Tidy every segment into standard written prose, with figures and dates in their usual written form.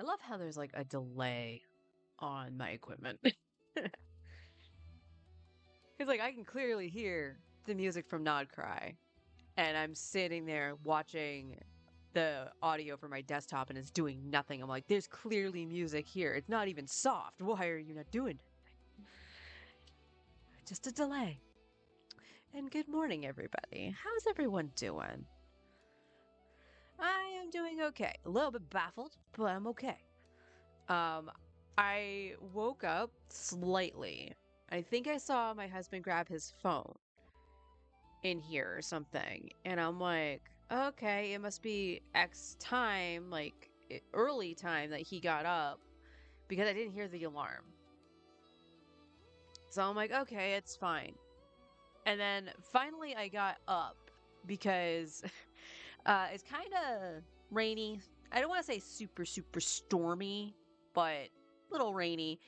I love how there's like a delay on my equipment. Because like I can clearly hear the music from Nod Cry, and I'm sitting there watching the audio for my desktop and it's doing nothing. I'm like, there's clearly music here. It's not even soft. Why are you not doing it? Just a delay. And good morning, everybody. How's everyone doing? I am doing okay. A little bit baffled, but I'm okay. Um, I woke up slightly. I think I saw my husband grab his phone in here or something. And I'm like, okay, it must be X time, like early time that he got up because I didn't hear the alarm. So I'm like, okay, it's fine. And then finally I got up because it's kind of rainy. I don't want to say super, super stormy, but a little rainy.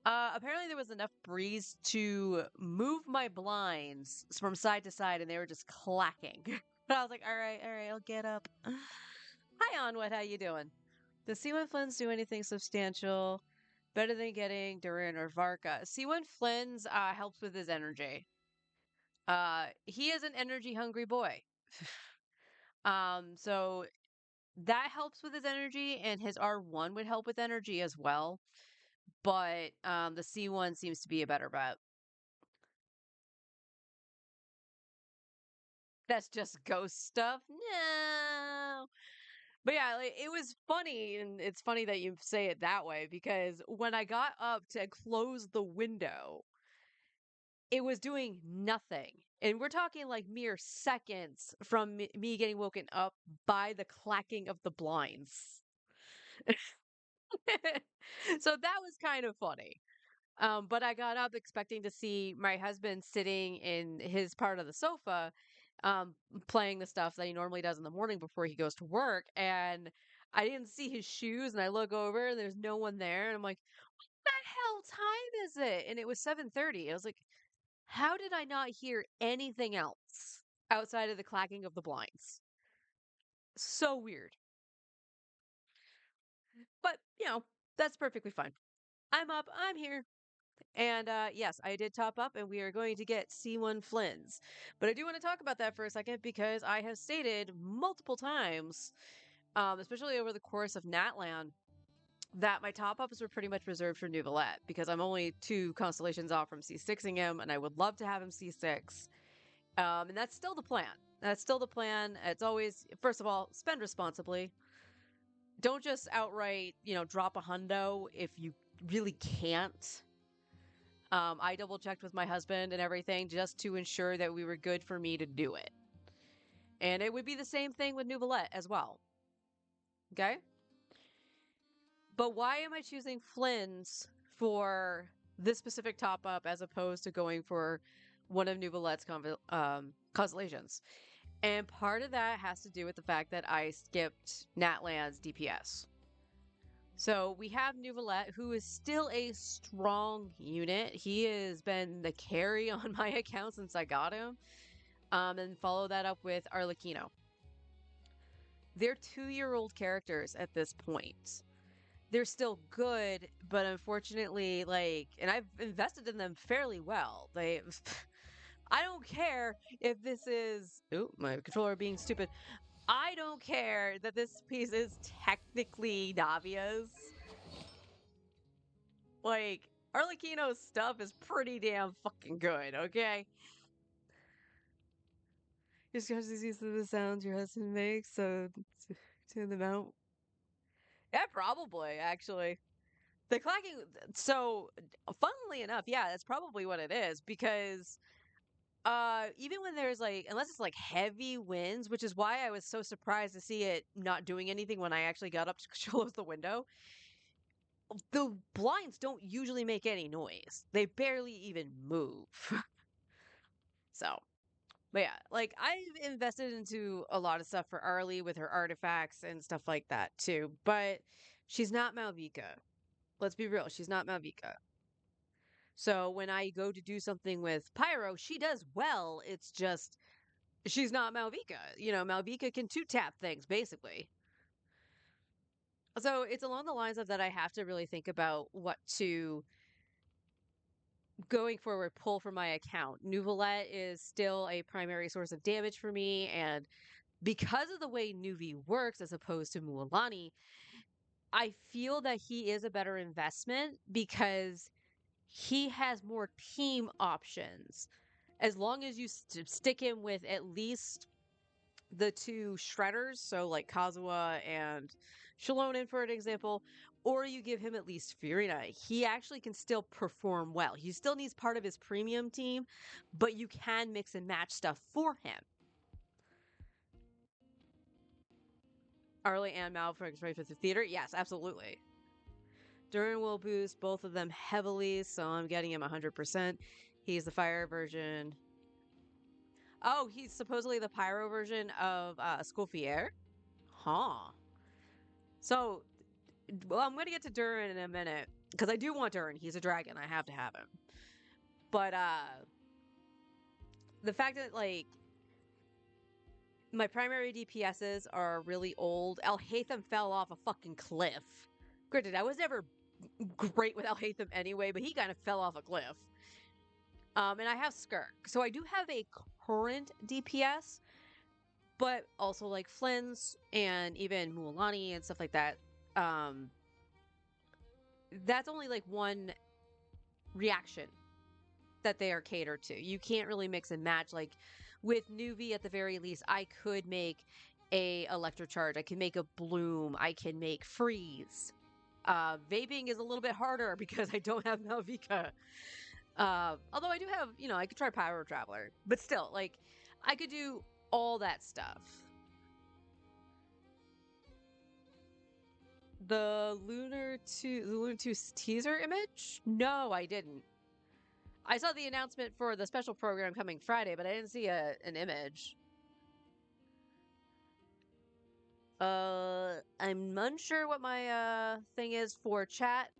Apparently there was enough breeze to move my blinds from side to side, and they were just clacking. I was like, all right, I'll get up. Hi, Onward, how you doing? Does C1 Flins do anything substantial? Better than getting Duran or Varka? C1 Flins helps with his energy. He is an energy hungry boy. So that helps with his energy, and his R1 would help with energy as well. But the C1 seems to be a better bet. That's just ghost stuff. No. But yeah, like, it was funny, and it's funny that you say it that way because when I got up to close the window, it was doing nothing. And we're talking like mere seconds from me getting woken up by the clacking of the blinds. So that was kind of funny. But I got up expecting to see my husband sitting in his part of the sofa, um, playing the stuff that he normally does in the morning before he goes to work. And I didn't see his shoes, and I look over and there's no one there. And I'm like, what the hell time is it? And it was 7:30. I was like, how did I not hear anything else outside of the clacking of the blinds? So weird. But, that's perfectly fine. I'm up, I'm here. And yes, I did top up, and we are going to get C1 Flins. But I do want to talk about that for a second because I have stated multiple times, especially over the course of Natlan, that my top ups were pretty much reserved for Nuvolette because I'm only two constellations off from C6ing him, and I would love to have him C6. And that's still the plan. That's still the plan. It's always, first of all, spend responsibly. Don't just outright, drop a hundo if you really can't. I double checked with my husband and everything just to ensure that we were good for me to do it. And it would be the same thing with Nuvolette as well. Okay? But why am I choosing Flynn's for this specific top up as opposed to going for one of Nuvolette's constellations? And part of that has to do with the fact that I skipped Natlan's DPS. So we have Nuvolette, who is still a strong unit. He has been the carry on my account since I got him. And follow that up with Arlecchino. They're 2-year-old characters at this point. They're still good, but unfortunately, and I've invested in them fairly well. I don't care if this is, my controller being stupid. I don't care that this piece is technically Navia's. Arlecchino's stuff is pretty damn fucking good, okay? Just because he's used to the sounds your husband makes, so tune them out. Yeah, probably, actually. The clacking, so funnily enough, yeah, that's probably what it is because even when there's unless it's heavy winds, which is why I was so surprised to see it not doing anything when I actually got up to close the window. The blinds don't usually make any noise. They barely even move. So, but yeah, I've invested into a lot of stuff for Arlie with her artifacts and stuff like that too. But she's not Malvika. Let's be real, she's not Malvika. So when I go to do something with Pyro, she does well. It's just she's not Malvika. Malvika can two tap things basically. So it's along the lines of that I have to really think about what to going forward pull from my account. Nuvolette is still a primary source of damage for me, and because of the way Nuvi works as opposed to Mualani, I feel that he is a better investment because he has more team options. As long as you stick him with at least the two shredders, so like Kazuha and Shalonen, for an example, or you give him at least Furina, he actually can still perform well. He still needs part of his premium team, but you can mix and match stuff for him. Arlie and Mal for Express with the Theater? Yes, absolutely. Durin will boost both of them heavily, so I'm getting him 100%. He's the fire version. Oh, he's supposedly the pyro version of Scoffier? Huh. So, well, I'm going to get to Durin in a minute, because I do want Durin. He's a dragon. I have to have him. But the fact that, like, my primary DPSs are really old. Alhaitham fell off a fucking cliff. Granted, I was never great with Alhaitham anyway, but he kind of fell off a cliff. And I have Skirk. So I do have a current DPS, but also like Flins and even Mualani and stuff like that. Um, that's only like one reaction that they are catered to. You can't really mix and match. Like with Nuvi, at the very least, I could make a electrocharge. I can make a bloom. I can make freeze. Vaping is a little bit harder because I don't have Malvika. Although I do have, I could try Pyro Traveler, but still, like, I could do all that stuff. The Lunar 2 teaser image? No, I didn't. I saw the announcement for the special program coming Friday, but I didn't see an image. I'm unsure what my thing is for chat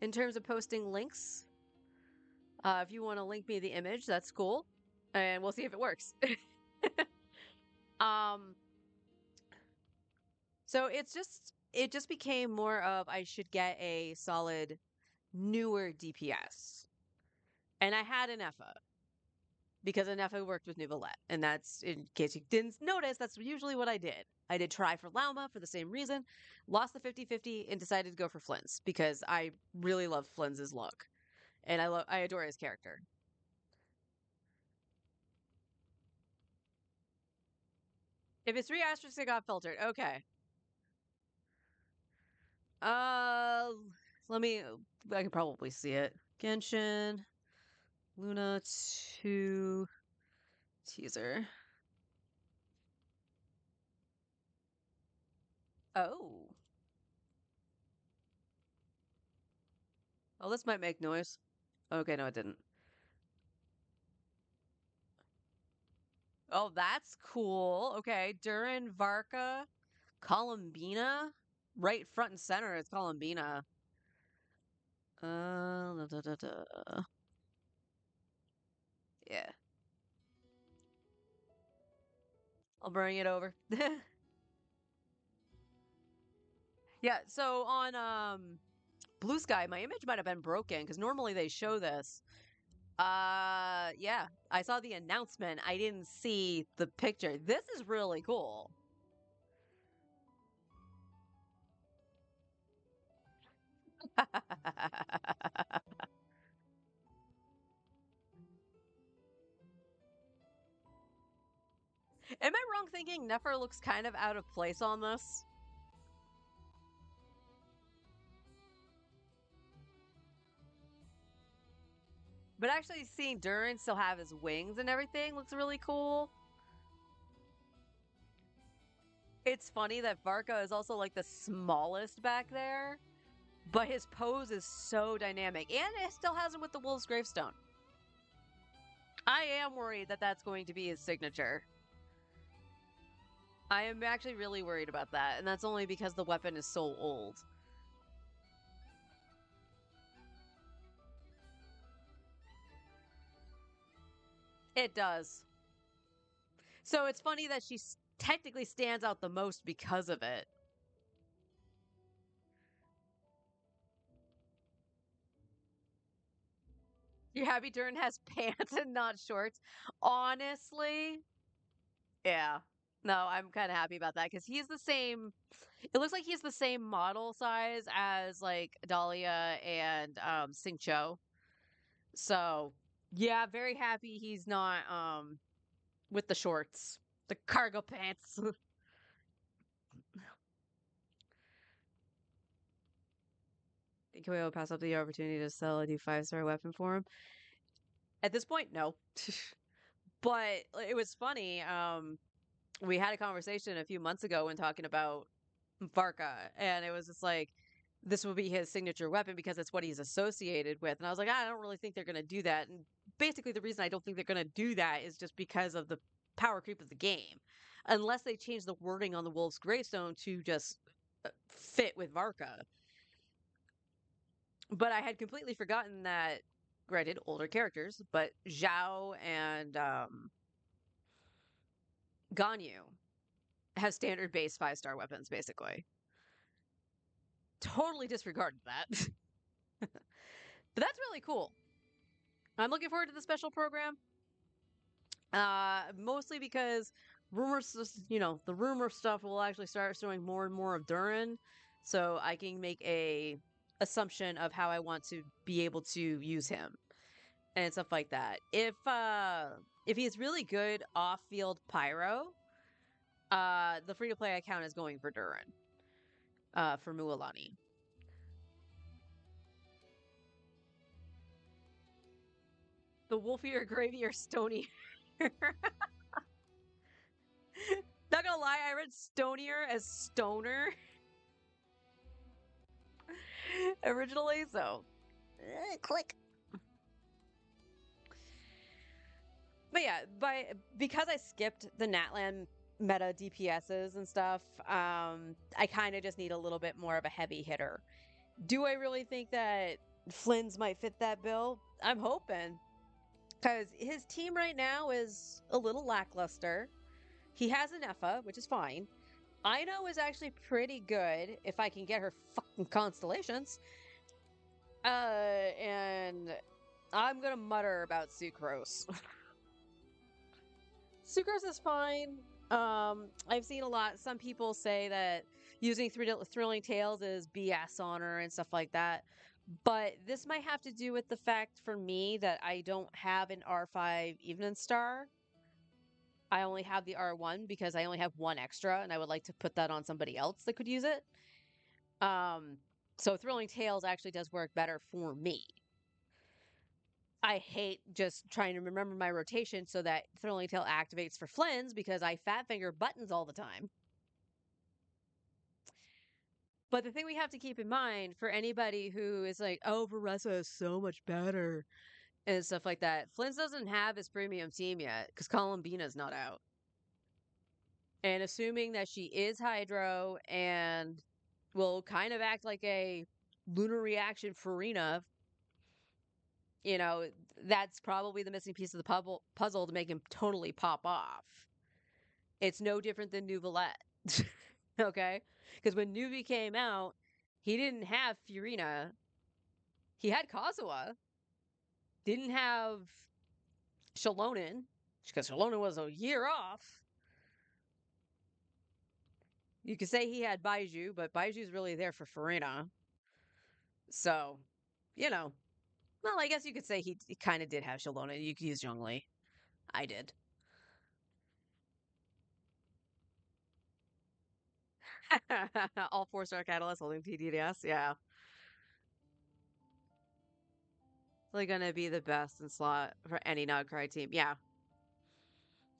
in terms of posting links. If you want to link me the image, that's cool, and we'll see if it works. um, so it just became more of I should get a solid newer DPS, and I had an Effa because an Effa worked with Nuvolette, and that's in case you didn't notice, that's usually what I did. I did try for Lauma for the same reason, lost the 50-50, and decided to go for Flins because I really love Flins's look, and I adore his character. If it's 3 asterisks, it got filtered. Okay. Uh, let me. I can probably see it. Genshin, Luna 2 teaser. Oh. Oh, this might make noise. Okay, no, it didn't. Oh, that's cool. Okay, Durin, Varka, Columbina. Right front and center is Columbina. Da, da, da. Yeah, I'll bring it over. Yeah, so on Blue Sky, my image might have been broken because normally they show this. Yeah, I saw the announcement. I didn't see the picture. This is really cool. Am I wrong thinking Nefer looks kind of out of place on this? But actually seeing Durin still have his wings and everything looks really cool. It's funny that Varka is also like the smallest back there, but his pose is so dynamic. And it still has him with the Wolf's Gravestone. I am worried that that's going to be his signature. I am actually really worried about that, and that's only because the weapon is so old. It does. So it's funny that she technically stands out the most because of it. You're happy Duran has pants and not shorts. Honestly, yeah. No, I'm kind of happy about that because he's the same. It looks like he's the same model size as like Dahlia and Sing Cho. So yeah, very happy he's not with the shorts, the cargo pants. Think we will pass up the opportunity to sell a new 5-star weapon for him? At this point, no. But it was funny. We had a conversation a few months ago when talking about Varka, and it was just like this will be his signature weapon because it's what he's associated with. And I was like, I don't really think they're going to do that. And basically, the reason I don't think they're going to do that is just because of the power creep of the game, unless they change the wording on the Wolf's Gravestone to just fit with Varka. But I had completely forgotten that, granted, older characters, but Zhao and Ganyu have standard base 5-star weapons, basically. Totally disregarded that. But that's really cool. I'm looking forward to the special program. Mostly because rumors, the rumor stuff will actually start showing more and more of Durin, so I can make a assumption of how I want to be able to use him and stuff like that. If he's really good off-field pyro, the free-to-play account is going for Durin, for Mualani. The wolfier, gravier, stony. Not gonna lie, I read stonier as stoner originally, so click. But yeah, because I skipped the Natlan meta DPSs and stuff, I kind of just need a little bit more of a heavy hitter. Do I really think that Flins might fit that bill? I'm hoping. Because his team right now is a little lackluster. He has an Effa, which is fine. Ino is actually pretty good if I can get her fucking constellations. And I'm gonna mutter about Sucrose. Sucrose is fine. I've seen a lot. Some people say that using thrilling tales is BS on her and stuff like that. But this might have to do with the fact for me that I don't have an R5 Evening Star. I only have the R1 because I only have one extra and I would like to put that on somebody else that could use it. Um, so Thrilling Tales actually does work better for me. I hate just trying to remember my rotation so that Thrilling Tail activates for Flins because I fat finger buttons all the time. But the thing we have to keep in mind for anybody who is like, oh, Varessa is so much better and stuff like that, Flins doesn't have his premium team yet because Columbina's not out. And assuming that she is Hydro and will kind of act like a lunar reaction Farina, you know, that's probably the missing piece of the puzzle to make him totally pop off. It's no different than Nuvolette. Okay? Because when Nuvi came out, he didn't have Furina. He had Kazuha. Didn't have Shalonen, because Shalonen was a year off. You could say he had Baiju, but Baiju's really there for Farina. So, you know. Well, I guess you could say he kind of did have Shalonen. You could use Zhongli. I did. All 4-star catalysts holding TDDS. Yeah. Really gonna be the best in slot for any Nogcry team. Yeah.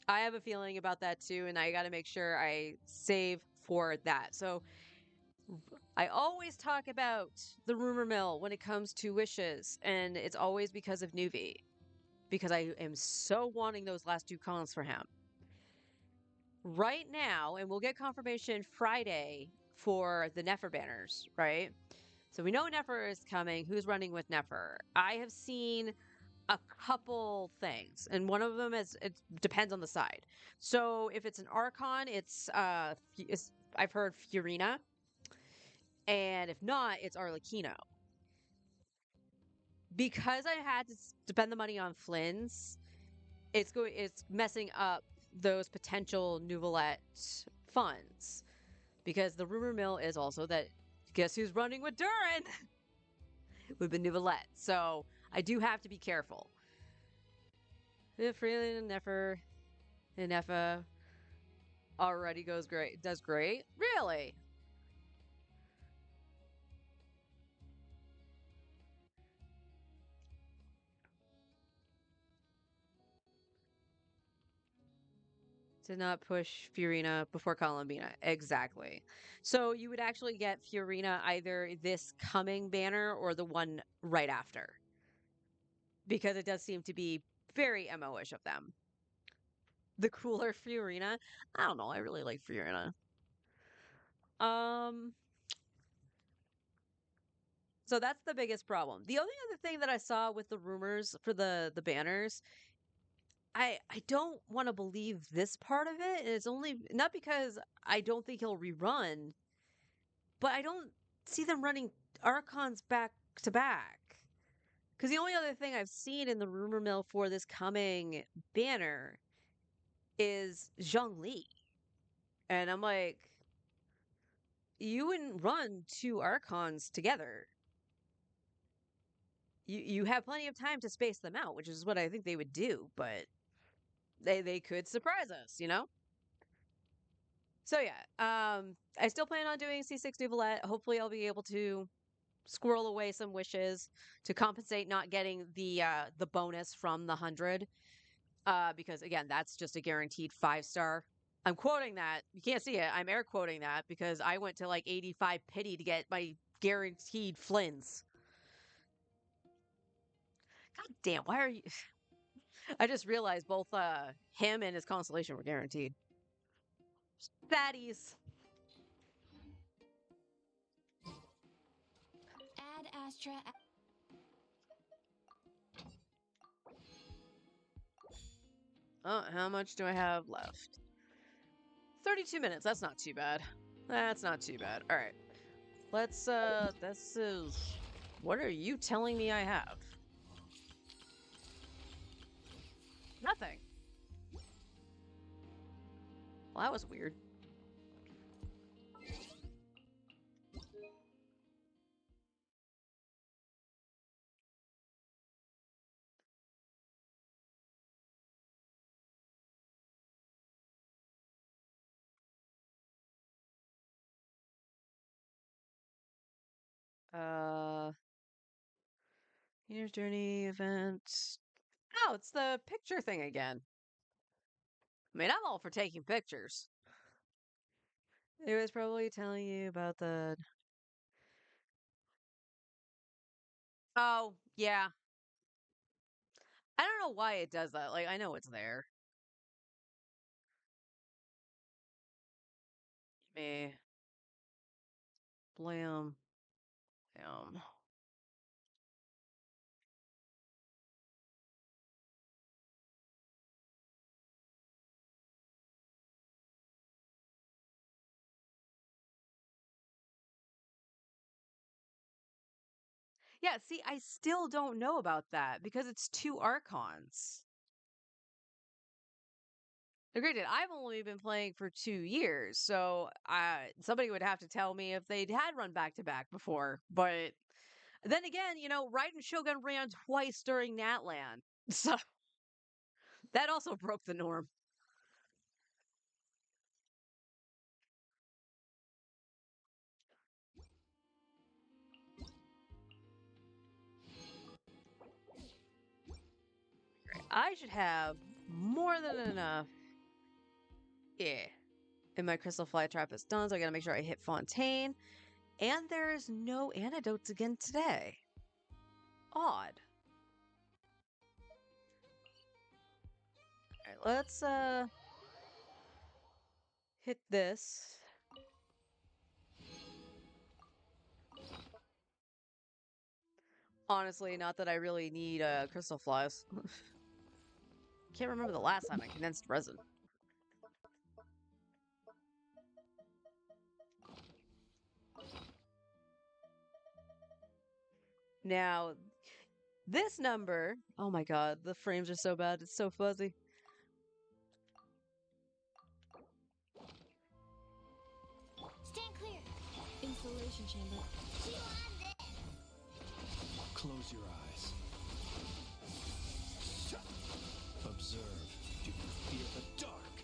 I have a feeling about that too, and I gotta make sure I save for that. So I always talk about the rumor mill when it comes to wishes, and it's always because of Nuvi. Because I am so wanting those last two cons for him. Right now, and we'll get confirmation Friday for the Nefer banners, right? So we know Nefer is coming. Who's running with Nefer? I have seen a couple things, and one of them is it depends on the side. So if it's an Archon, it's I've heard Furina, and if not, it's Arlecchino. because I had to spend the money on Flins, it's messing up those potential Nouvellette funds because the rumor mill is also that guess who's running with Durin with the Nouvellette. So I do have to be careful. If really Nefa already does great. Really? Did not push Fiorina before Columbina. Exactly. So you would actually get Fiorina either this coming banner or the one right after. Because it does seem to be very MO-ish of them. The cooler Fiorina. I don't know. I really like Fiorina. Um, so that's the biggest problem. The only other thing that I saw with the rumors for the banners, I don't want to believe this part of it. And it's only not because I don't think he'll rerun, but I don't see them running Archons back to back. Because the only other thing I've seen in the rumor mill for this coming banner is Zhongli. And I'm like, you wouldn't run two Archons together. You have plenty of time to space them out, which is what I think they would do, but they could surprise us, you know? So yeah, I still plan on doing C6 Duvalette. Hopefully I'll be able to squirrel away some wishes to compensate not getting the bonus from the 100. Because again, that's just a guaranteed 5-star. I'm quoting that. You can't see it. I'm air quoting that because I went to like 85 pity to get my guaranteed Flins. God damn, why are you I just realized both him and his constellation were guaranteed. Fatties. Ad Astra. Oh, how much do I have left? 32 minutes. That's not too bad. That's not too bad. All right. This is. What are you telling me I have? Nothing. Well, that was weird. Uh, Here's journey event. Oh, it's the picture thing again. I mean, I'm all for taking pictures. It was probably telling you about the. Oh, yeah. I don't know why it does that. Like, I know it's there. Me. Blam. Blam. Yeah, see, I still don't know about that because it's two Archons. Granted, I've only been playing for 2 years, so somebody would have to tell me if they'd had run back to back before. But then again, Raiden Shogun ran twice during Natlan, so that also broke the norm. I should have more than enough. Yeah. And my crystal fly trap is done, so I gotta make sure I hit Fontaine. And there's no antidotes again today. Odd. All right, let's hit this. Honestly, not that I really need crystal flies. Can't remember the last time I condensed resin. Now, This number, oh my god, the frames are so bad. It's so fuzzy. Stand clear. Installation chamber. See you on this. Close your eyes. Observe. Do you fear the dark?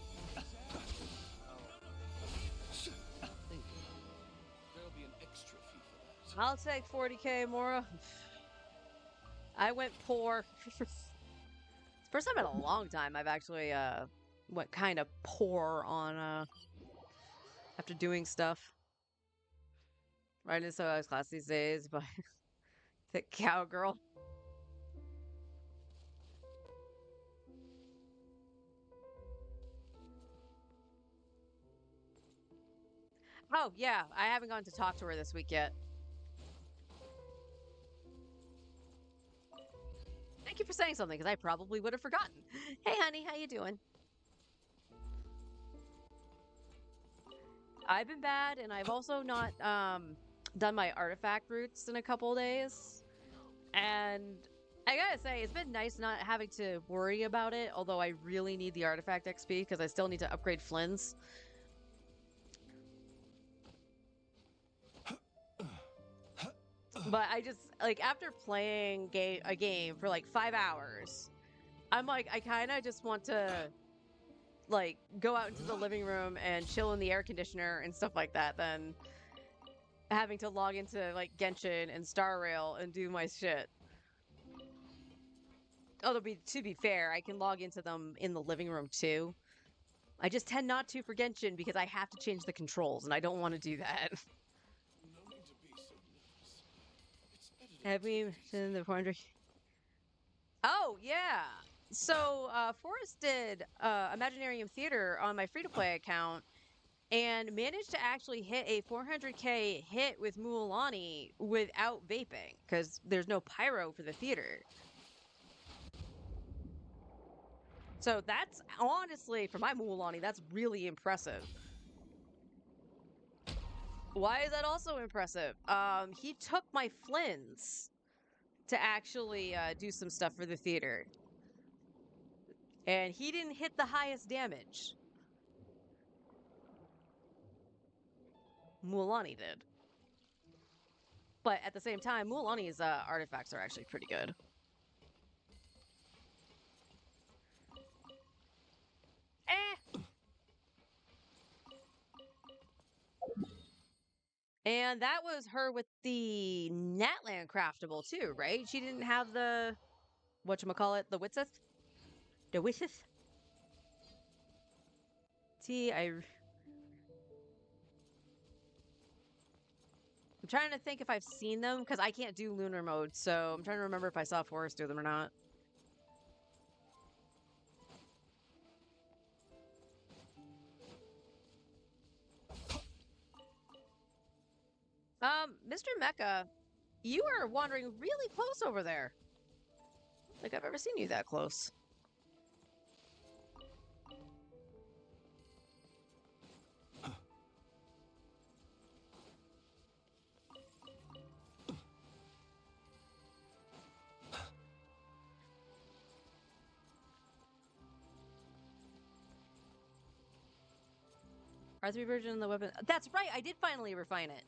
There'll be an extra fee for that. I'll take 40K, Mora. I went poor. First time in a long time I've actually went kind of poor on after doing stuff. Right into so class these days by the cowgirl. Oh yeah, I haven't gone to talk to her this week yet. Thank you for saying something, because I probably would have forgotten. Hey honey, how you doing? I've been bad, and I've also not done my artifact routes in a couple days. And I gotta say, it's been nice not having to worry about it, although I really need the artifact XP because I still need to upgrade Flins. But I just, like, after playing a game for like 5 hours, I'm like, I kind of just want to, like, go out into the living room and chill in the air conditioner and stuff like that than having to log into, like, Genshin and Star Rail and do my shit. Although, to be fair, I can log into them in the living room too. I just tend not to for Genshin because I have to change the controls, and I don't want to do that. No need to be so nervous. It's better to Have we in the 400? Oh yeah. So Forrest did Imaginarium Theater on my free-to-play account and managed to actually hit a 400K hit with Mualani without vaping because there's no pyro for the theater. So that's honestly, for my Mualani, that's really impressive. Why is that also impressive? He took my Flins to actually do some stuff for the theater. And he didn't hit the highest damage. Mualani did. But at the same time, Mualani's artifacts are actually pretty good. Eh. And that was her with the Natlan craftable too, right? She didn't have the whatchamacallit, the Witsith? The Witsith? See, I'm trying to think if I've seen them, because I can't do lunar mode, so I'm trying to remember if I saw Forrest do them or not. Mr. Mecha, you are wandering really close over there. Like I've ever seen you that close. R3 version of the weapon. That's right, I did finally refine it.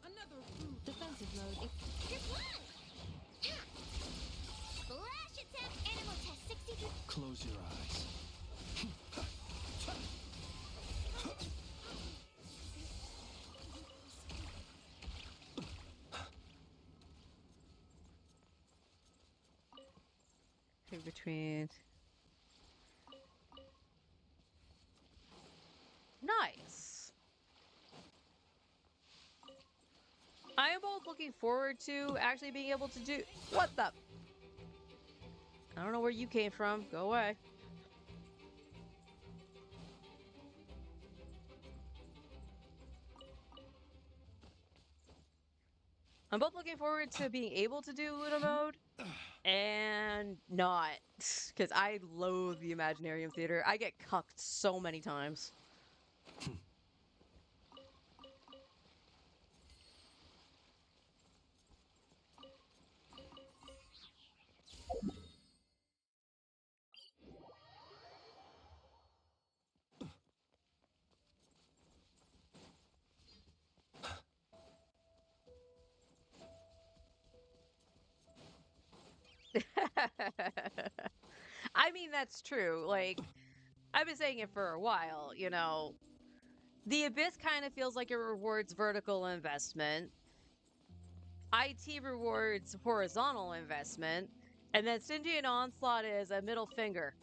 Another defensive mode. Just one. Flash attack. Animal test 63. close your eyes. In between. Nice. I am both looking forward to actually being able to do. What the? I don't know where you came from. Go away. I'm both looking forward to being able to do Luna mode and not because I loathe the Imaginarium Theater. I get cucked so many times. I mean, that's true. Like, I've been saying it for a while, you know. The Abyss kind of feels like it rewards vertical investment. IT rewards horizontal investment. And then Stygian Onslaught is a middle finger.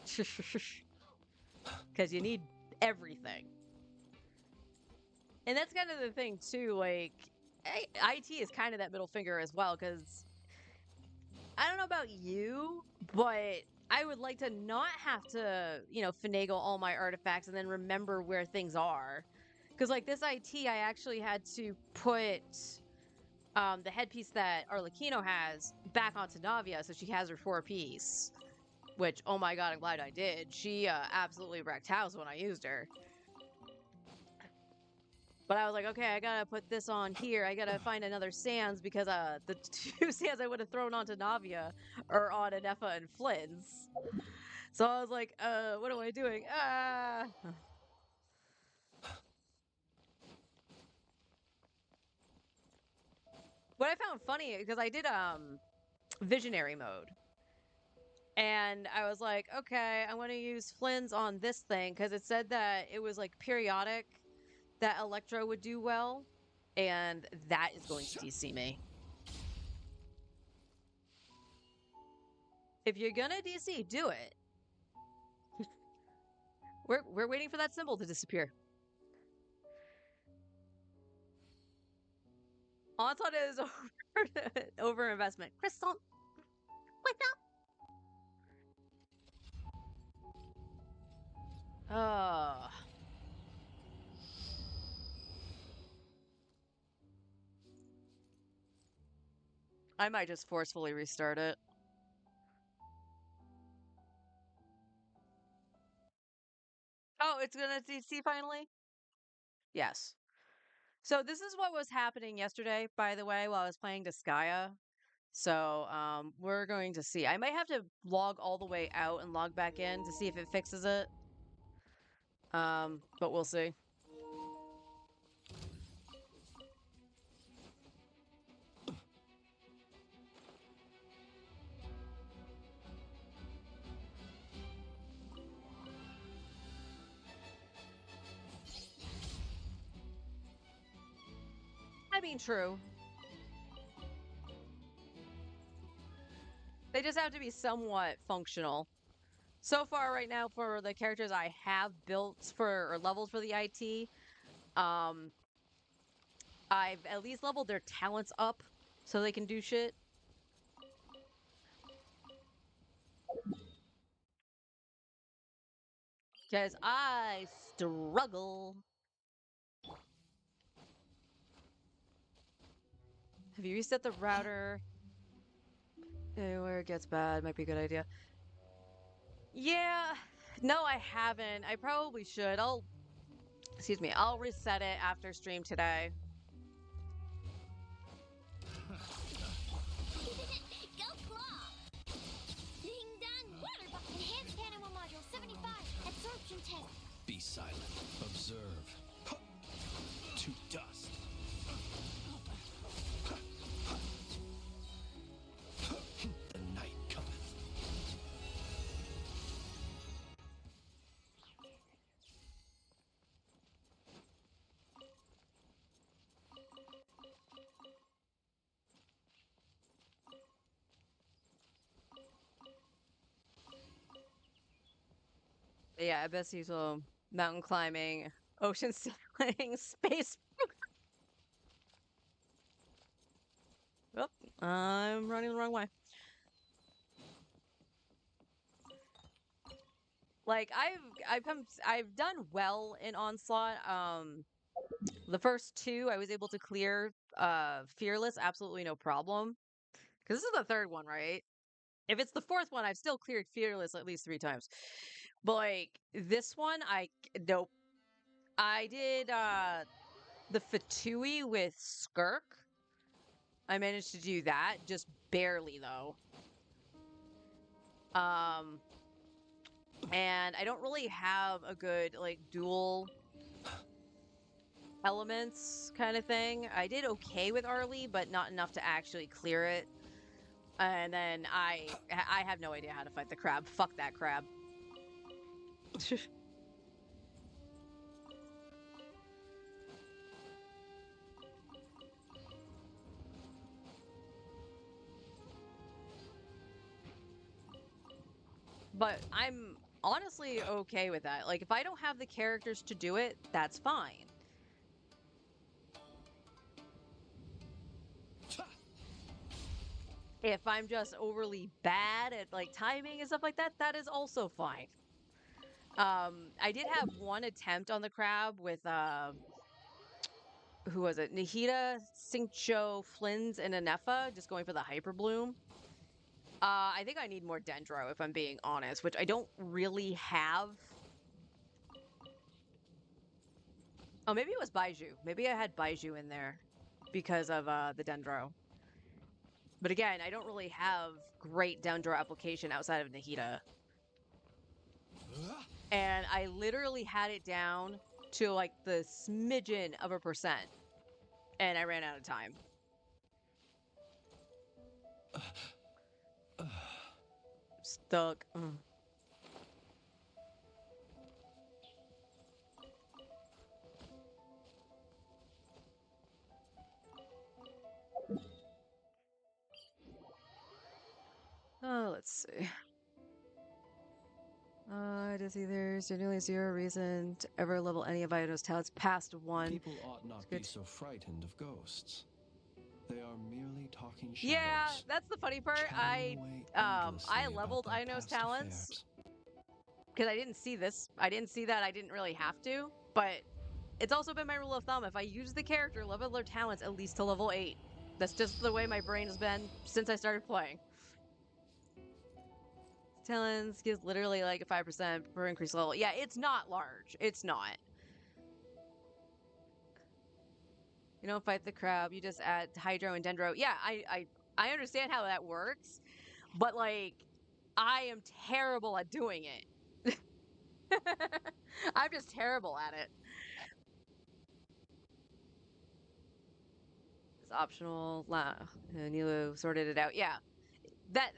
Because you need everything. And that's kind of the thing, too. Like, IT is kind of that middle finger as well. Because I don't know about you, but I would like to not have to, finagle all my artifacts and then remember where things are. Because, like, this IT, I actually had to put the headpiece that Arlecchino has back onto Navia so she has her four-piece. Which, oh my god, I'm glad I did. She absolutely wrecked house when I used her. But I was like, okay, I gotta put this on here. I gotta find another Sans because the two Sans I would have thrown onto Navia are on Anefa and Flins. So I was like, what am I doing? Ah. What I found funny because I did visionary mode. And I was like, okay, I'm going to use Flins on this thing because it said that it was like periodic that Electro would do well. And that is going to DC me. If you're going to DC, do it. We're waiting for that symbol to disappear. Onslaught is over investment. Crystal, wake up. Oh, I might just forcefully restart it. Oh, it's gonna DC finally? Yes. So this is what was happening yesterday, by the way, while I was playing Disgaea. So we're going to see. I might have to log all the way out and log back in to see if it fixes it. But we'll see. I mean, true. They just have to be somewhat functional. So far, right now, for the characters I have built for or leveled for the IT, um, I've at least leveled their talents up so they can do shit. Because I struggle. Have you reset the router? Where it gets bad might be a good idea. Yeah, no, I haven't. I probably should. Excuse me, I'll reset it after stream today. Go claw! Ding dong! Water bucket! Enhanced animal module 75. Absorption test. Be silent. Observe. To dust. The night cometh. Yeah, I bet he's mountain climbing, ocean sailing, space. Oh, I'm running the wrong way. Like I've done well in Onslaught. The first two I was able to clear Fearless absolutely no problem. Because this is the third one, right? If it's the fourth one, I've still cleared Fearless at least 3 times. But, like, this one, nope. I did, the Fatui with Skirk. I managed to do that, just barely, though. Um, and I don't really have a good, like, dual elements kind of thing. I did okay with Arlie, but not enough to actually clear it. And then I have no idea how to fight the crab. Fuck that crab. But I'm honestly okay with that. Like, if I don't have the characters to do it, that's fine. If I'm just overly bad at like timing and stuff like that, that is also fine. I did have one attempt on the crab with who was it? Nahida, Sincho, Flins, and Anefa, just going for the hyper bloom. I think I need more Dendro if I'm being honest, which I don't really have. Oh, maybe it was Baiju. Maybe I had Baiju in there because of the Dendro. But again, I don't really have great Dendro application outside of Nahida. And I literally had it down to like the smidgen of a percent. And I ran out of time. Stuck. Oh, let's see. To see there's nearly zero reason to ever level any of Idaho's talents past 1. People ought not be so frightened of ghosts. They are merely talking Yeah, shadows, that's the funny part. chattering away endlessly I about leveled their Ino's past talents affairs. because I didn't see this. I didn't see that. I didn't really have to, but it's also been my rule of thumb. If I use the character, level their talents at least to level 8. That's just the way my brain has been since I started playing. Talents gives literally like a 5% per increased level. Yeah, it's not large. It's not. You don't fight the crab. You just add Hydro and Dendro. Yeah, I understand how that works, but like, I am terrible at doing it. I'm just terrible at it. It's optional. Nilo sorted it out. Yeah, that.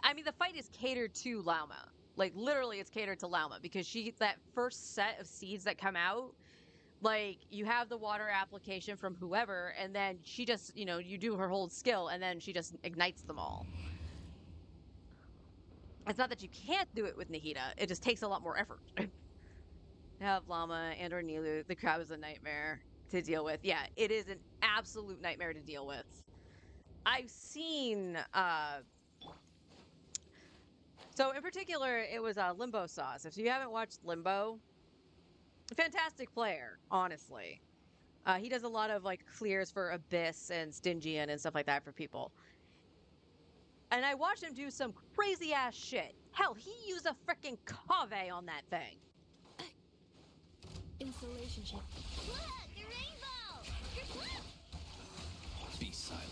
I mean, the fight is catered to Lauma. Like literally, it's catered to Lauma because she that first set of seeds that come out. Like you have the water application from whoever, and then she just, you do her whole skill, and then she just ignites them all. It's not that you can't do it with Nahida; it just takes a lot more effort. Have Llama and or Nilu. The crab is a nightmare to deal with. Yeah, it is an absolute nightmare to deal with. I've seen so in particular it was Limbo Sauce. If you haven't watched Limbo, fantastic player, honestly. He does a lot of like clears for Abyss and Stygian and stuff like that for people. And I watched him do some crazy ass shit. Hell, he used a freaking cave on that thing. Insulation check. Look, a rainbow! Be silent.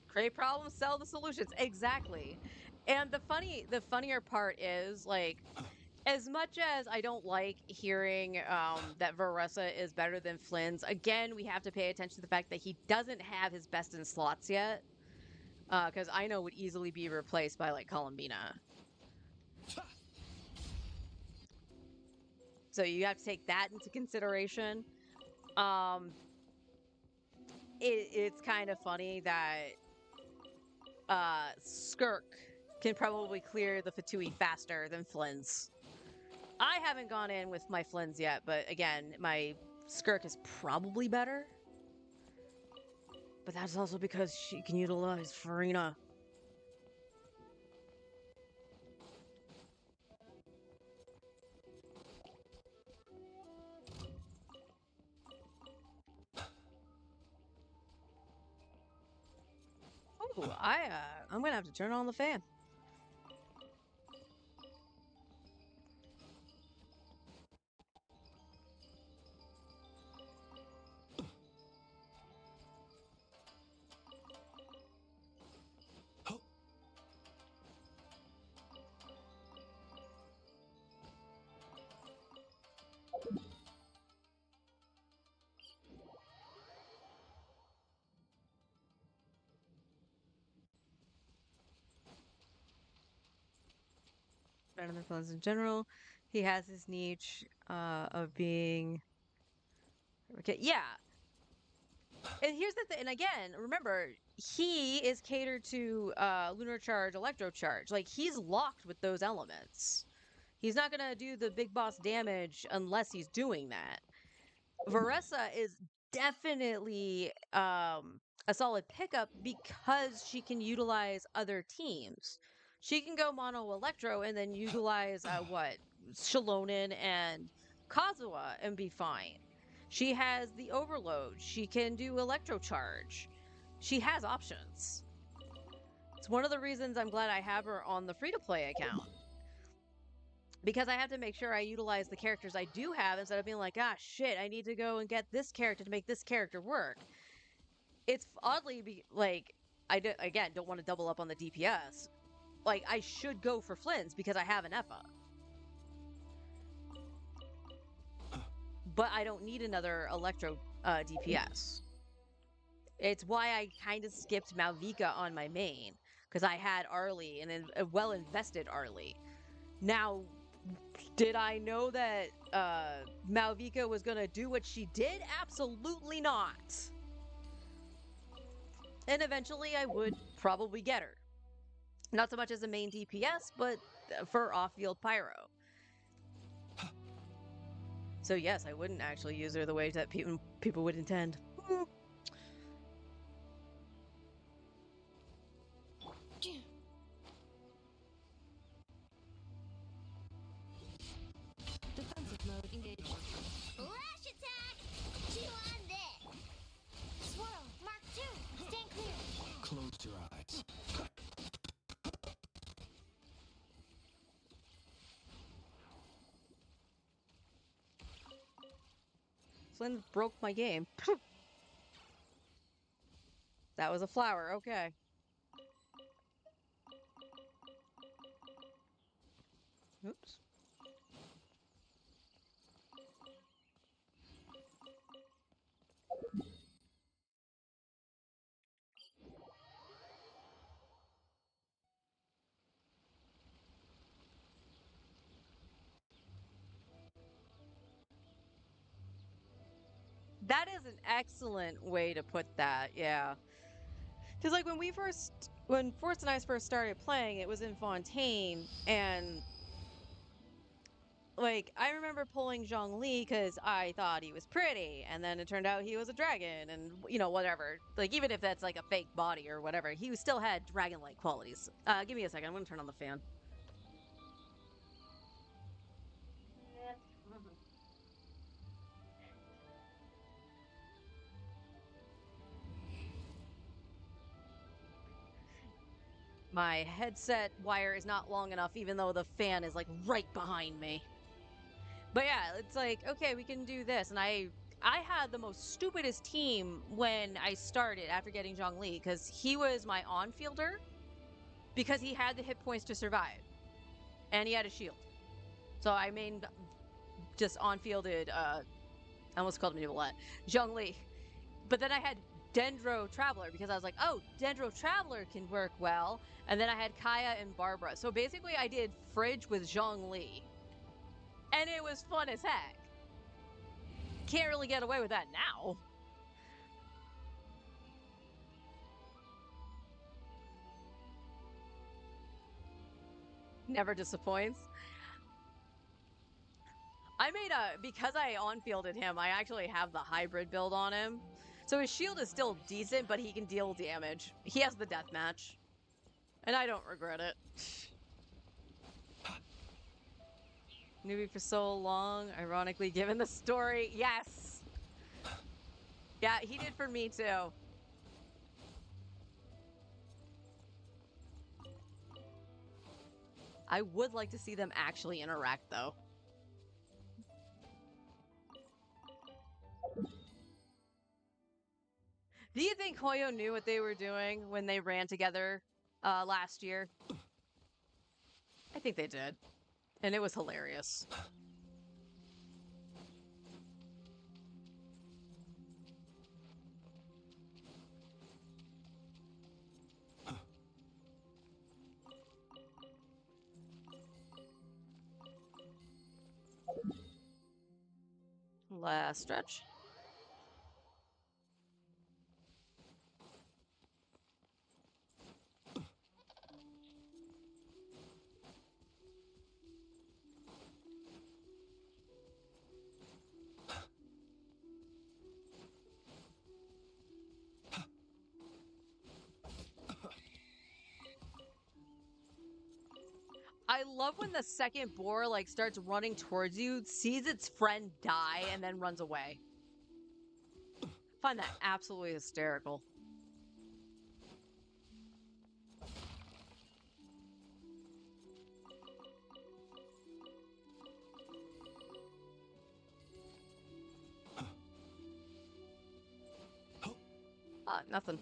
Create problems, sell the solutions. Exactly. And the funnier part is like, as much as I don't like hearing that Varessa is better than Flynn's, again, we have to pay attention to the fact that he doesn't have his best in slots yet. Because Ino would easily be replaced by like Columbina. So you have to take that into consideration. Um, it's kind of funny that Skirk can probably clear the Fatui faster than Flynn's. I haven't gone in with my Flins yet, but again, my Skirk is probably better. But that's also because she can utilize Farina. Ooh, I'm gonna have to turn on the fan. Better than Flins in general. He has his niche of being okay. Yeah, and here's the thing. And again, remember, he is catered to lunar charge, electro charge. Like he's locked with those elements. He's not gonna do the big boss damage unless he's doing that. Varessa is definitely a solid pickup because she can utilize other teams. She can go mono electro and then utilize what Shalonen and Kazuha and be fine. She has the overload. She can do electro charge. She has options. It's one of the reasons I'm glad I have her on the free to play account because I have to make sure I utilize the characters I do have instead of being like, ah, shit, I need to go and get this character to make this character work. It's oddly like, again, don't want to double up on the DPS. Like, I should go for Flins because I have an Effa. But I don't need another Electro DPS. It's why I kind of skipped Malvika on my main because I had Arlie and a well invested Arlie. Now, did I know that Malvika was going to do what she did? Absolutely not. And eventually I would probably get her. Not so much as a main DPS, but for off-field pyro. So yes, I wouldn't actually use her the way that people would intend. Defensive mode engaged. Lash attack! Chew on this! Swirl, Mark 2, stand clear. Close your eyes. Flynn broke my game. That was a flower, okay. Oops. That is an excellent way to put that, yeah. Because like when Forrest and I first started playing, it was in Fontaine, and like I remember pulling Zhongli because I thought he was pretty, and then it turned out he was a dragon, and whatever. Like even if that's like a fake body or whatever, he still had dragon-like qualities. Give me a second. I'm gonna turn on the fan. My headset wire is not long enough, even though the fan is like right behind me. But yeah, it's like, okay, we can do this. And I had the most stupidest team when I started after getting Zhongli, because he was my on-fielder because he had the hit points to survive. And he had a shield. So I mained just on-fielded, I almost called him Nicolette, Zhongli. But then I had Dendro Traveler because I was like, oh, Dendro Traveler can work well. And then I had Kaya and Barbara. So basically I did Fridge with Zhongli. And it was fun as heck. Can't really get away with that now. Never disappoints. I made because I on-fielded him, I actually have the hybrid build on him. So his shield is still decent, but he can deal damage. He has the deathmatch. And I don't regret it. Newbie for so long, ironically given the story. Yes! Yeah, he did for me too. I would like to see them actually interact, though. Do you think Hoyo knew what they were doing when they ran together last year? I think they did. And it was hilarious. Last stretch. I love when the second boar like starts running towards you, sees its friend die, and then runs away. I find that absolutely hysterical. Nothing.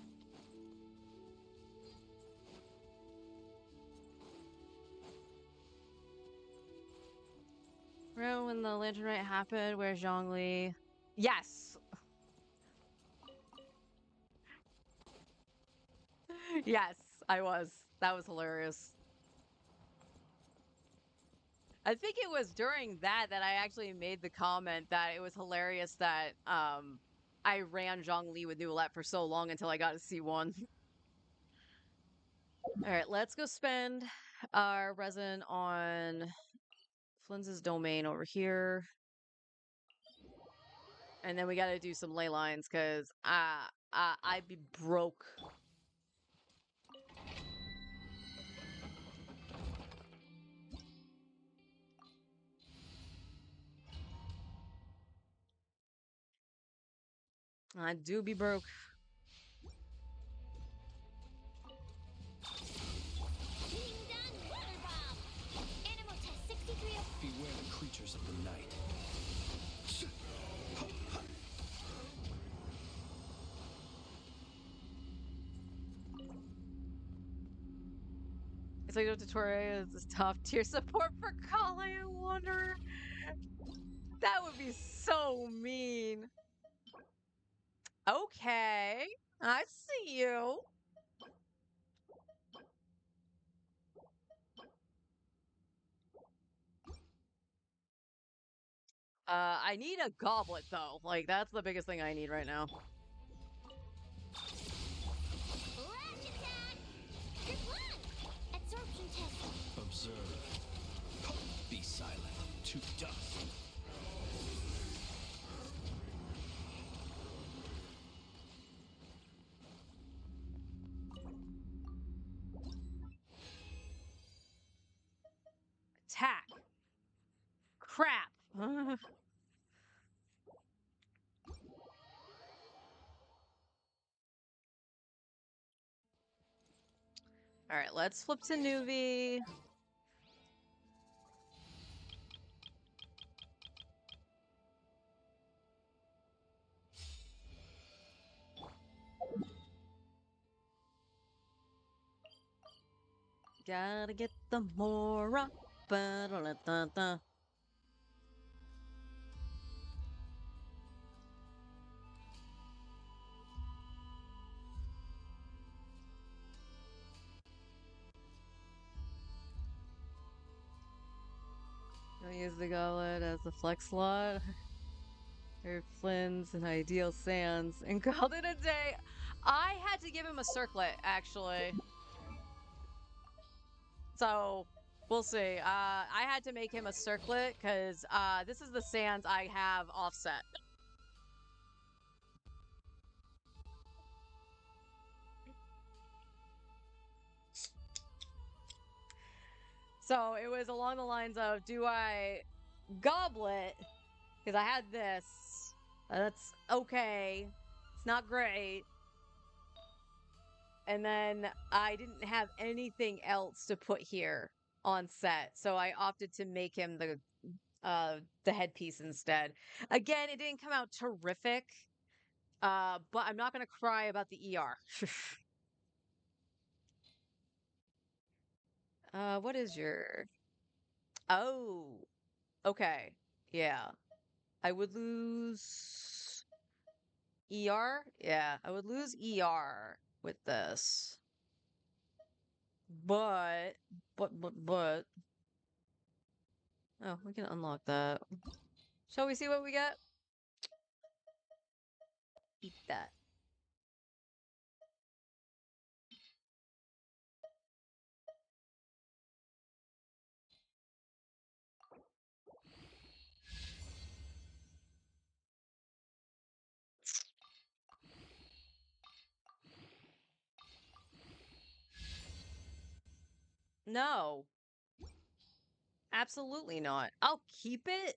Remember when the lantern rite happened where Zhongli... Yes! Yes, I was. That was hilarious. I think it was during that I actually made the comment that it was hilarious that I ran Zhongli with Newlet for so long until I got to C1. Alright, let's go spend our resin on Flins' domain over here. And then we gotta do some ley lines, because I'd be broke. I do be broke. Ding dong water bomb. Animal test 63. Beware the creatures of the night. It's like tutorial is top tier support for Kale and Wanderer. That would be so mean. Okay, I see you. I need a goblet though. Like that's the biggest thing I need right now. Flash attack. Good luck. Absorption test. Observe. Be silent. To dust. Attack. Crap. All right, let's flip to Nuvi. Gotta get the Mora. Ba-da-da-da-da. I'll use the goblet as a flex slot. Or Flins and Ideal Sands and called it a day. I had to give him a circlet, actually. So we'll see. I had to make him a circlet because this is the sands I have offset. So it was along the lines of, do I goblet? Because I had this. That's okay. It's not great. And then I didn't have anything else to put here. on set, so I opted to make him the headpiece instead. Again, it didn't come out terrific, but I'm not gonna cry about the ER. What is your? Oh, okay, yeah. I would lose ER. Yeah, I would lose ER with this, but but. Oh, we can unlock that. Shall we see what we get? Eat that. No, absolutely not. I'll keep it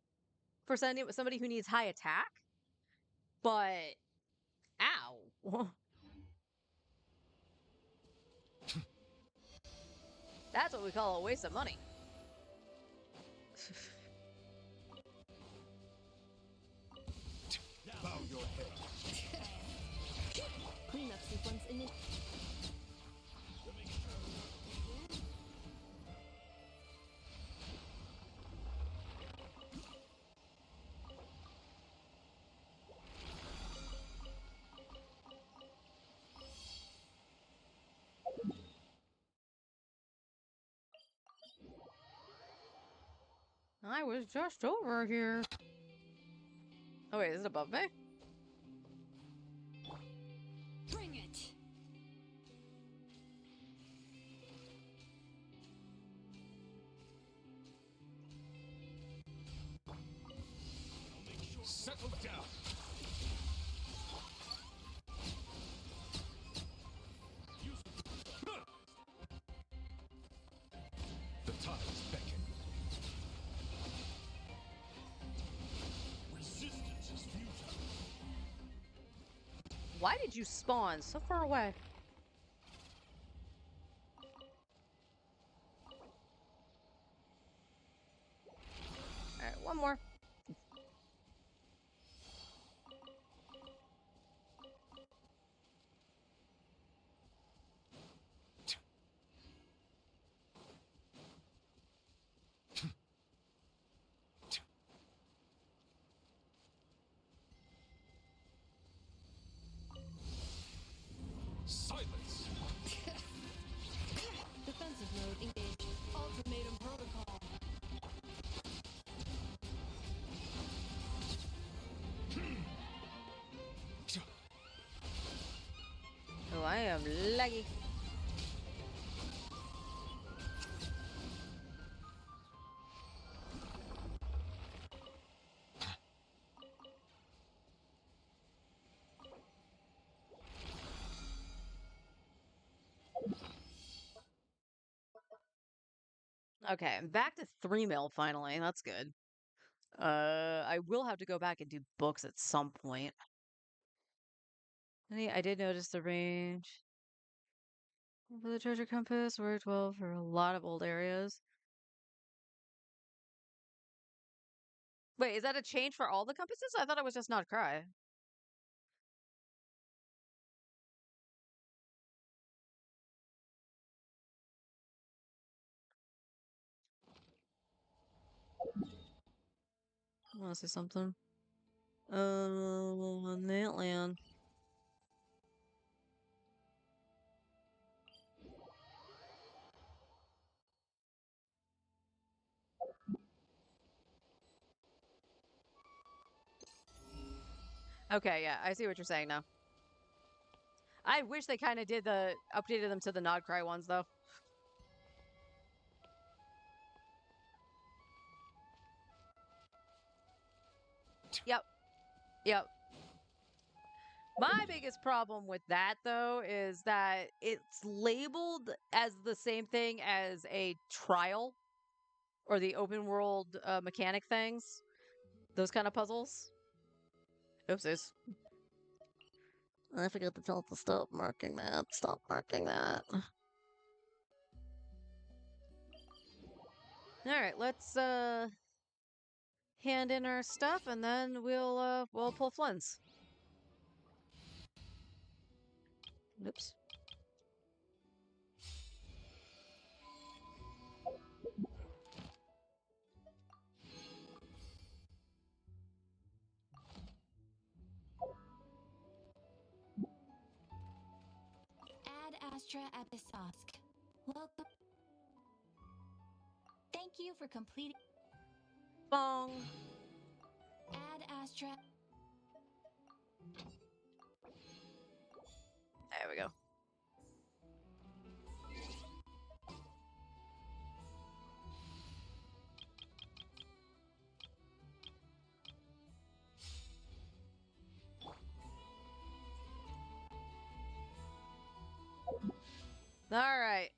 for somebody who needs high attack, but ow. That's what we call a waste of money. Bow your head. Cleanup sequence in I was just over here. Oh wait, is it above me? Bring it! Settle down. The tides beckon. Resistance is futile. Why did you spawn so far away? Alright, one more. Silence. Defensive mode engaged. Ultimatum protocol. Oh, I am laggy. Okay, I'm back to 3 mil finally. That's good. I will have to go back and do books at some point. I did notice the range for the treasure compass worked well for a lot of old areas. Wait, is that a change for all the compasses? I thought it was just not cry. I want to say something. That land. Okay, yeah, I see what you're saying now. I wish they kind of updated them to the Nod Cry ones though. Yep, yep. My biggest problem with that though is that it's labeled as the same thing as a trial or the open world mechanic things, those kind of puzzles. Oopsies. I forgot to tell it to stop marking that. Stop marking that. All right, let's hand in our stuff and then we'll pull Flins. Oops. Ad Astra Episosk. Welcome. Thank you for completing Bong. Ad Astra. There we go. All right.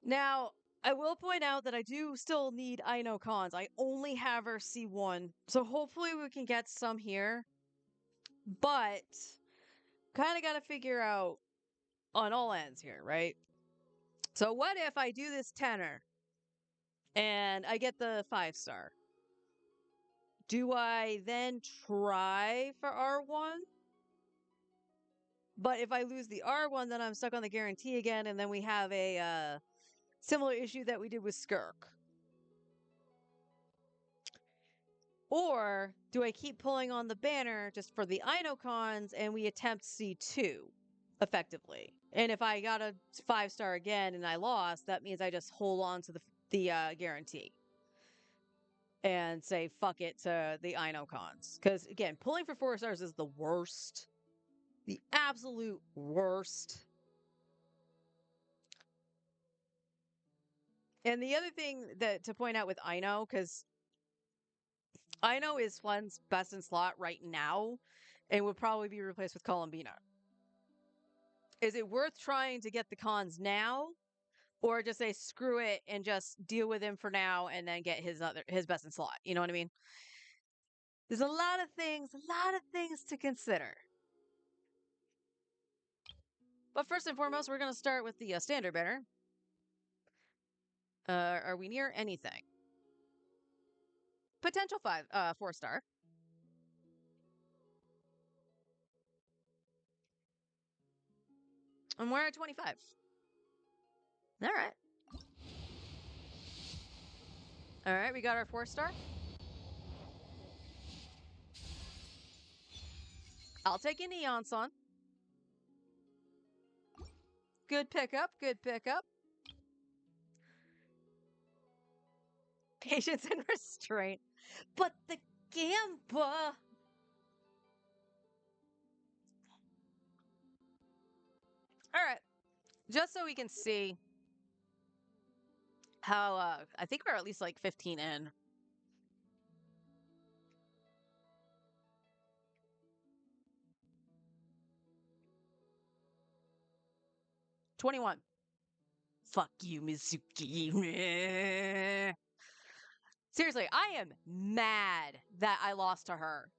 Now, I will point out that I do still need I know cons. I only have her C1. So hopefully we can get some here. But kind of got to figure out on all ends here, right? So what if I do this tenor and I get the 5-star? Do I then try for R1? But if I lose the R1, then I'm stuck on the guarantee again, and then we have a similar issue that we did with Skirk. Or do I keep pulling on the banner just for the Inocons and we attempt C2 effectively? And if I got a 5-star again and I lost, that means I just hold on to the guarantee and say fuck it to the Inocons. Because again, pulling for 4 stars is the worst, the absolute worst. And the other thing that to point out with Ino, because Ino is Flynn's best in slot right now and would probably be replaced with Columbina. Is it worth trying to get the cons now? Or just say screw it and just deal with him for now and then get his best in slot. You know what I mean? There's a lot of things to consider. But first and foremost, we're going to start with the standard banner. Are we near anything? Potential 4-star. And we're at 25. All right. All right, we got our 4-star. I'll take a Neon Sun. Good pickup, good pickup. Patience and restraint. But the Gamba. All right. Just so we can see how I think we're at least like 15 in. $21. Fuck you, Mizuki. Seriously, I am mad that I lost to her.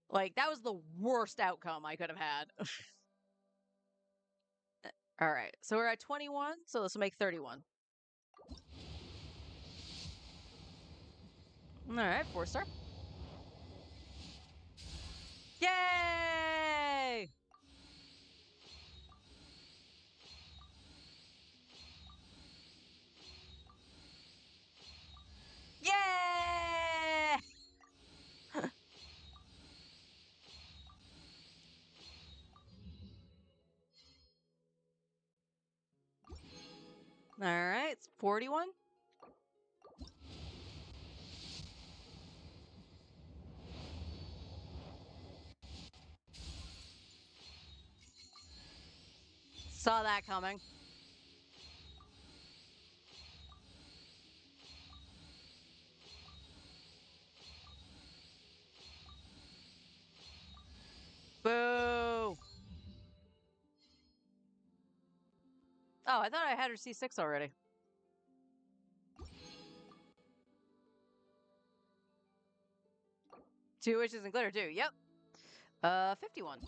Like, that was the worst outcome I could have had. All right, so we're at 21, so this will make 31. All right, 4-star. Yay! Yay! All right, it's 41. Saw that coming. Boo! Oh, I thought I had her C6 already. Two wishes and glitter too. Yep. 51.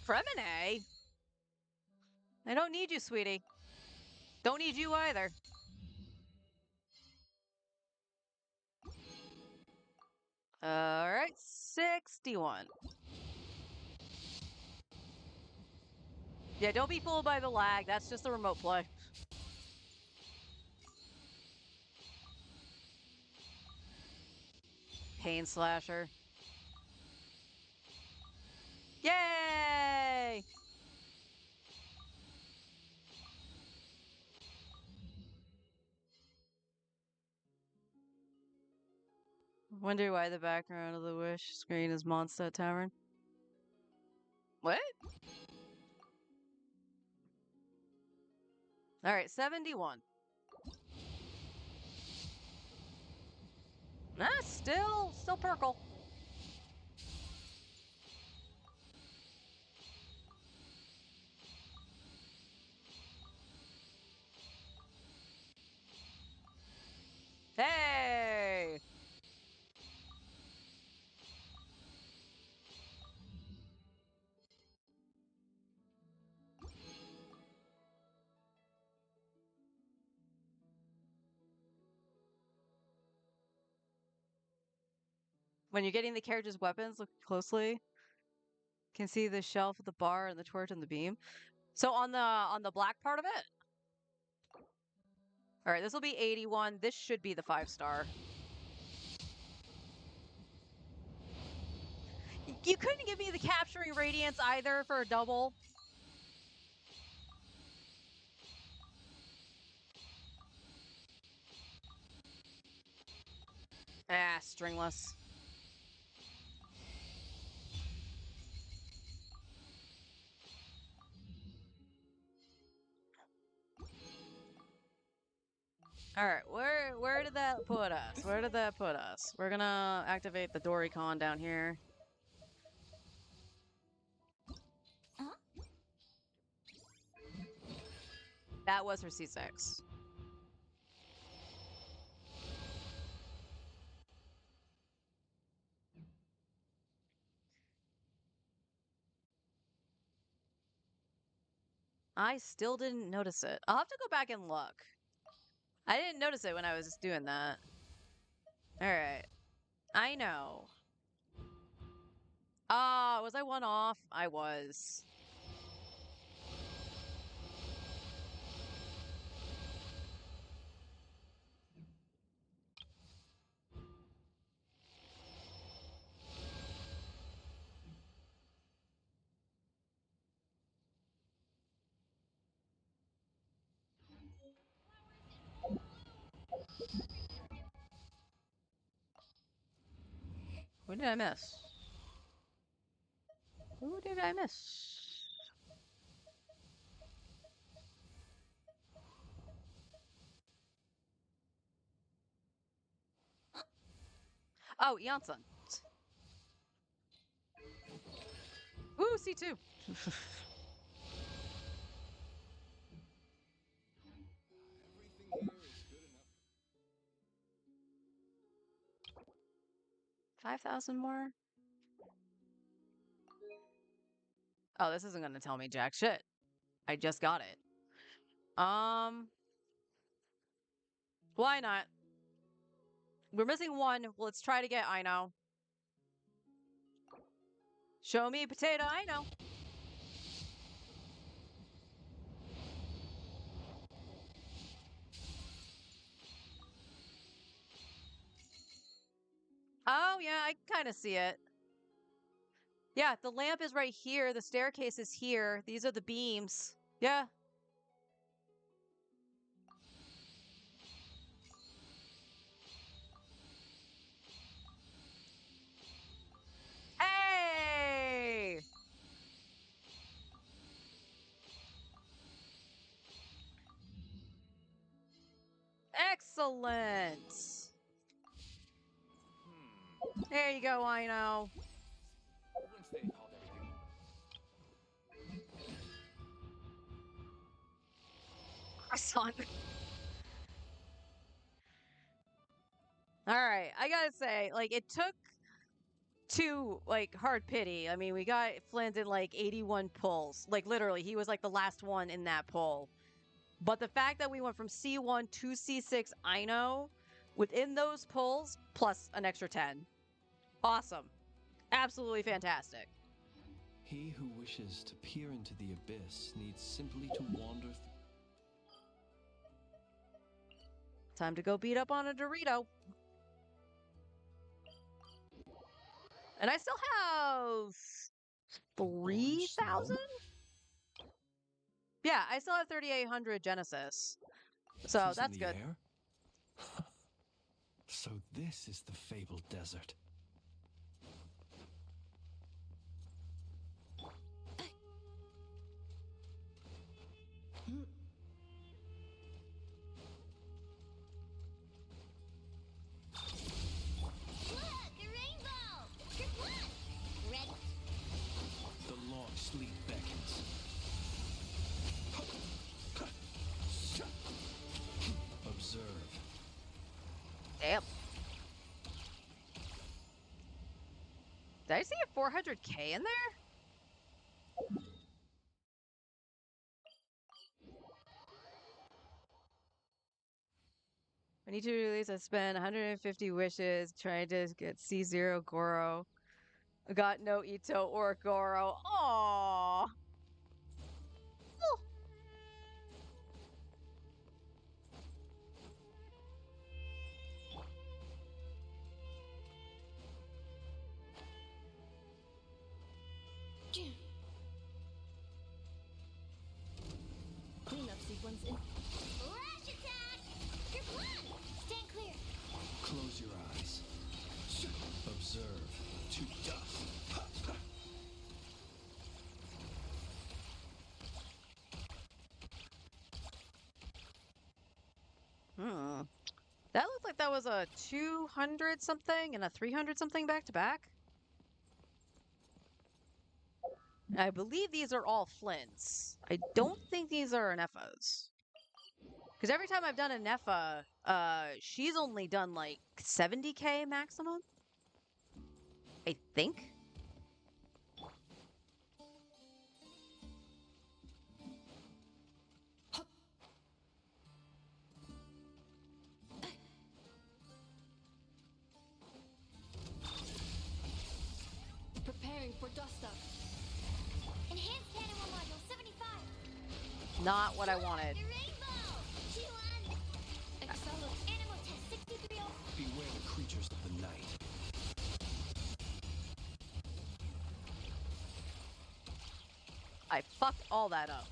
Fremine? I don't need you, sweetie. Don't need you either. All right, 61. Yeah, don't be fooled by the lag. That's just the remote play. Pain slasher. Yay! Wonder why the background of the Wish screen is Mondstadt Tavern. What? All right, 71. Ah, still Perkle. Hey! When you're getting the character's weapons, look closely. Can see the shelf, the bar, and the torch and the beam. So on the black part of it. All right, this will be 81. This should be the 5-star. You couldn't give me the capturing radiance either for a double. Ah, stringless. All right, where did that put us? Where did that put us? We're gonna activate the Doricon down here. Huh? That was her C6. I still didn't notice it. I'll have to go back and look. I didn't notice it when I was just doing that. All right. I know. Ah, was I one off? I was. Who did I miss? Who did I miss? Oh, Janssen. Woo, C2. Everything here is good enough. 5,000 more? Oh, this isn't gonna tell me jack shit. I just got it. Why not? We're missing one. Let's try to get I know. Show me a potato, I know. Oh, yeah, I kind of see it. Yeah, the lamp is right here. The staircase is here. These are the beams. Yeah. Hey! Excellent. There you go, I know. Once they thought everything. Croissant. All right, I gotta say, like, it took too like hard pity. I mean, we got Flint in like 81 pulls. Like literally, he was like the last one in that pull. But the fact that we went from C1 to C6, I know, within those pulls plus an extra 10. Awesome. Absolutely fantastic. He who wishes to peer into the abyss needs simply to wander through. Time to go beat up on a Dorito. And I still have 3,000? Yeah, I still have 3,800 Genesis. So Is in that's the good. air? So this is the fabled desert. Look, a rainbow! Group one! Ready? The long sleep beckons. Observe. Damn. Did I see a 400k in there? I need to release. I spent 150 wishes trying to get C0 Goro. I got no Ito or Goro. Aww. Oh. Cleanup sequence in. Lash attack! Group one! Stand clear. Close your eyes. Observe. To dust. Hmm. That looked like that was a 200 something and a 300 something back to back. I believe these are all Flins. I don't think these are Neffas. Because every time I've done a Neffa, she's only done like 70k maximum. I think. Preparing for dust up. Enhanced animal module 75. Not what I Look, wanted. a rainbow! G1! Excel animal test 63. Beware the creatures of the night. I fucked all that up.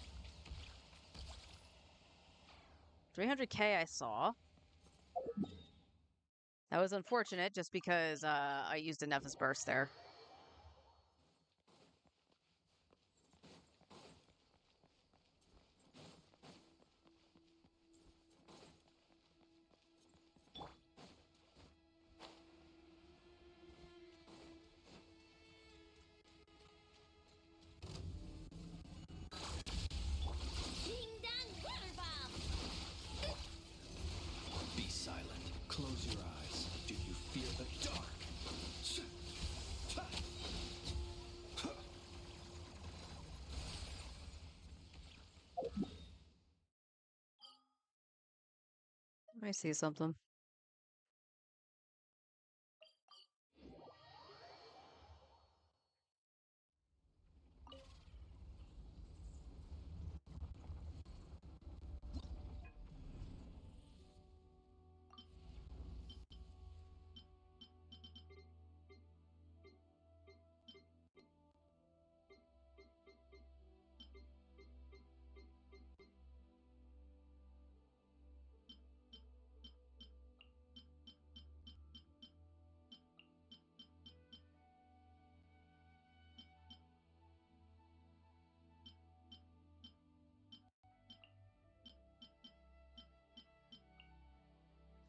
300k I saw. That was unfortunate just because I used a Nephis burst there. Ding dong water bomb! Be silent. Close your eyes. Do you fear the dark? Let me see something.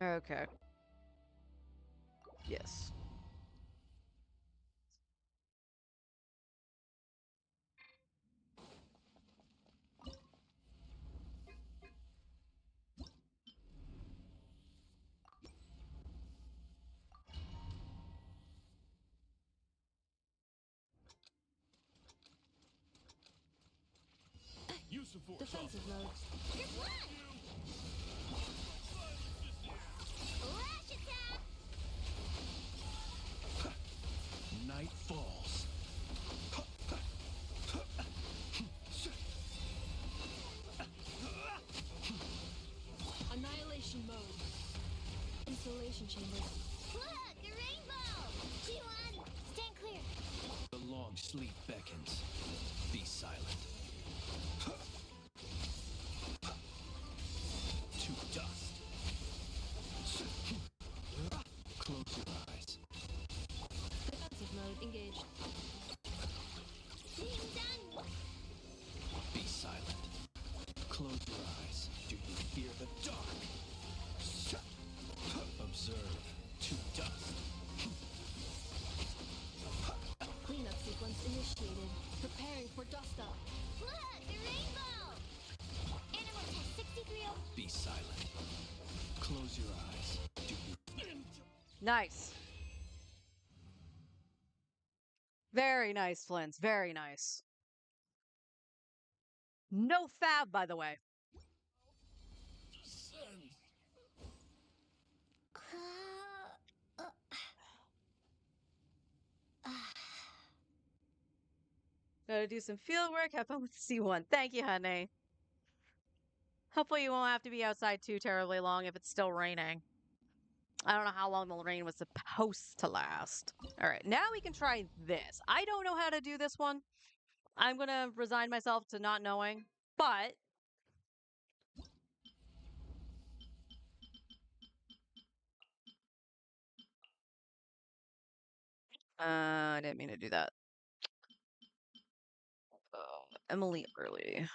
Okay. Yes. Defensive mode. Good luck! Lash attack! Night falls. Annihilation mode. Installation chamber. Look! A rainbow! G1! Stand clear! The long sleep beckons. Be silent. To dust. Close your eyes. Defensive mode engaged. Being done! Be silent. Close your eyes. Do you fear the dark? Observe. To dust. Cleanup sequence initiated. Preparing for dust up. Look! A rainbow! Animal test 63. Be silent. Close your eyes. Do you... Nice. Very nice, Flins. Very nice. No fab, by the way. Gotta do some field work. Have fun with the C1. Thank you, honey. Hopefully you won't have to be outside too terribly long if it's still raining. I don't know how long the rain was supposed to last. All right, now we can try this. I don't know how to do this one. I'm going to resign myself to not knowing, but I didn't mean to do that. Emily Early.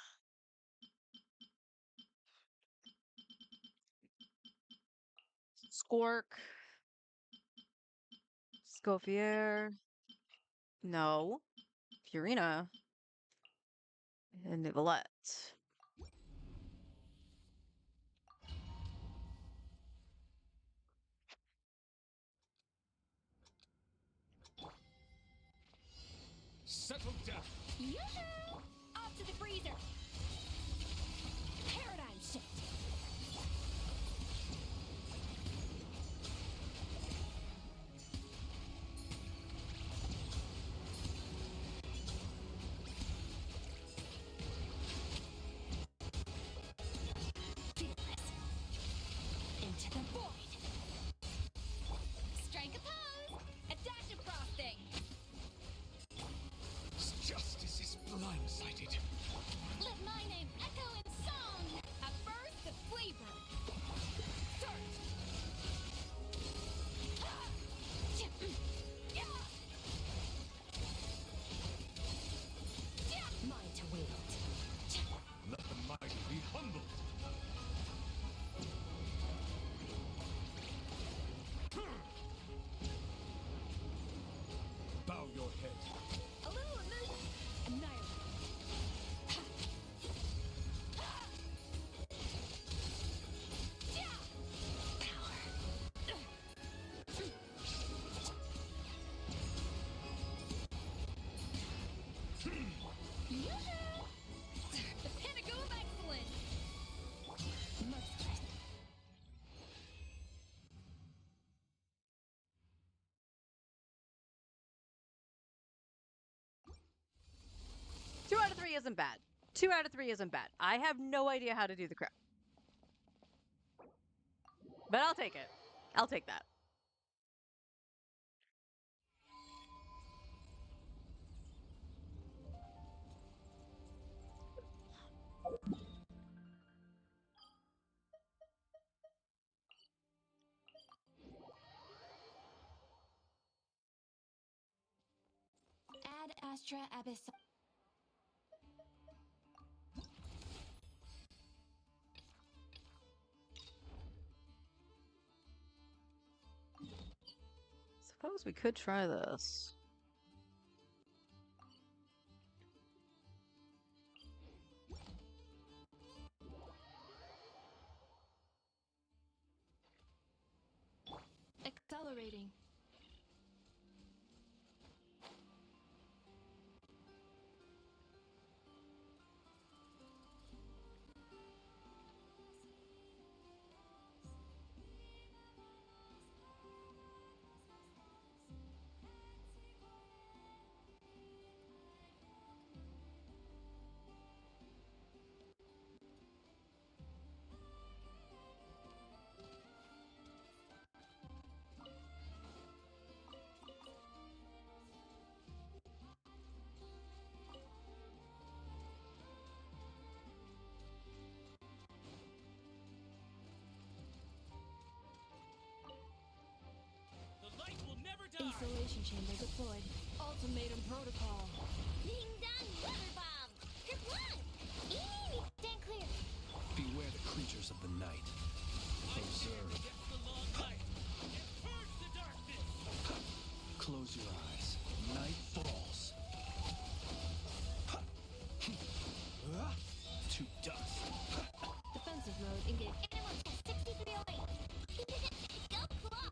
Squark. Scoffier. No. Purina. And Nicolette. Settle down. Yoo-hoo! Off to the freezer! Paradigm shift! Fearless. Into the void! Strike a pose! A dash of frosting! Justice is blindsided. Let my name echo in song! A burst of flavor! Surge! Mine to wield. Let the mighty be humbled. Bow your head. A little annihilate. Yoo-hoo! The pinnacle of excellence! Monstrous. 2 out of 3 isn't bad. 2 out of 3 isn't bad. I have no idea how to do the crap. But I'll take it. I'll take that. Ad Astra Abyss. Suppose we could try this. Accelerating. Isolation chamber deployed. Ultimatum protocol. Ding dong, water bomb. Good one. Stand clear. Beware the creatures of the night. Observe. Close your eyes. Night falls. To dust. Defensive mode engaged. Animal test 6308. Go claw.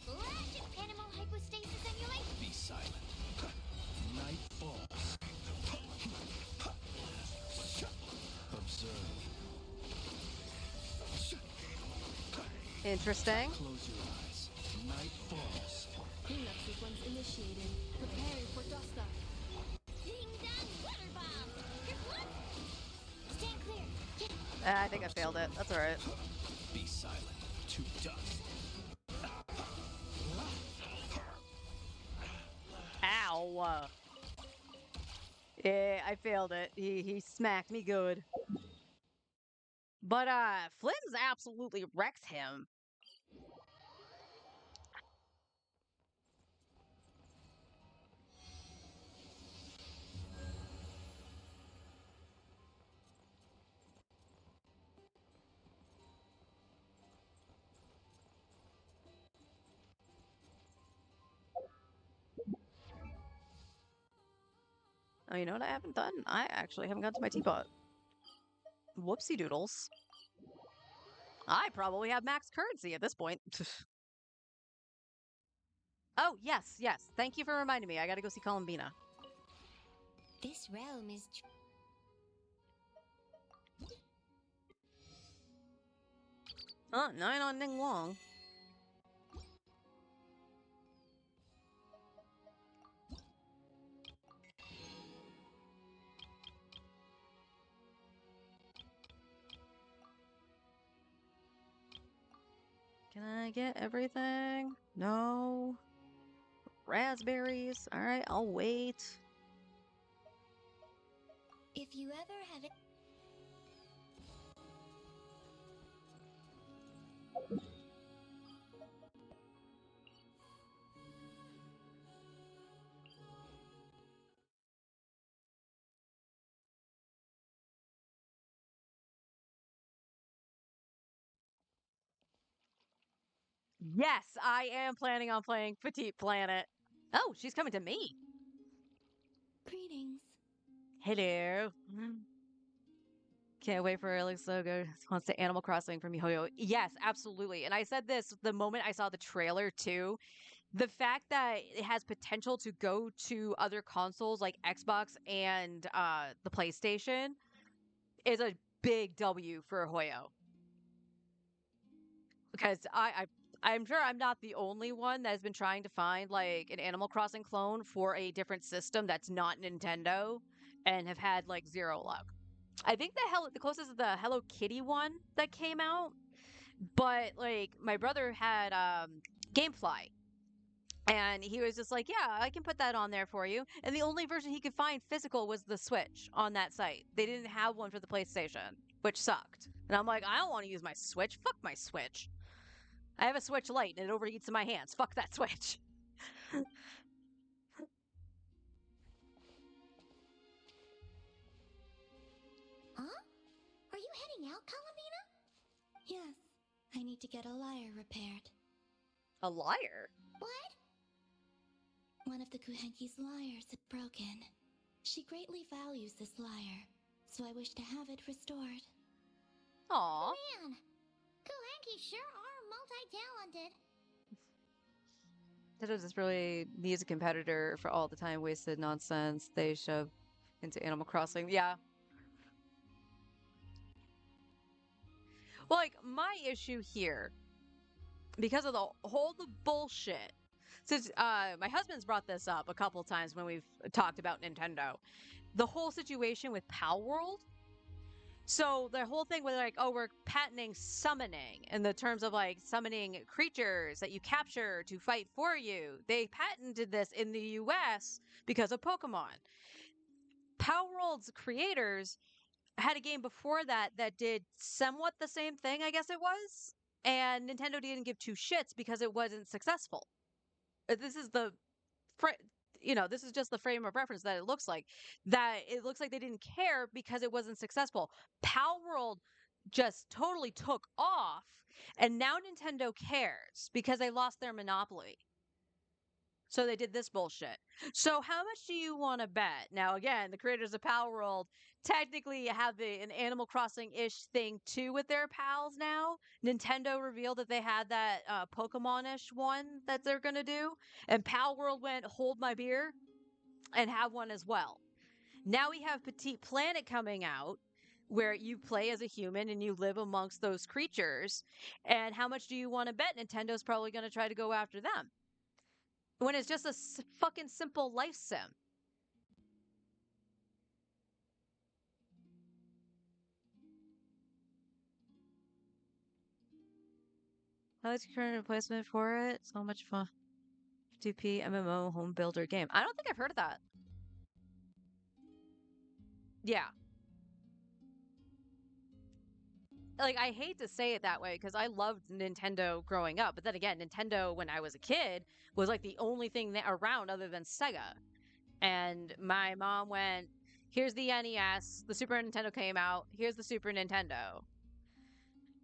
Ratchet animal hypostasis emulate. Be silent. Night falls. Observe. Interesting. Close your eyes. Night falls. Cleanup sequence initiated. Preparing for dust up. Ding dong, water bomb. Good one. Stand clear. Get I think I failed it. That's all right. Be silent. To dust. Ow. Yeah, I failed it. He smacked me good. But Flins absolutely wrecks him. Oh, you know what I haven't done? I actually haven't got to my teapot. Whoopsie doodles. I probably have max currency at this point. Oh, yes, yes. Thank you for reminding me. I gotta go see Columbina. This realm is. Oh, 9 on Ning Long. Can I get everything? No. Raspberries. All right, I'll wait. If you ever have it. Yes, I am planning on playing Petite Planet. Oh, she's coming to me. Greetings. Hello. Can't wait for Alex Logo wants to Animal Crossing from MiHoYo. Yes, absolutely. And I said this the moment I saw the trailer too. The fact that it has potential to go to other consoles like Xbox and the PlayStation is a big W for Hoyo. Because I'm sure I'm not the only one that has been trying to find like an Animal Crossing clone for a different system that's not Nintendo and have had like zero luck. I think the closest is the Hello Kitty one that came out, but like my brother had Gamefly and he was just like, "Yeah, I can put that on there for you." And the only version he could find physical was the Switch on that site. They didn't have one for the PlayStation, which sucked. And I'm like, "I don't want to use my Switch. Fuck my Switch. I have a Switch Lite and it overheats in my hands. Fuck that Switch." Huh? Are you heading out, Columbina? Yes. I need to get a lyre repaired. A liar. What? One of the Kuhenki's lyres is broken. She greatly values this lyre, so I wish to have it restored. Aw. Man, Kuhenki sure are multi-talented. Nintendo just really needs a competitor for all the time wasted nonsense they shove into Animal Crossing. Yeah. Well, like, my issue here, because of the bullshit, since my husband's brought this up a couple times when we've talked about Nintendo, the whole situation with Pal World. So the whole thing with like, oh, we're patenting summoning in the terms of like summoning creatures that you capture to fight for you. They patented this in the US because of Pokemon. Power World's creators had a game before that that did somewhat the same thing, I guess it was. And Nintendo didn't give two shits because it wasn't successful. This is the fra- this is just the frame of reference that it looks like they didn't care because it wasn't successful. Pal World just totally took off, and now Nintendo cares because they lost their monopoly. So they did this bullshit. So how much do you want to bet? Now again, the creators of Pal World technically have an Animal Crossing ish thing too with their pals now. Nintendo revealed that they had that Pokemon ish one that they're gonna do, and Pal World went hold my beer and have one as well. Now we have Petite Planet coming out where you play as a human and you live amongst those creatures. And how much do you want to bet Nintendo's probably going to try to go after them when it's just a fucking simple life sim? What's your current replacement for it? So much fun. 2P MMO home builder game. I don't think I've heard of that. Yeah. Like, I hate to say it that way because I loved Nintendo growing up. But then again, Nintendo, when I was a kid, was like the only thing around other than Sega. And my mom went, here's the NES, the Super Nintendo came out, here's the Super Nintendo,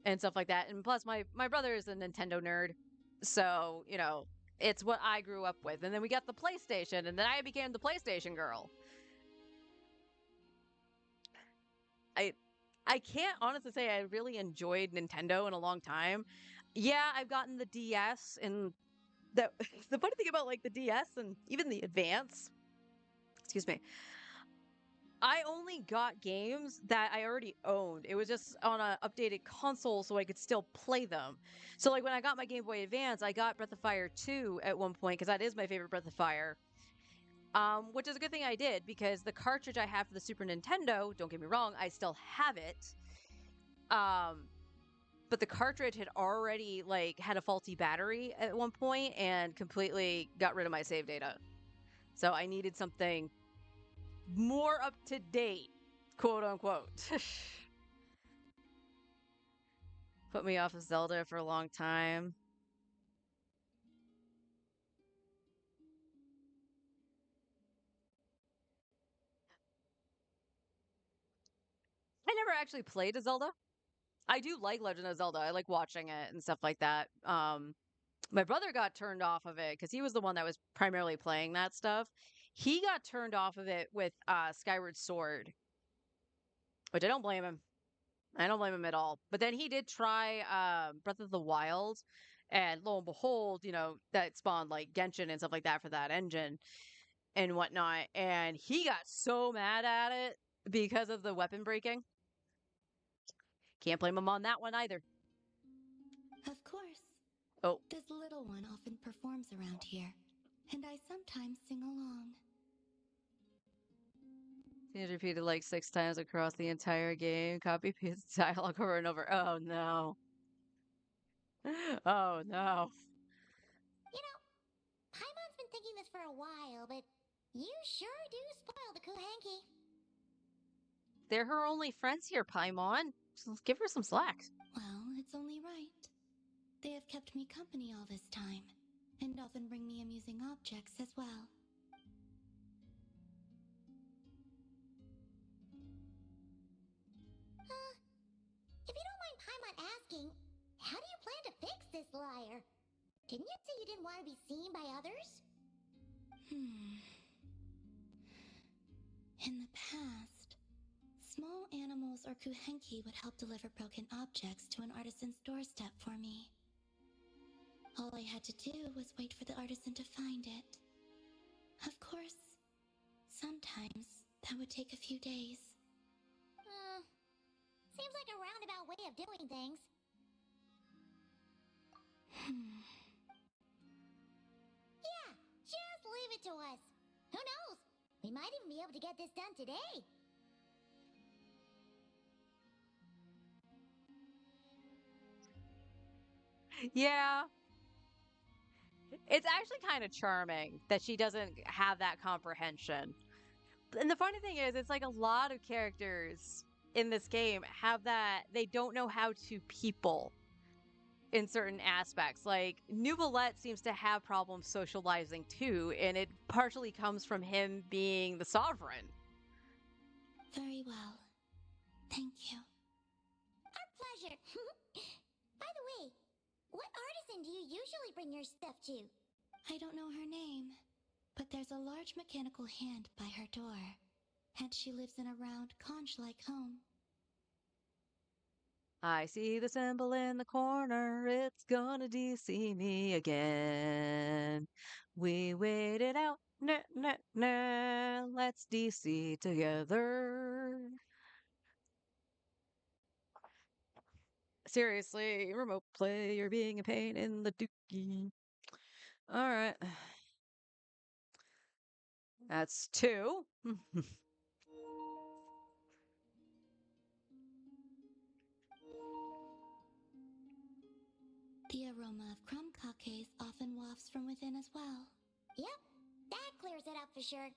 and stuff like that. And plus, my brother is a Nintendo nerd. So, it's what I grew up with. And then we got the PlayStation, and then I became the PlayStation girl. I I can't honestly say I really enjoyed Nintendo in a long time. Yeah, I've gotten the DS, and the the funny thing about like the DS and even the Advance, excuse me, I only got games that I already owned. It was just on an updated console so I could still play them. So like when I got my Game Boy Advance, I got Breath of Fire 2 at one point because that is my favorite Breath of Fire. Which is a good thing I did because the cartridge I have for the Super Nintendo, don't get me wrong, I still have it. Um, but the cartridge had already like had a faulty battery at one point and completely got rid of my save data. So I needed something more up to date, quote unquote. Put me off of Zelda for a long time. I never actually played a Zelda. I do like Legend of Zelda. I like watching it and stuff like that. My brother got turned off of it because he was the one that was primarily playing that stuff. He got turned off of it with Skyward Sword, which I don't blame him. I don't blame him at all. But then he did try Breath of the Wild, and lo and behold, that spawned like Genshin and stuff like that for that engine and whatnot. And he got so mad at it because of the weapon breaking. Can't blame him on that one either. Of course. Oh, This little one often performs around here, and I sometimes sing along. he's repeated like 6 times across the entire game. Copy paste dialogue over and over. Oh no. Oh no. You know, Paimon's been thinking this for a while, but you sure do spoil the Kuhanki. They're her only friends here, Paimon. So give her some slack. Well, it's only right. They have kept me company all this time, and often bring me amusing objects as well. If you don't mind Paimon asking, how do you plan to fix this liar? Didn't you say you didn't want to be seen by others? In the past, small animals or kuhenki would help deliver broken objects to an artisan's doorstep for me. All I had to do was wait for the artisan to find it. Of course, sometimes that would take a few days. Seems like a roundabout way of doing things. Yeah, just leave it to us. Who knows? We might even be able to get this done today. Yeah. It's actually kind of charming that she doesn't have that comprehension. And the funny thing is, it's like a lot of characters in this game have that they don't know how to people. in certain aspects. Like, Nuvolette seems to have problems socializing too, and it partially comes from him being the sovereign. Very well. Thank you. Our pleasure. By the way, what artisan do you usually bring your stuff to? I don't know her name, but there's a large mechanical hand by her door, and she lives in a round, conch-like home. I see the symbol in the corner. It's gonna DC me again. We waited out. Nah, nah, nah. Let's DC together. Seriously, remote play, you're being a pain in the dookie. All right. That's two. The aroma of crumb cakes often wafts from within as well. Yep, that clears it up for sure.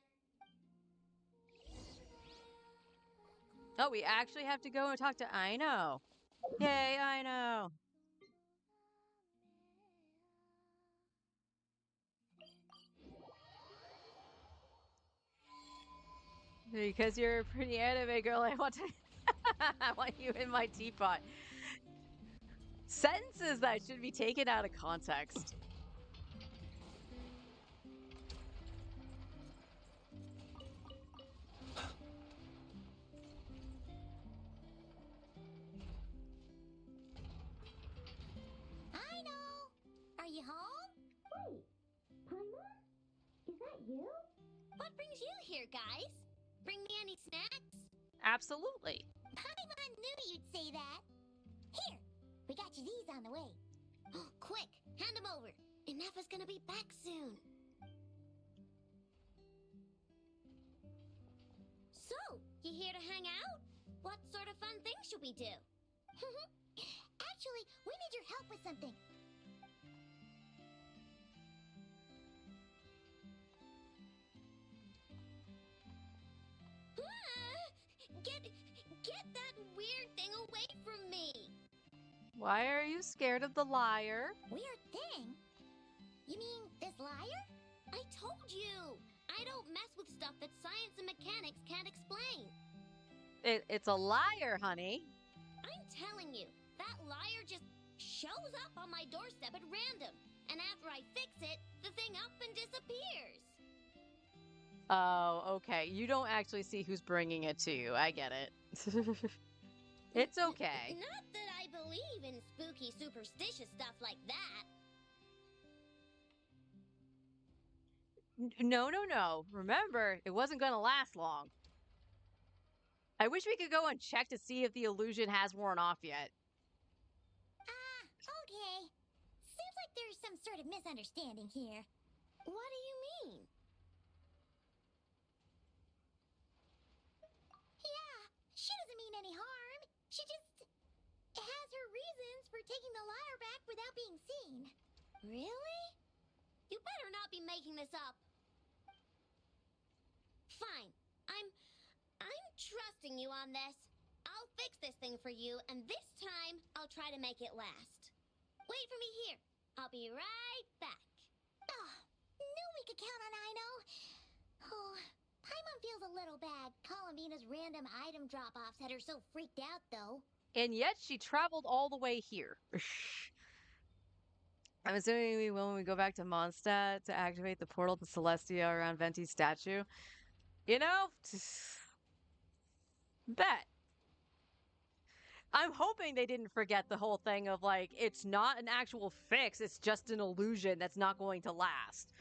Oh, we actually have to go and talk to Aino. Yay, Aino. Because you're a pretty anime girl, I want to I want you in my teapot. Sentences that should be taken out of context. I know. Are you home? Wait, Paimon? Is that you? What brings you here, guys? Bring me any snacks? Absolutely. Paimon knew you'd say that. Here, we got you these on the way. Oh, quick, hand them over. Inafa's gonna be back soon. So, you here to hang out? What sort of fun things should we do? Actually, we need your help with something. Get that weird thing away from me! Why are you scared of the liar? Weird thing? You mean this liar? I told you! I don't mess with stuff that science and mechanics can't explain. It's a liar, honey. I'm telling you, that liar just shows up on my doorstep at random. And after I fix it, the thing up and disappears. Oh, okay. You don't actually see who's bringing it to you. I get it. It's okay. Not that I believe in spooky, superstitious stuff like that. No, no, no. Remember, it wasn't going to last long. I wish we could go and check to see if the illusion has worn off yet. Okay. Seems like there's some sort of misunderstanding here. What do you mean? Yeah, she doesn't mean any harm. She just has her reasons for taking the lyre back without being seen. Really? You better not be making this up. Fine. I'm trusting you on this. I'll fix this thing for you, and this time I'll try to make it last. Wait for me here. I'll be right back. Oh, knew we could count on Aino. Oh, Paimon feels a little bad. Columbina's random item drop-offs had her so freaked out, though. And yet she traveled all the way here. I'm assuming we will when we go back to Mondstadt to activate the portal to Celestia around Venti's statue. You know, bet. I'm hoping they didn't forget the whole thing of like, it's not an actual fix, it's just an illusion that's not going to last.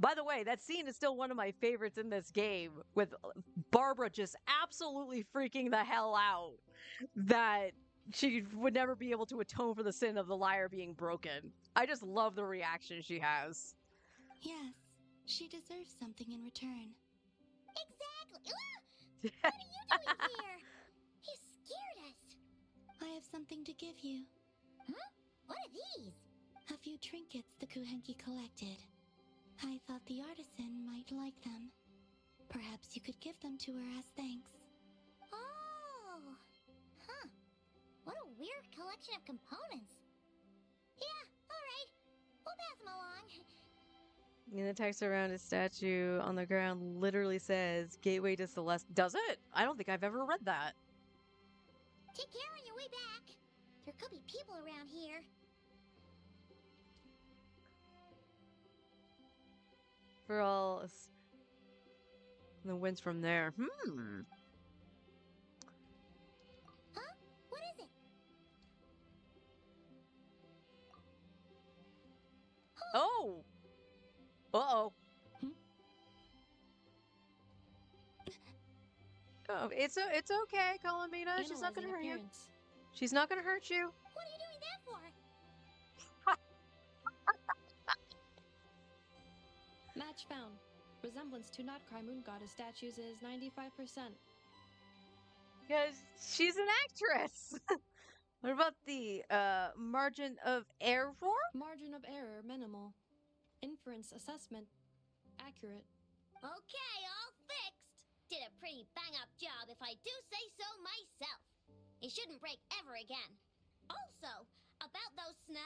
By the way, that scene is still one of my favorites in this game, with Barbara just absolutely freaking the hell out that she would never be able to atone for the sin of the lyre being broken. I just love the reaction she has. Yes, she deserves something in return. Exactly. What are you doing here? You scared us. I have something to give you. Huh? What are these? A few trinkets the Kuhenki collected. I thought the artisan might like them. Perhaps you could give them to her as thanks. Oh. Huh. What a weird collection of components. And the text around his statue on the ground literally says Gateway to Celeste. Does it? I don't think I've ever read that. Take care on your way back. There could be people around here. For all the winds from there. Huh? What is it? Oh! Uh-oh. Oh, it's okay, Colomina. She's not gonna hurt you. She's not gonna hurt you. What are you doing that for? Match found. Resemblance to Notcry Moon Goddess statues is 95%. Because she's an actress. What about the margin of error? Margin of error minimal. Inference assessment accurate. Okay, all fixed. Did a pretty bang-up job if I do say so myself. It shouldn't break ever again. Also, about those enough.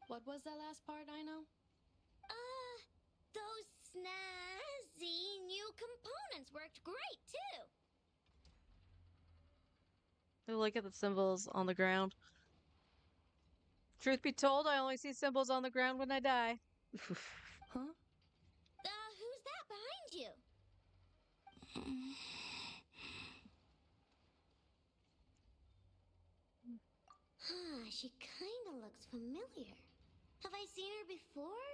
What was that last part, I know? Those snazzy new components worked great too. Look at the symbols on the ground. Truth be told, I only see symbols on the ground when I die. Huh? Who's that behind you? She kinda looks familiar. Have I seen her before?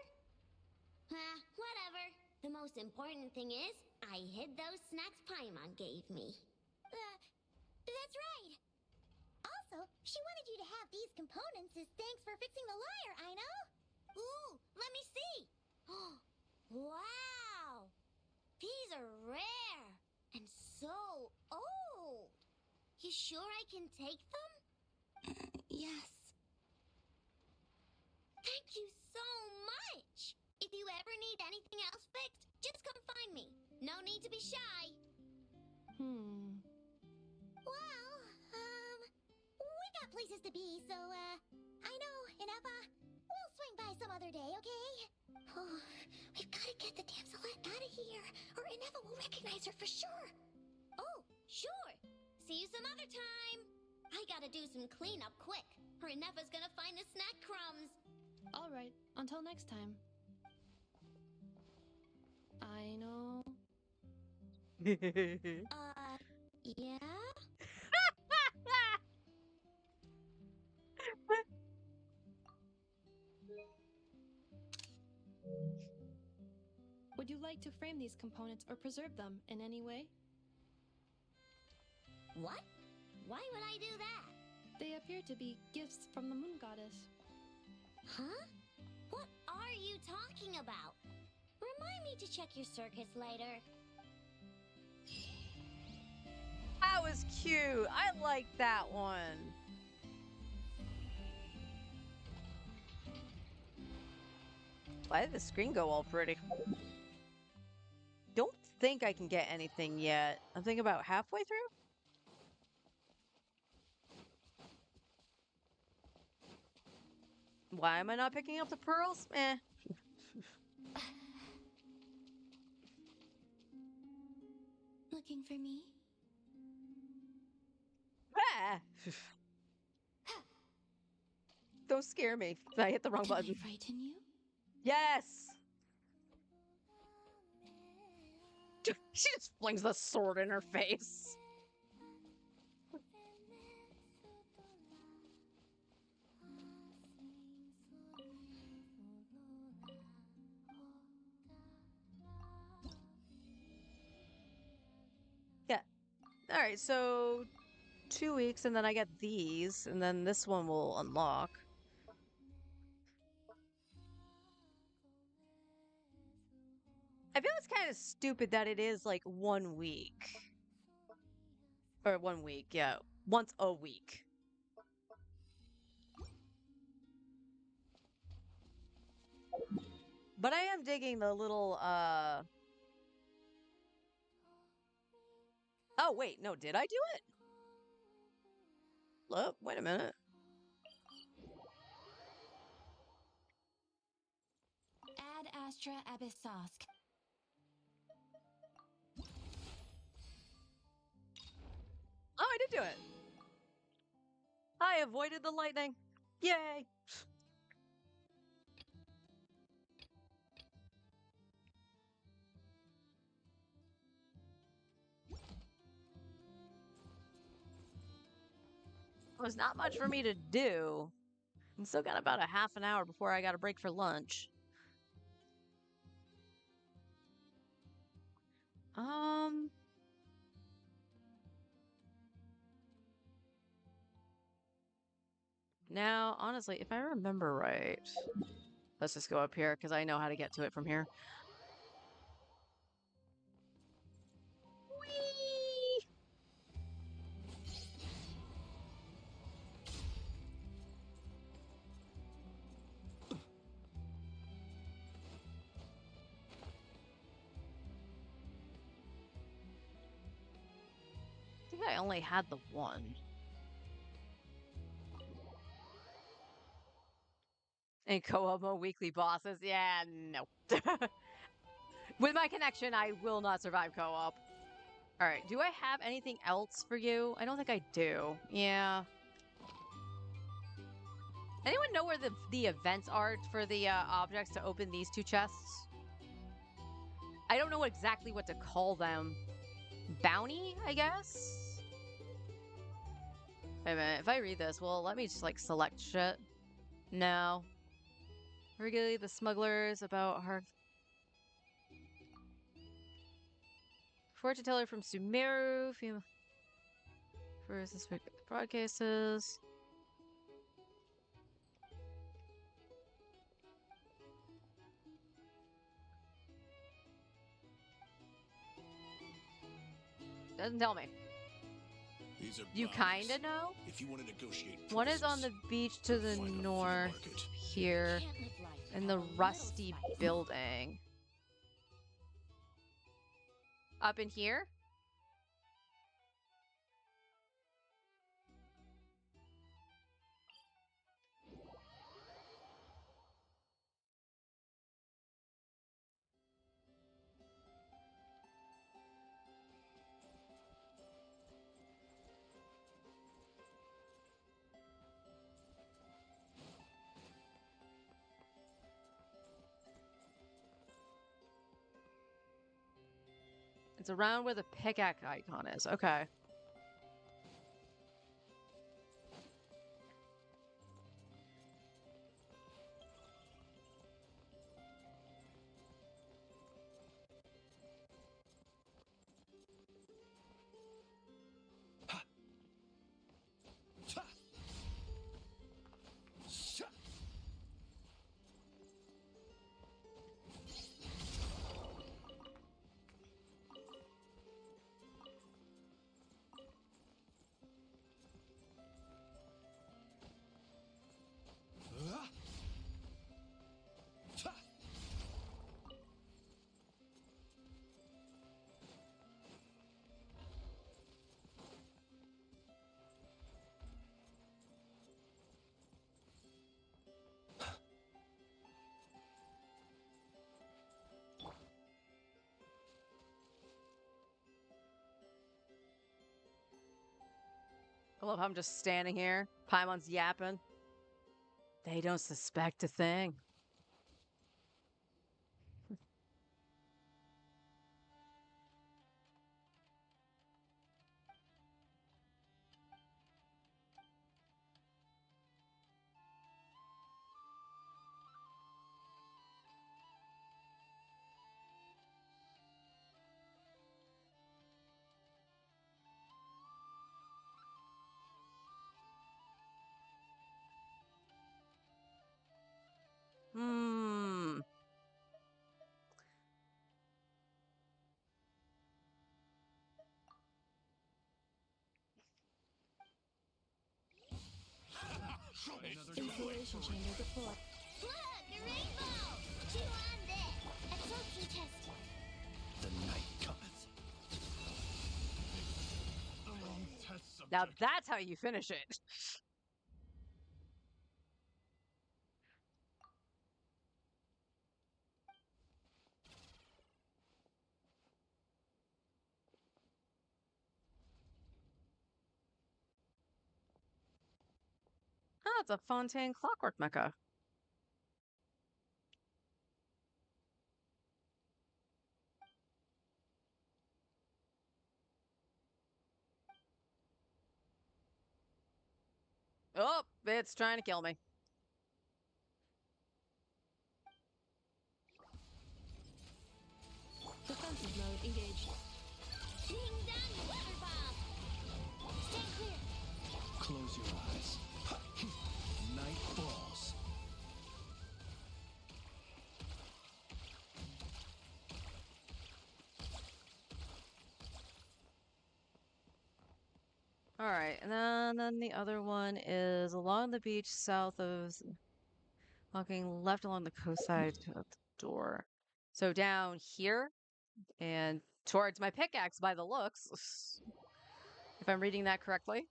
Whatever. The most important thing is, I hid those snacks Paimon gave me. That's right. Also, she wanted you to have these components as thanks for fixing the lyre, I know. Ooh, let me see. Wow. These are rare and so old. You sure I can take them? Yes. Thank you so much. If you ever need anything else fixed, just come find me. No need to be shy. Well, we got places to be, so, I know, enough, we'll swing by some other day, okay? Oh, we've got to get the damselette out of here, or Ineva will recognize her for sure. Oh, sure. See you some other time. I gotta do some cleanup quick, or Ineva's gonna find the snack crumbs. All right, until next time. I know. Yeah? Would you like to frame these components or preserve them in any way? What? Why would I do that? They appear to be gifts from the Moon Goddess. Huh? What are you talking about? Remind me to check your circuits later. That was cute. I like that one. Why did the screen go all pretty? Don't think I can get anything yet. I'm thinking about halfway through. Why am I not picking up the pearls? Looking for me? Ah. Don't scare me. I hit the wrong Did button. I frighten you? Yes! She just flings the sword in her face. Yeah. Alright, so 2 weeks, and then I get these, and then this one will unlock. I feel it's kind of stupid that it is like 1 week. Or 1 week, yeah. Once a week. But I am digging the little, Oh, wait, no, did I do it? Look, wait a minute. Astra Abyssosk. Oh, I did do it. I avoided the lightning. Yay. It was not much for me to do. I still got about a half an hour before I got a break for lunch. Now, honestly, if I remember right, let's just go up here because I know how to get to it from here. Whee! I think I only had the one. And co-op mode weekly bosses. Yeah, no. With my connection, I will not survive co-op. All right, do I have anything else for you? I don't think I do. Yeah. Anyone know where the events are for the objects to open these two chests? I don't know exactly what to call them. Bounty, I guess? Wait a minute, if I read this, well, let me just, like, select shit. No. Regulate the smugglers about her... Fortune teller from Sumeru, female... For suspected broadcasts. Doesn't tell me. These are You bounties. kinda know? If you want to negotiate One is on prices, the beach to the find a flea north market. here, Can't live life in the without a little rusty spice. building. Up in here? It's around where the pickaxe icon is. Okay. Ha! Sha! Ah! Ha! I love how I'm just standing here. Paimon's yapping. They don't suspect a thing. Hmm. Insulation chamber deployed. Look, a rainbow! Chew on this. Absorption test. The night cometh. Now that's how you finish it. it's a Fontaine Clockwork Mecha. Oh, it's trying to kill me. Defensive mode engaged. Ding dong, water bomb! Stay clear. Close your eyes. Night falls. All right, and then the other one is along the beach south of, walking left along the coast side to the door. So down here and towards my pickaxe by the looks, if I'm reading that correctly.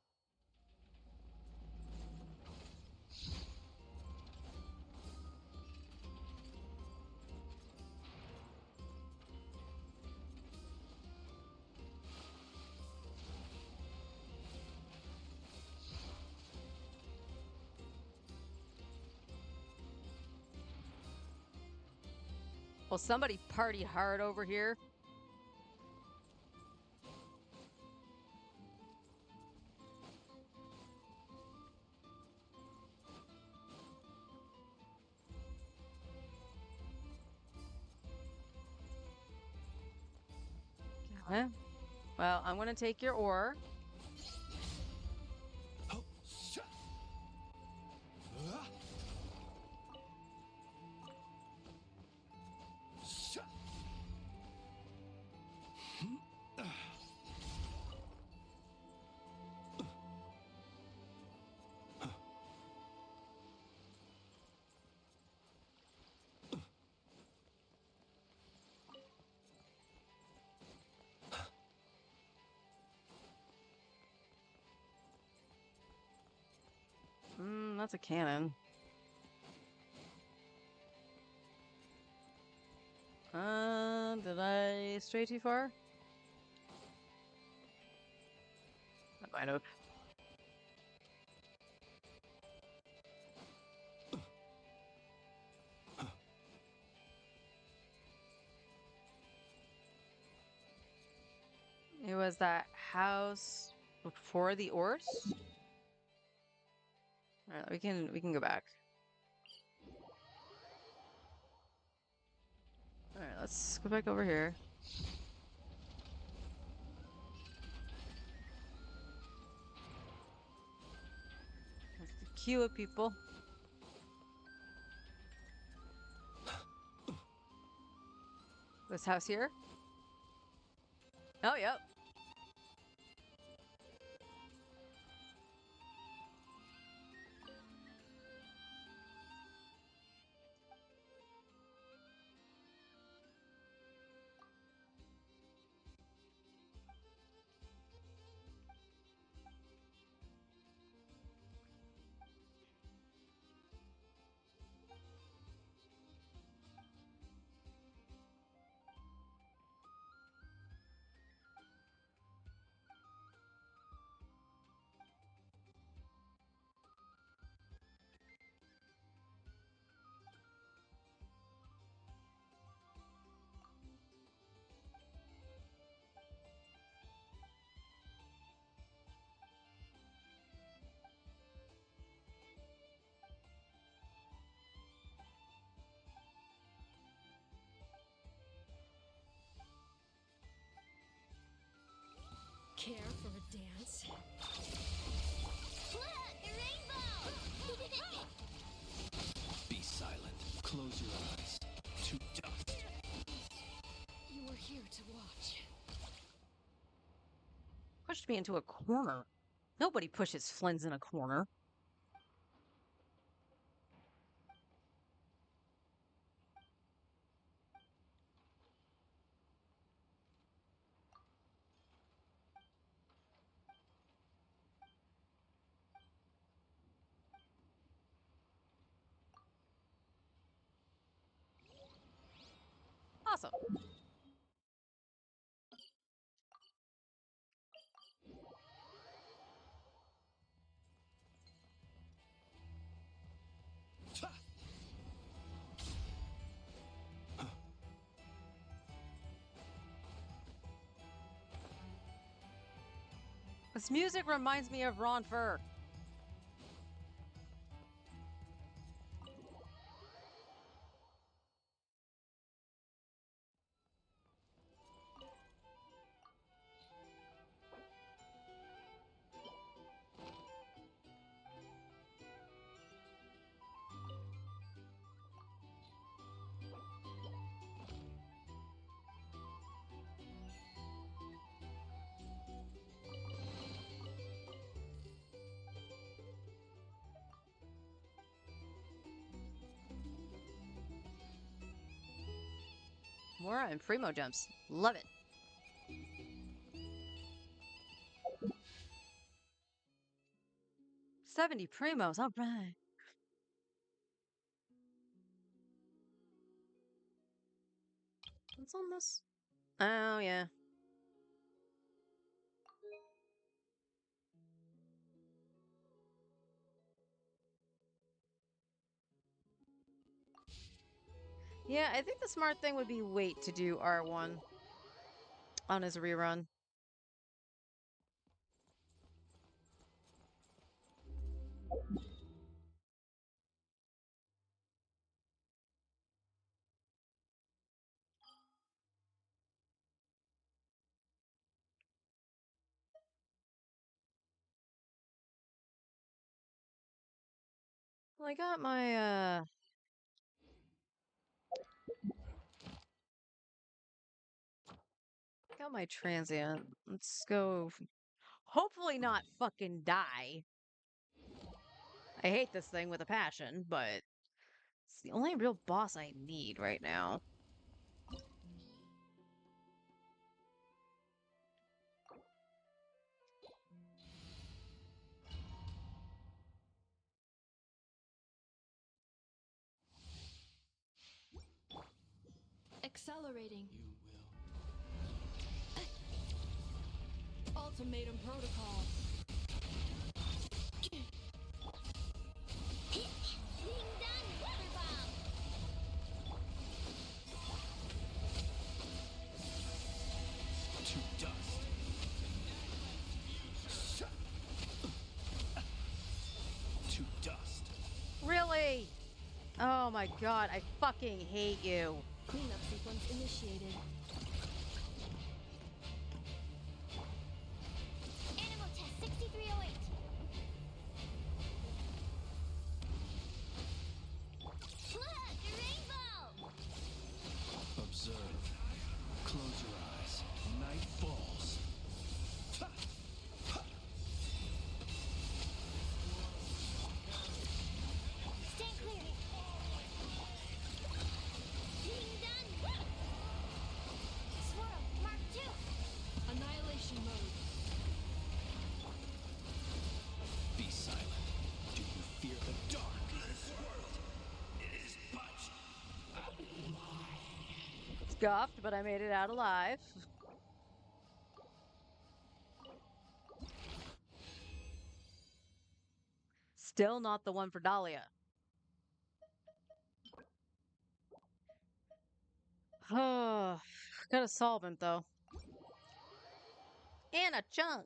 Well, somebody party hard over here. Okay. Well, I'm going to take your ore. Oh, shut. Shut. That's a cannon. Did I stray too far? I might have. It was that house before the ores. All right, we can go back. All right, let's go back over here. That's the queue of people. This house here. Oh, yep. Care for a dance? Look, a rainbow! Be silent. Close your eyes. To dust. You were here to watch. Pushed me into a corner. Nobody pushes Flins in a corner. Awesome. This music reminds me of Ron Fur. More and Primo jumps. Love it. $70 Primos. All right. What's on this? Oh, yeah. Yeah, I think the smart thing would be wait to do R1 on his rerun. Well, I got my transient. Let's go. Hopefully not fucking die. I hate this thing with a passion, but it's the only real boss I need right now. Accelerating. You will. Ultimatum protocol. Being done, water bomb. To dust. To dust. Really? Oh my god, I fucking hate you. Cleanup sequence initiated. Animal test 6308. Look, a rainbow. Observe. Close your eyes. Night falls. Stand clear. Being done, water. Swirl, Mark 2. Annihilation mode. Be silent. Do you fear the dark? This world is but Scuffed, but I made it out alive. Still not the one for Dahlia. Oh, got a solvent though. And a chunk.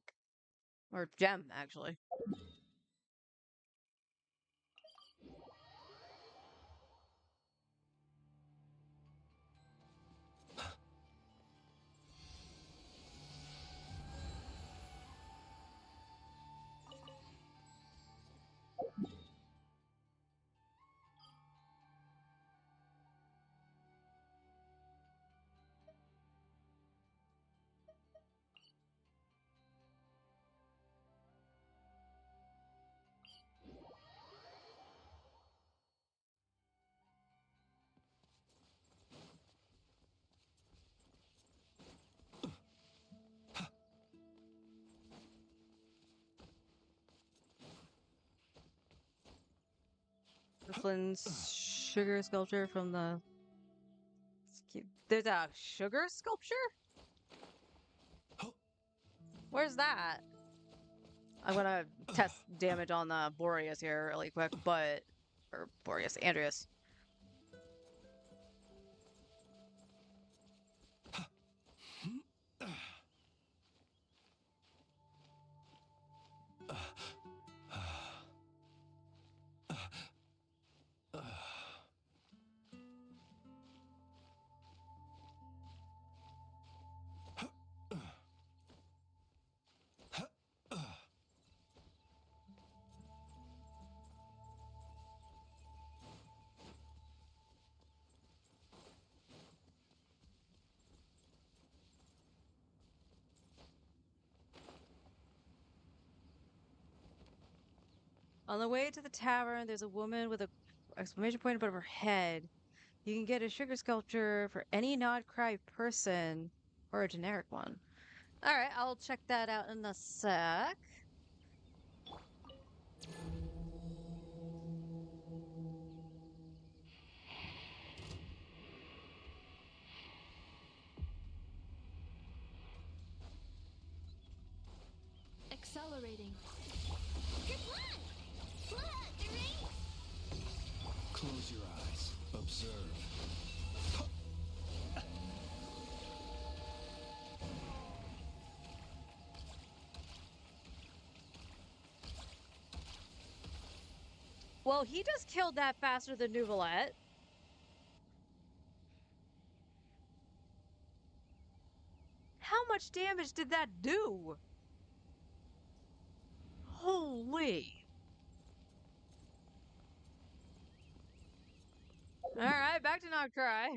Or gem, actually. The Flins sugar sculpture from the... There's a sugar sculpture? Where's that? I'm gonna test damage on the Boreas here really quick, but... Or Boreas, Andreas. On the way to the tavern, there's a woman with a exclamation point above her head. You can get a sugar sculpture for any not cry person or a generic one. All right, I'll check that out in a sec. Accelerating. Kerplunk! Look, the rings! Close your eyes. Observe. Well, he just killed that faster than Nouvelette. How much damage did that do? Holy. All right, back to not cry.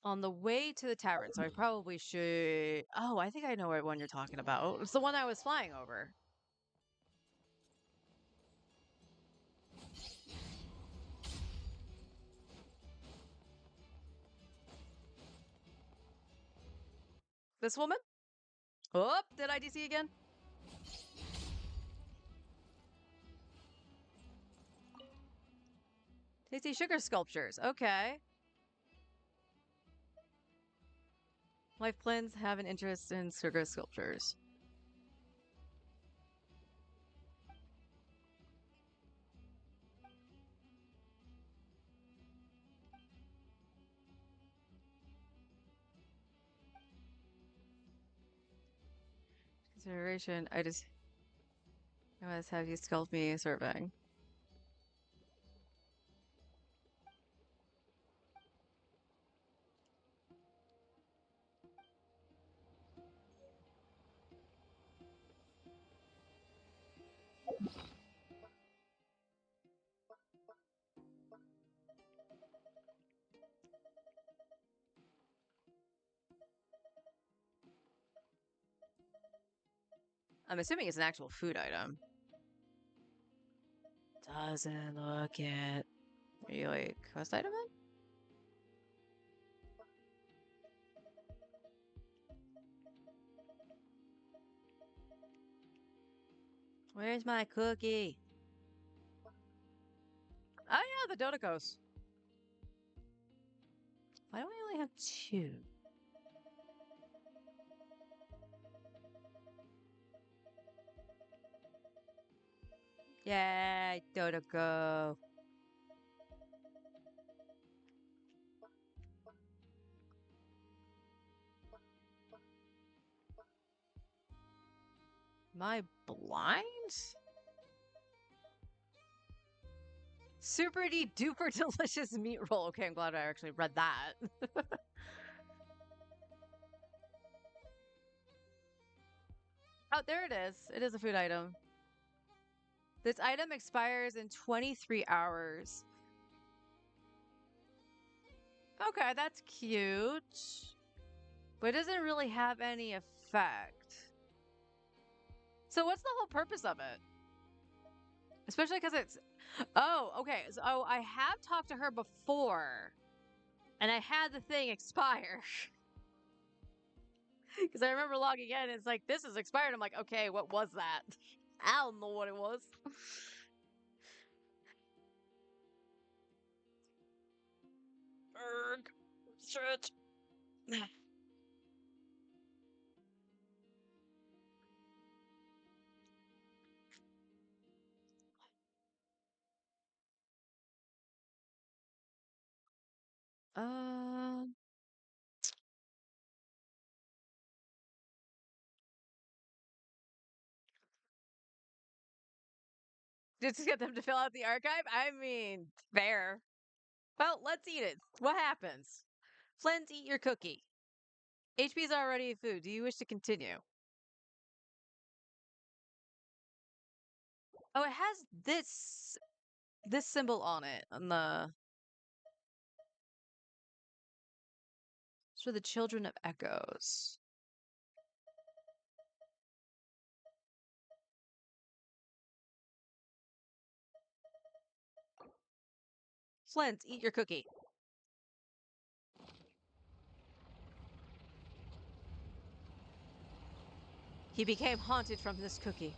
On the way to the tavern, so I probably should. Oh, I think I know what one you're talking about. It's the one I was flying over. This woman? Oh, did I DC again? Tasty sugar sculptures. Okay. Life plans have an interest in sugar sculptures. Consideration. I must have you sculpt me serving. I'm assuming it's an actual food item. Doesn't look it. Are you like quest item then? Where's my cookie? Oh yeah, the Dodicos. Why do I only have two? Yay, Dodico. Am I blind? Super duper delicious meat roll. Okay, I'm glad I actually read that. Oh, there it is. It is a food item. This item expires in 23 hours. Okay, that's cute. But it doesn't really have any effect. So what's the whole purpose of it? Especially because it's... Oh, okay. So I have talked to her before. And I had the thing expire. Because I remember logging in and it's like, this is expired. I'm like, okay, what was that? I don't know what it was. Erg. Shit. Um, just to get them to fill out the archive? I mean, fair. Well, let's eat it. What happens? Flins, eat your cookie. HP is already food. Do you wish to continue? Oh, it has this symbol on it on the. It's for the children of echoes. Flint, eat your cookie. He became haunted from this cookie.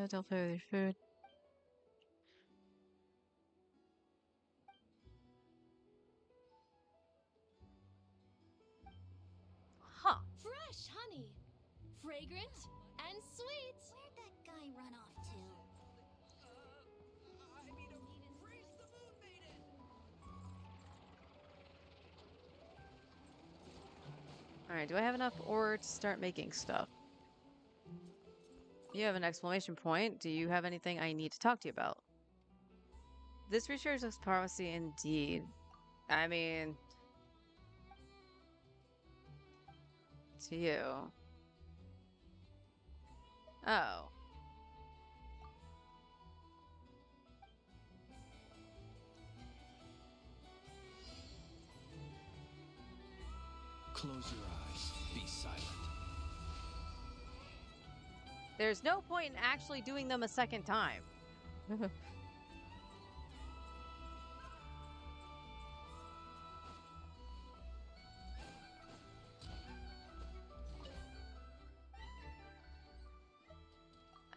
Don't play with your food. Huh. Fresh honey. Fragrant and sweet. Where'd that guy run off to? Freeze the moon maiden! Alright, do I have enough ore to start making stuff? You have an exclamation point. Do you have anything I need to talk to you about? This research looks promising indeed. I mean, to you. Oh. Close your eyes. Be silent. There's no point in actually doing them a second time. I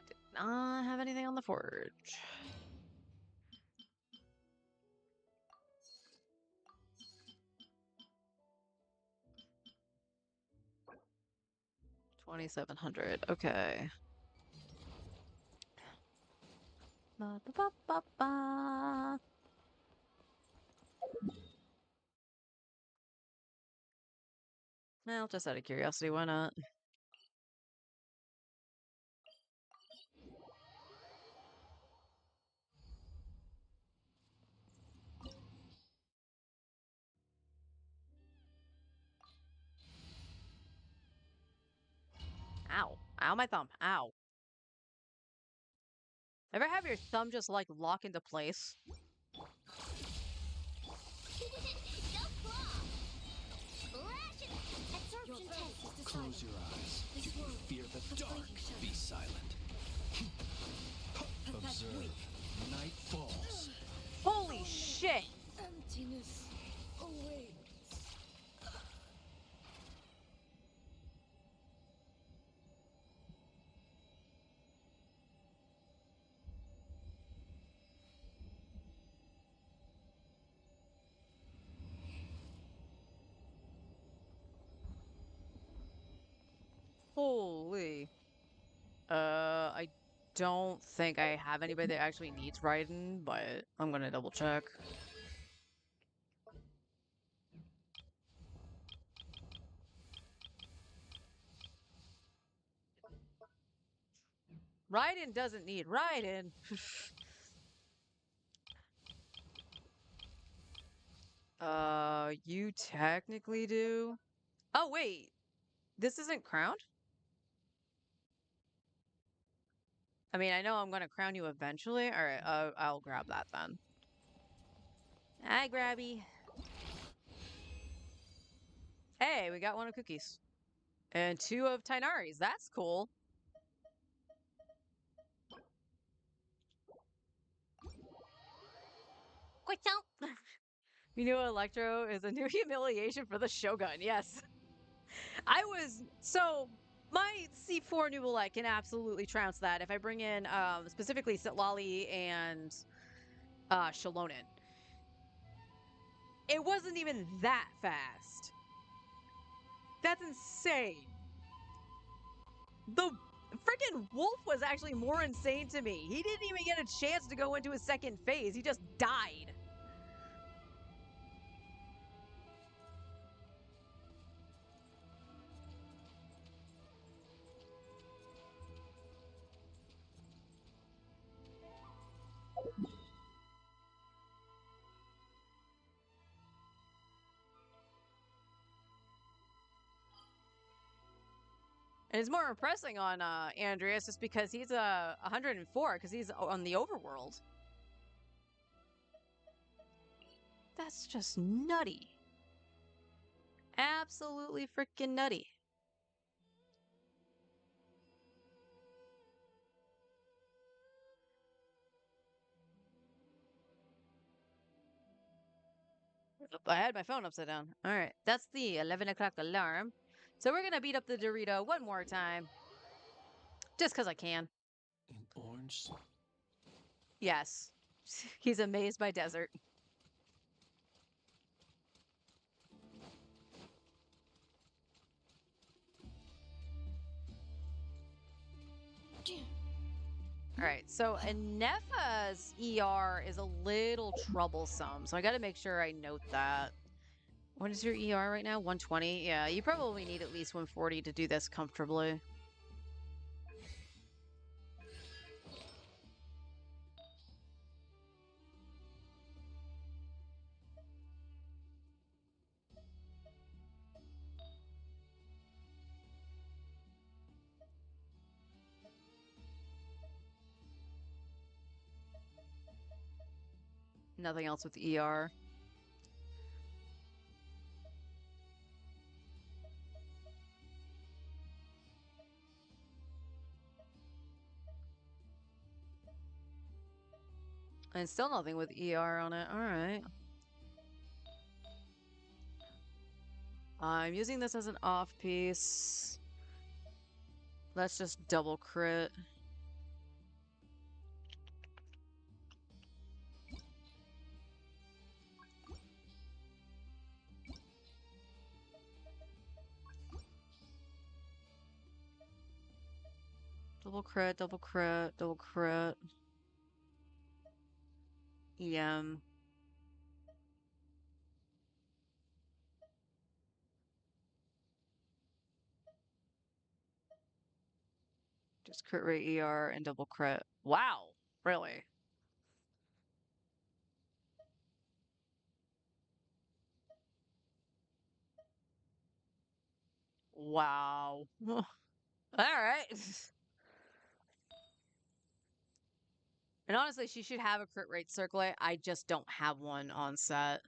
did not have anything on the forge. $2,700. Okay. Ba, ba, ba, ba, ba. Well, just out of curiosity, why not? Ow. Ow, my thumb. Ow. Ever have your thumb just like lock into place? Go claw! Lash it! Absorption test is Close your eyes. Do you fear the dark? Be silent. Observe. Night falls. Holy shit! Emptiness awaits. Holy. I don't think I have anybody that actually needs Raiden, but I'm gonna double check. Raiden doesn't need Raiden. You technically do. Oh, wait. This isn't crowned? I mean, I know I'm gonna crown you eventually. All right, I'll grab that then. Hi, Grabby. Hey, we got one of cookies. And two of Tainari's. That's cool. Quick jump. You know, Electro is a new humiliation for the Shogun. Yes. My C4 Nubalite can absolutely trounce that if I bring in specifically Sitlali and Shalonen. It wasn't even that fast. That's insane. The freaking wolf was actually more insane to me. He didn't even get a chance to go into his second phase. He just died. And it's more impressing on Andreas just because he's 104 because he's on the overworld. That's just nutty. Absolutely freaking nutty. I had my phone upside down. All right. That's the 11 o'clock alarm. So we're going to beat up the Dorito one more time. Just because I can. An orange. Yes. He's amazed by desert. All right. So Anefa's ER is a little troublesome. So I got to make sure I note that. What is your ER right now? 120? Yeah, you probably need at least 140 to do this comfortably. Nothing else with ER. And still nothing with ER on it. All right. I'm using this as an off piece. Let's just double crit. Double crit, double crit, double crit. EM. Just crit rate ER and double crit. Wow. Really? Wow. All right. And honestly, she should have a crit rate circlet. I just don't have one on set.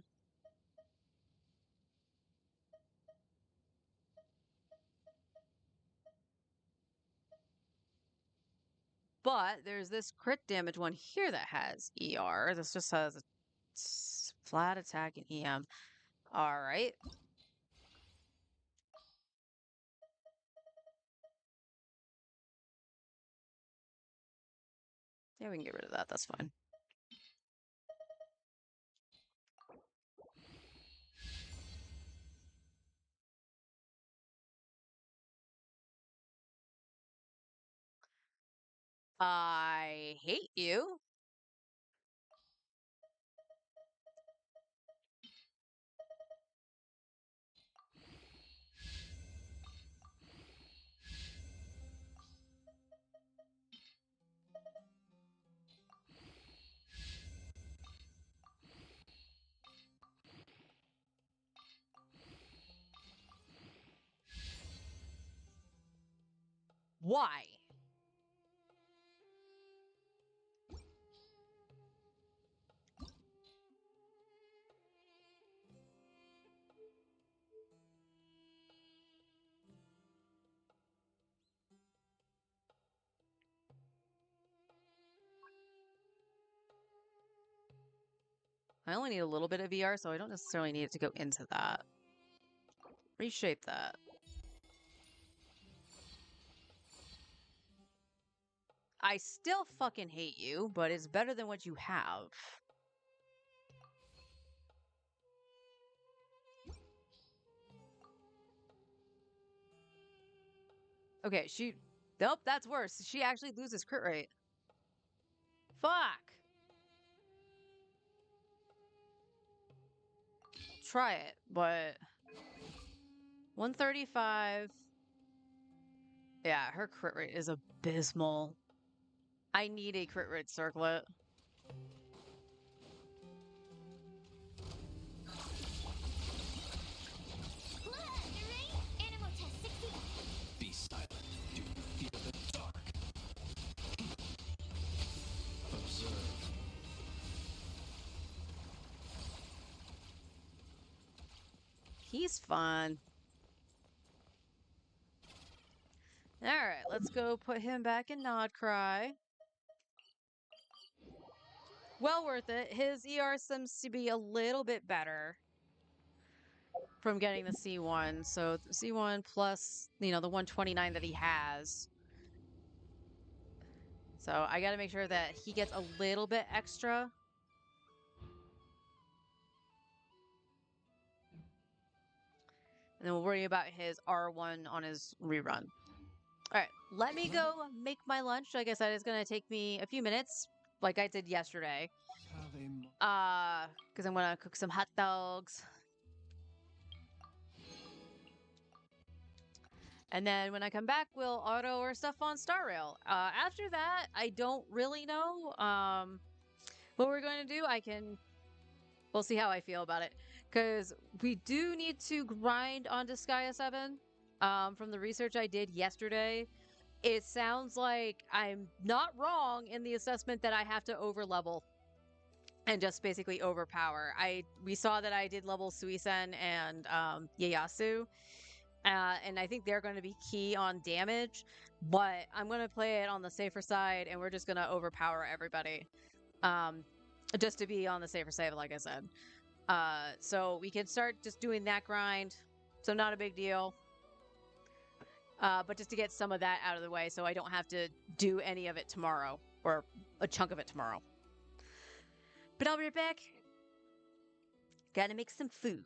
But there's this crit damage one here that has ER. This just has a flat attack and EM. All right. Yeah, we can get rid of that. That's fine. I hate you. Why? I only need a little bit of ER, so I don't necessarily need it to go into that. Reshape that. I still fucking hate you, but it's better than what you have. Okay, she... Nope, that's worse. She actually loses crit rate. Fuck! Try it, but... 135... Yeah, her crit rate is abysmal. I need a crit rate circlet. Animal test 60. Be silent. Do you fear the dark? Observe. He he's fun. All right, let's go put him back in Nod Cry. Well worth it. His ER seems to be a little bit better from getting the C1. So C1 plus, the 129 that he has. So I got to make sure that he gets a little bit extra. And then we'll worry about his R1 on his rerun. All right, let me go make my lunch. Like I said, it's going to take me a few minutes, like I did yesterday. Because I'm going to cook some hot dogs. And then when I come back, we'll auto our stuff on Star Rail. After that, I don't really know what we're going to do. We'll see how I feel about it. Because we do need to grind on Disgaea 7. From the research I did yesterday, it sounds like I'm not wrong in the assessment that I have to overlevel and just basically overpower. We saw that I did level Suisen and Ieyasu, and I think they're going to be key on damage, but I'm going to play it on the safer side, and we're just going to overpower everybody, just to be on the safer side, like I said. So we can start just doing that grind, so not a big deal. But just to get some of that out of the way so I don't have to do any of it tomorrow, or a chunk of it tomorrow. But I'll be right back. Gotta make some food.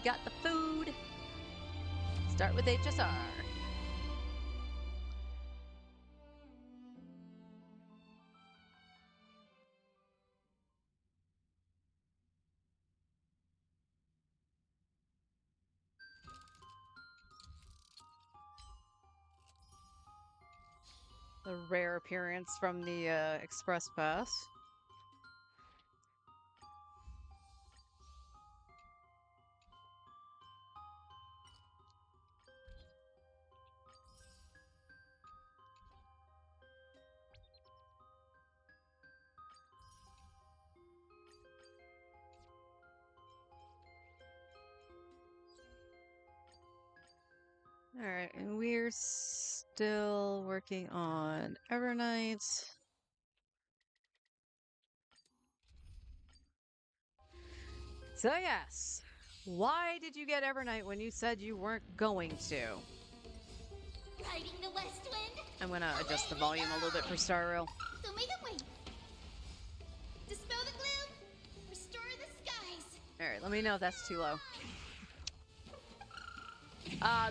got the food. Start with HSR. The rare appearance from the Express Pass. All right, and we're still working on Evernight. So yes, why did you get Evernight when you said you weren't going to? Riding the west wind. I'm gonna adjust the volume a little bit for Star Rail. So make it wait. Dispel the gloom. Restore the skies. All right, let me know if that's too low.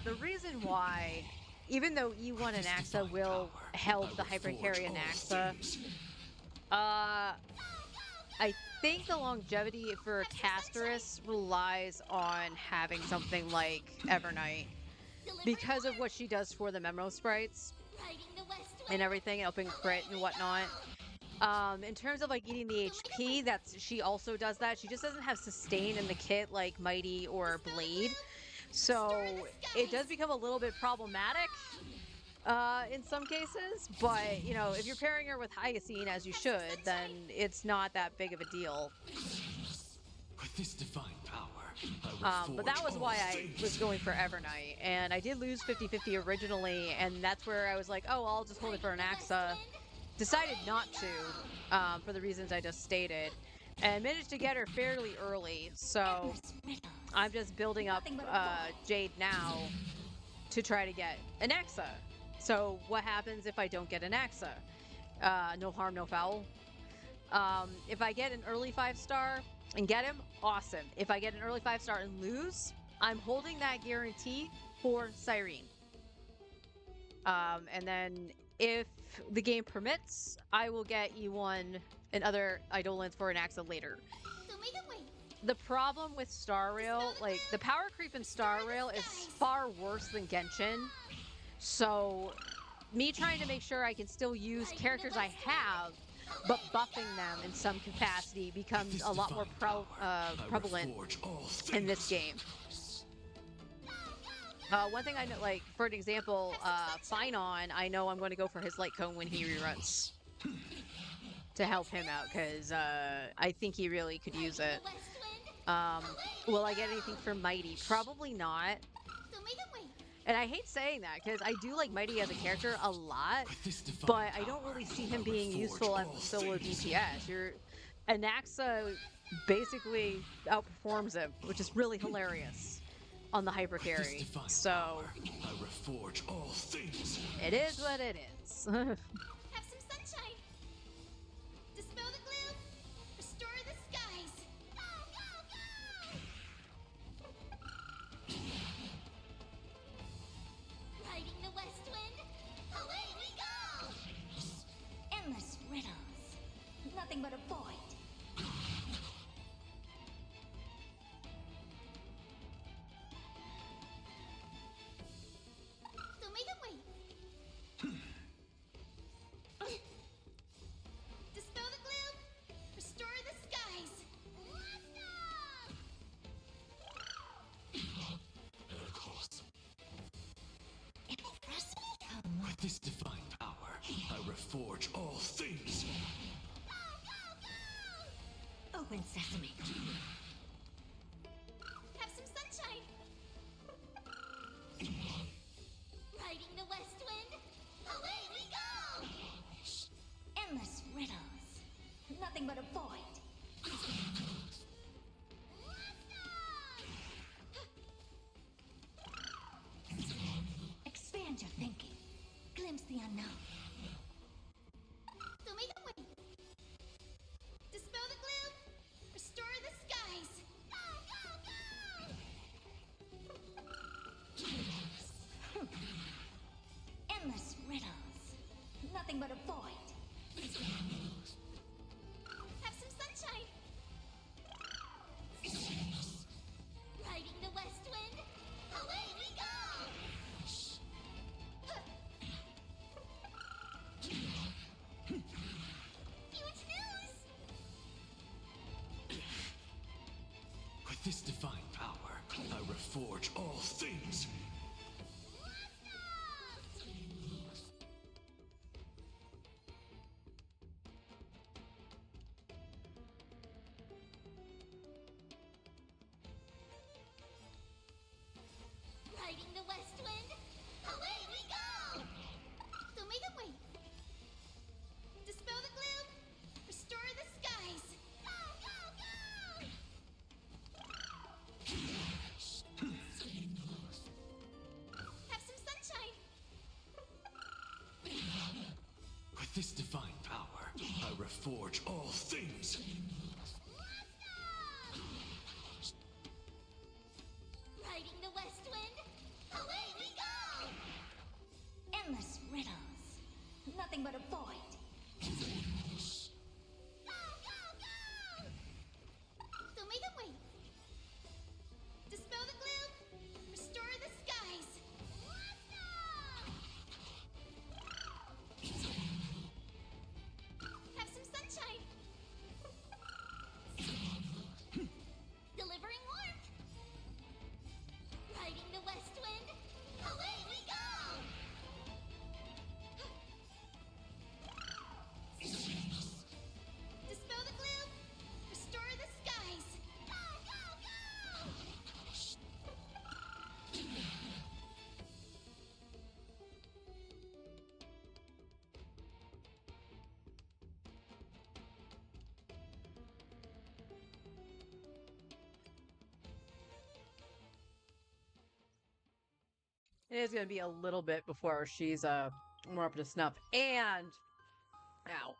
The reason why, even though E1 and AXA will help the Hypercarry and AXA, I think the longevity for Casterus relies on having something like Evernight because of what she does for the Memo sprites Riding the west wind. and everything, and open crit and whatnot. In terms of like eating the HP, she also does that. She just doesn't have sustain in the kit like Mighty or Blade. So it does become a little bit problematic in some cases, but you know, if you're pairing her with Hyacine as you should, then it's not that big of a deal. With this divine power, But that was why I was going for Evernight, and I did lose 50-50 originally, and that's where I was like, oh, I'll just hold it for an AXA. Decided not to, for the reasons I just stated, and managed to get her fairly early, so I'm just building up Jade now to try to get an AXA. So what happens if I don't get an AXA? No harm, no foul. If I get an early 5-star and get him, awesome. If I get an early 5-star and lose, I'm holding that guarantee for Cyrene. And then if the game permits, I will get E1 and other Eidolons for an AXA later. So make it wait. The problem with Star Rail, like the power creep in Star Rail is far worse than Genshin. So me trying to make sure I can still use characters I have, but buffing them in some capacity becomes a lot more prevalent in this game. One thing I know, like, for an example, Finon, I know I'm going to go for his Light Cone when he reruns to help him out, because I think he really could use it. Will I get anything for Mighty? Probably not. So make it wait. And I hate saying that, because I do like Mighty as a character a lot, but I don't really see him being useful as a solo DPS. Anaxa basically outperforms him, which is really hilarious on the Hypercarry. So I reforge all things. it is what it is. Have some sunshine. Dispel the gloom. Restore the skies. Go, go, go! Riding the west wind. Away we go! Endless riddles. Nothing but a void. So make it wait. Dispel the gloom. Restore the skies. Let's At a cost. With this divine power, I reforge all things. Open sesame. have some sunshine. Riding the west wind. Away we go! Endless riddles. Nothing but a void. Expand your thinking. Glimpse the unknown. So make it wait. Dispel the gloom. Restore the skies. this divine power, I reforge all things. Riding the west wind, away we go! Don't make them wait. Dispel the gloom, restore the skies. Go, go, go! Have some sunshine. With this divine power, I reforge all things. Riding the west wind, away we go! Endless riddles. Nothing but a void. Go, go, go! Don't make them wait. Dispel the gloom, restore the skies. Have some sunshine. Delivering warmth. Riding the west wind, away we go! Dispel the gloom, restore the skies. Go, go, go! It is going to be a little bit before she's more up to snuff. And now,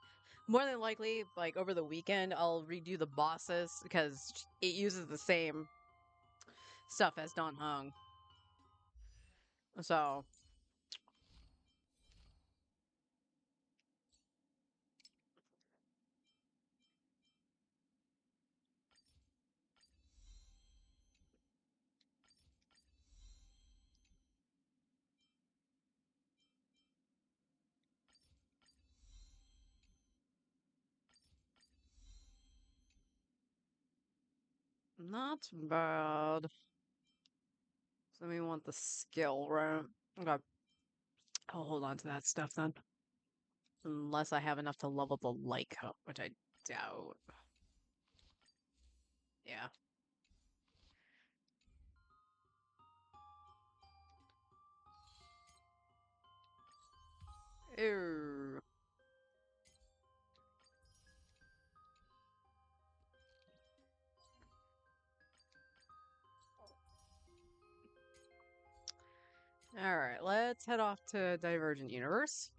more than likely, like over the weekend, I'll redo the bosses because it uses the same stuff as Don Hung. So, not bad. So we want the skill, right? Okay. I'll hold on to that stuff then. Unless I have enough to level the like up, which I doubt. Yeah. Ew. Alright, let's head off to Divergent Universe.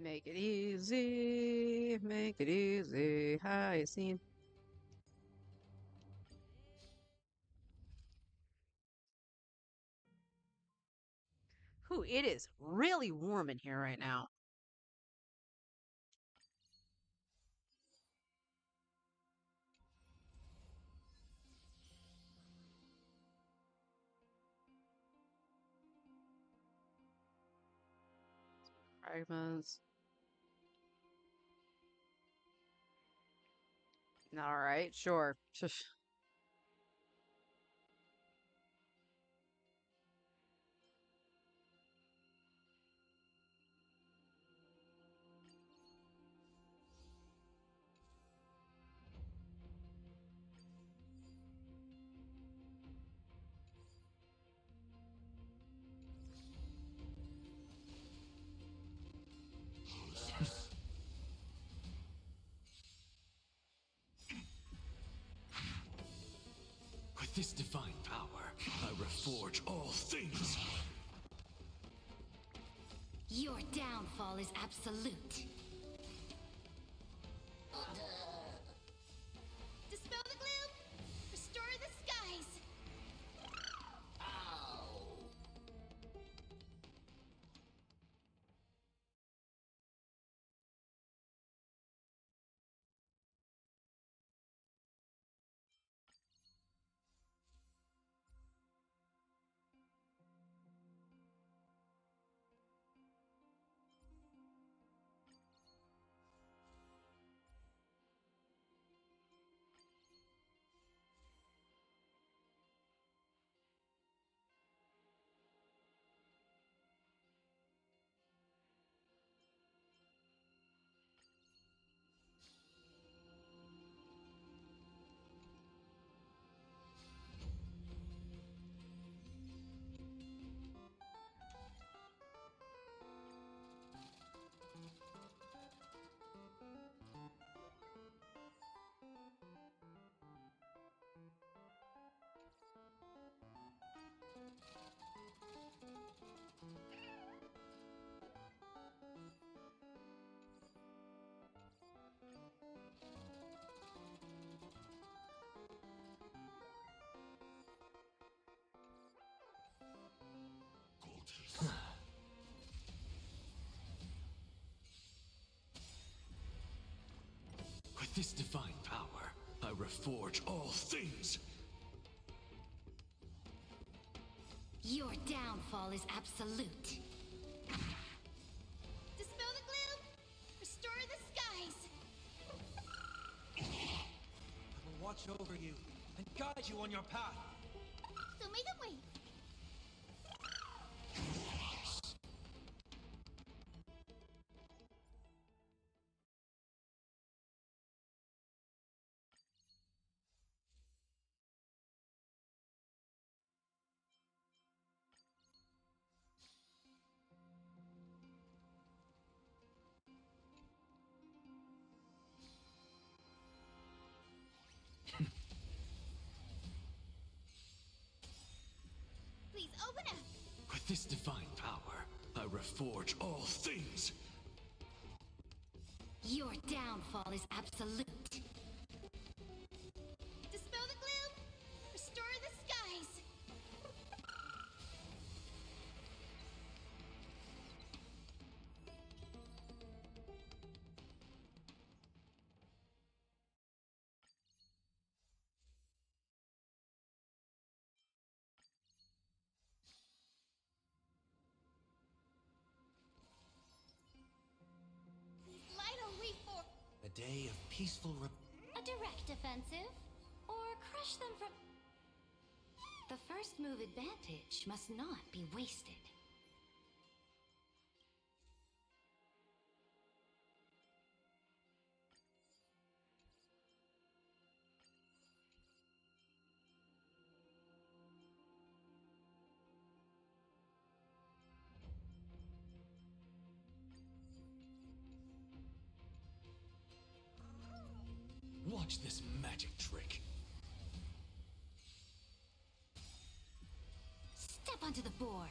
Make it easy, make it easy. Hi, scene. Ooh, it is really warm in here right now. Fragments. Alright, sure. With this divine power, I reforge all things. Your downfall is absolute. Dispel the gloom, restore the skies. reforge all things. Your downfall is absolute. Dispel the gloom! Restore the skies! I will watch over you and guide you on your path. So make it wait! Please open up! With this divine power, I reforge all things. Your downfall is absolute. Dispel the gloom! Restore the skies! Please light a way for... A day of peaceful A direct offensive? Or crush them from... The first move advantage must not be wasted. Watch this magic trick. Step onto the board.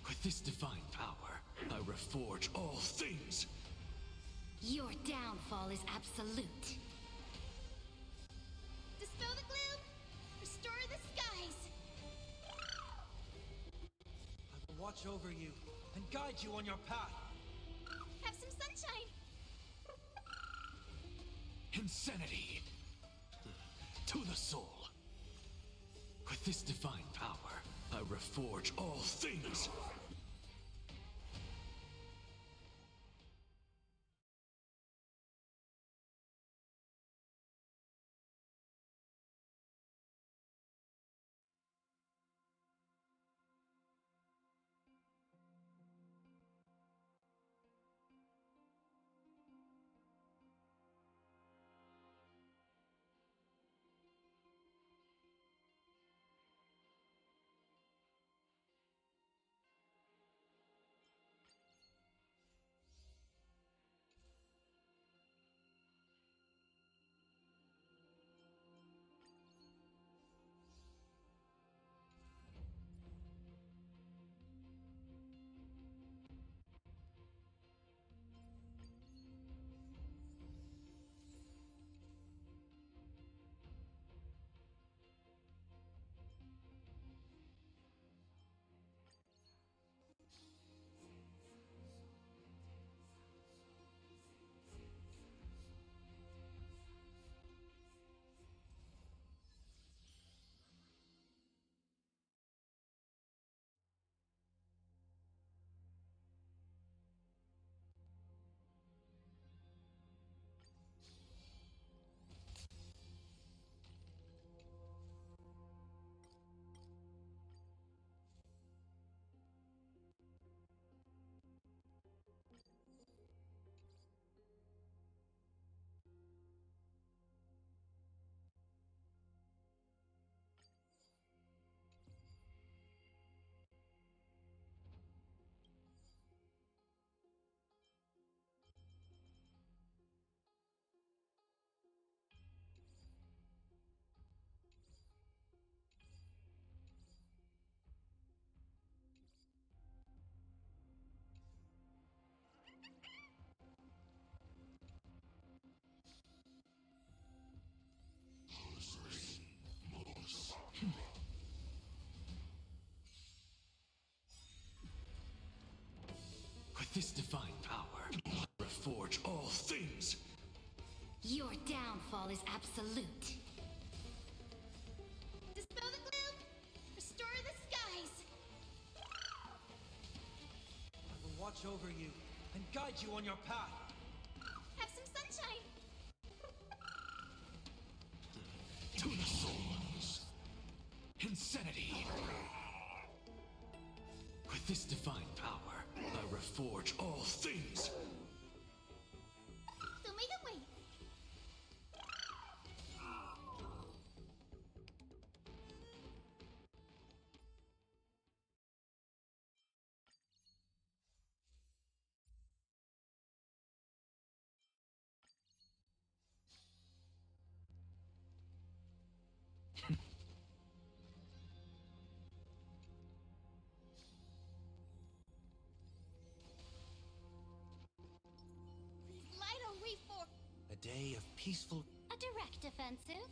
With this divine power, I reforge all things. Your downfall is absolute. Dispel the gloom! Restore the skies! I will watch over you and guide you on your path. Have some sunshine! Insanity! To the soul. With this divine power, I reforge all things. With this divine power, I reforge all things. Your downfall is absolute. Dispel the gloom! Restore the skies! I will watch over you and guide you on your path. Have some sunshine! To the souls. Insanity. With this divine power, I reforge all things. Don't make it wait! Light on reform! A day of peaceful. A direct offensive?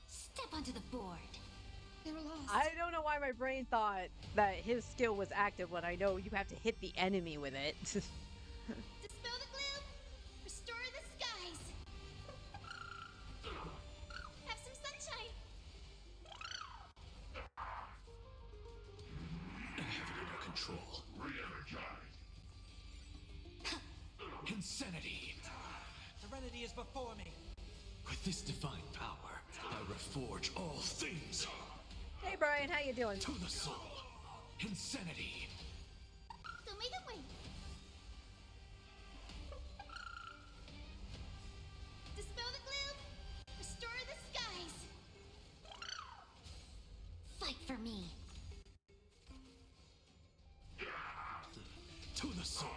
Step onto the board. They were lost. I don't know why my brain thought that his skill was active when I know you have to hit the enemy with it. Dispel the gloom! Restore the skies! Have some sunshine! I have it under control. Insanity. Serenity is before me. With this divine power, I reforge all things. Hey Brian, how you doing? To the soul. Insanity. Don't make it wait! Dispel the gloom! Restore the skies! Fight for me. To the soul.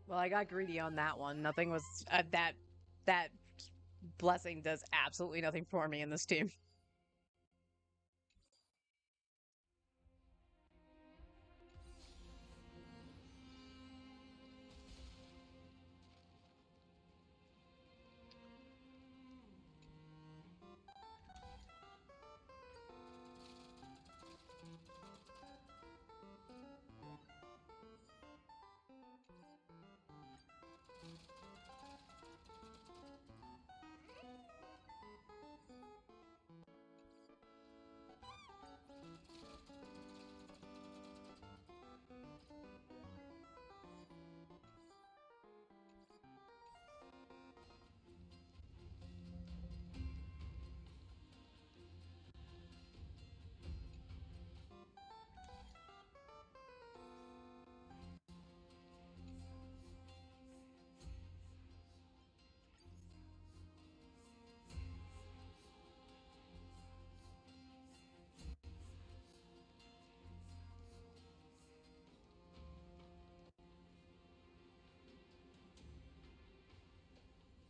Well, I got greedy on that one. Nothing was that blessing does absolutely nothing for me in this team.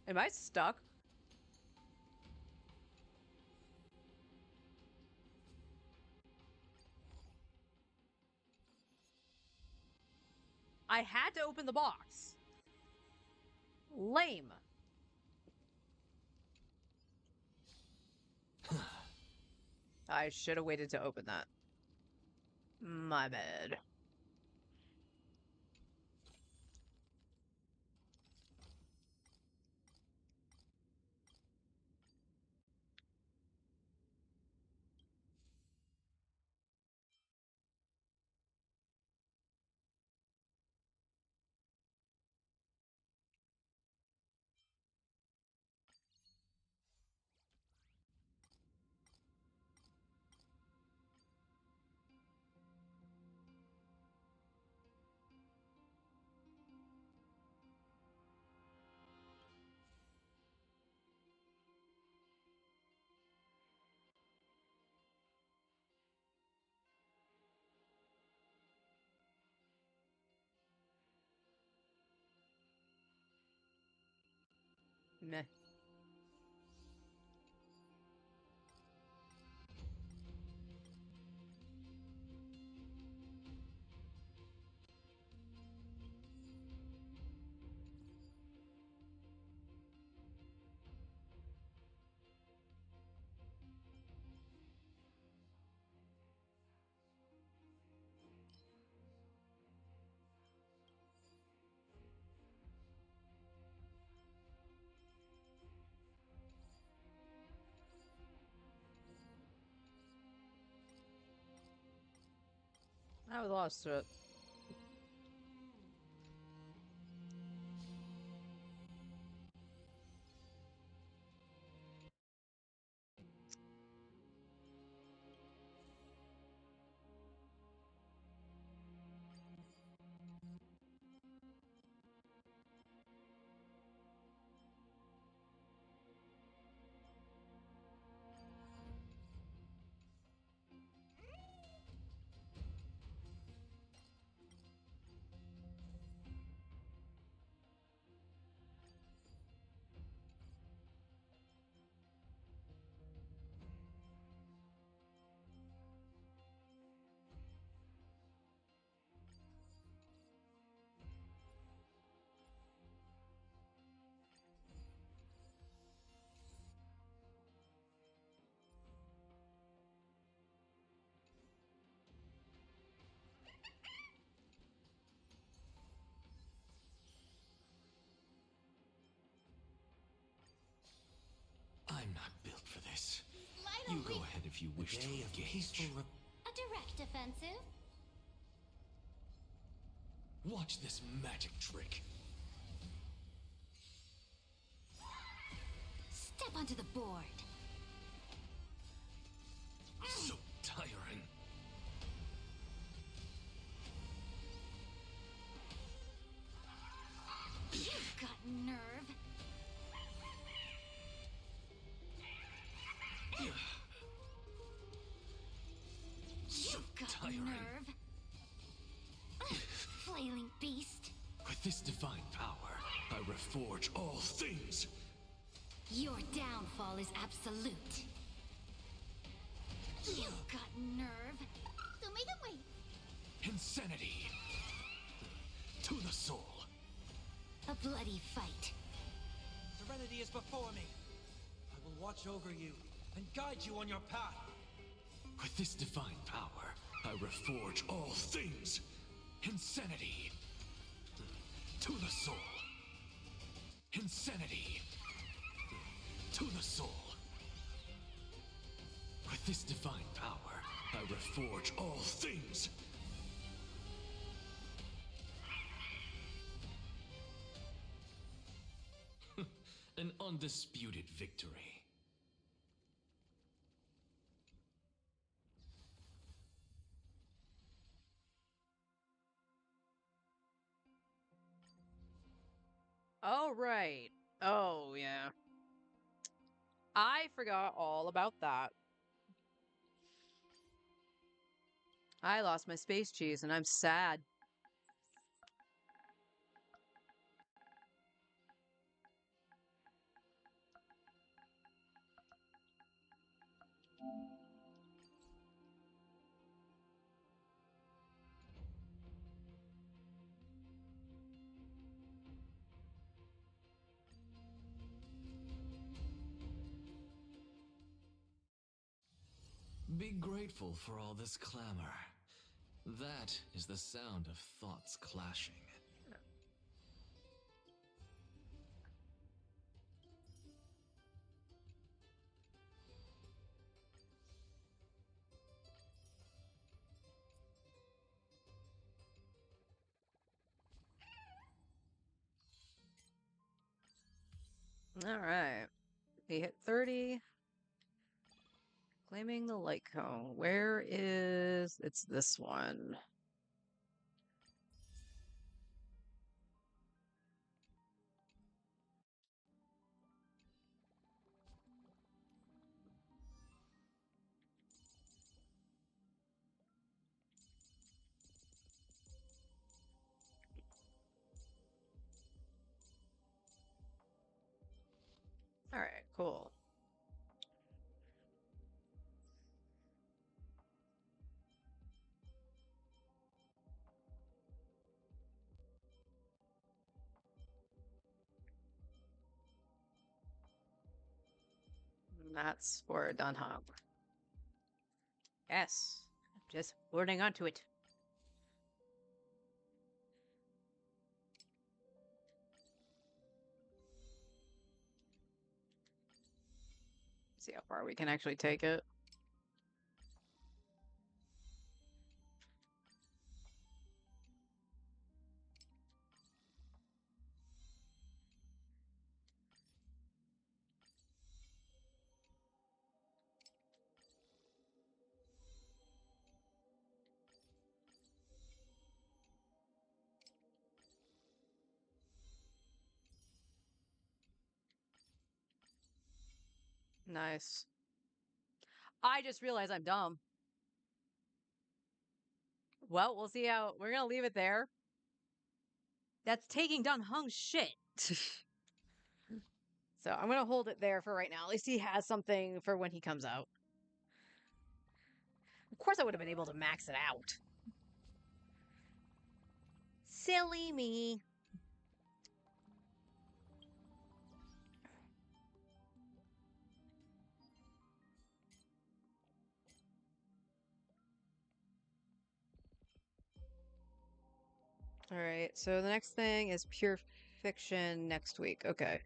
Am I stuck? I had to open the box. Lame. I should have waited to open that. My bad. Meh. I was lost to it. I'm not built for this. Light You only go ahead if you wish to Day of peaceful engage. a direct offensive. Watch this magic trick. Step onto the board. So tiring. You've got nerve. You've got tiring. nerve. Flailing beast. With this divine power, I reforge all things. Your downfall is absolute. You've got nerve. So make him wait. Insanity. To the soul. A bloody fight. Serenity is before me. I will watch over you and guide you on your path. With this divine power, I reforge all things. Insanity. To the soul. Insanity. To the soul. With this divine power, I reforge all things. An undisputed victory. Oh, right. Oh, yeah. I forgot all about that. I lost my space cheese and I'm sad. Be grateful for all this clamor. That is the sound of thoughts clashing. All right. We hit 30. Claiming the light cone. Where is... It's this one. All right, cool. That's for Dunhop. Yes, just holding onto it. See how far we can actually take it. Nice. I just realized I'm dumb. Well, we'll see how... We're gonna leave it there. That's taking Dunhung's shit. So I'm gonna hold it there for right now. At least he has something for when he comes out. Of course I would have been able to max it out. Silly me. All right, so the next thing is Pure Fiction next week. Okay.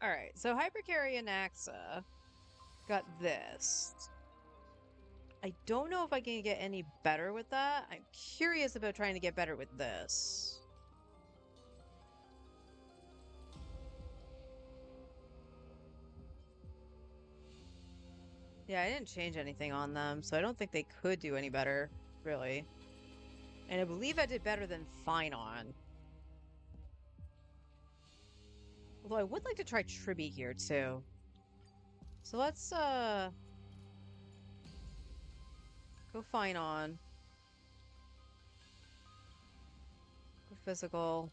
All right, so Hypercarry and Axa got this. I don't know if I can get any better with that. I'm curious about trying to get better with this. Yeah, I didn't change anything on them, so I don't think they could do any better, really. And I believe I did better than Finon. Although I would like to try Tribby here, too. So let's, go Finon. Go Physical.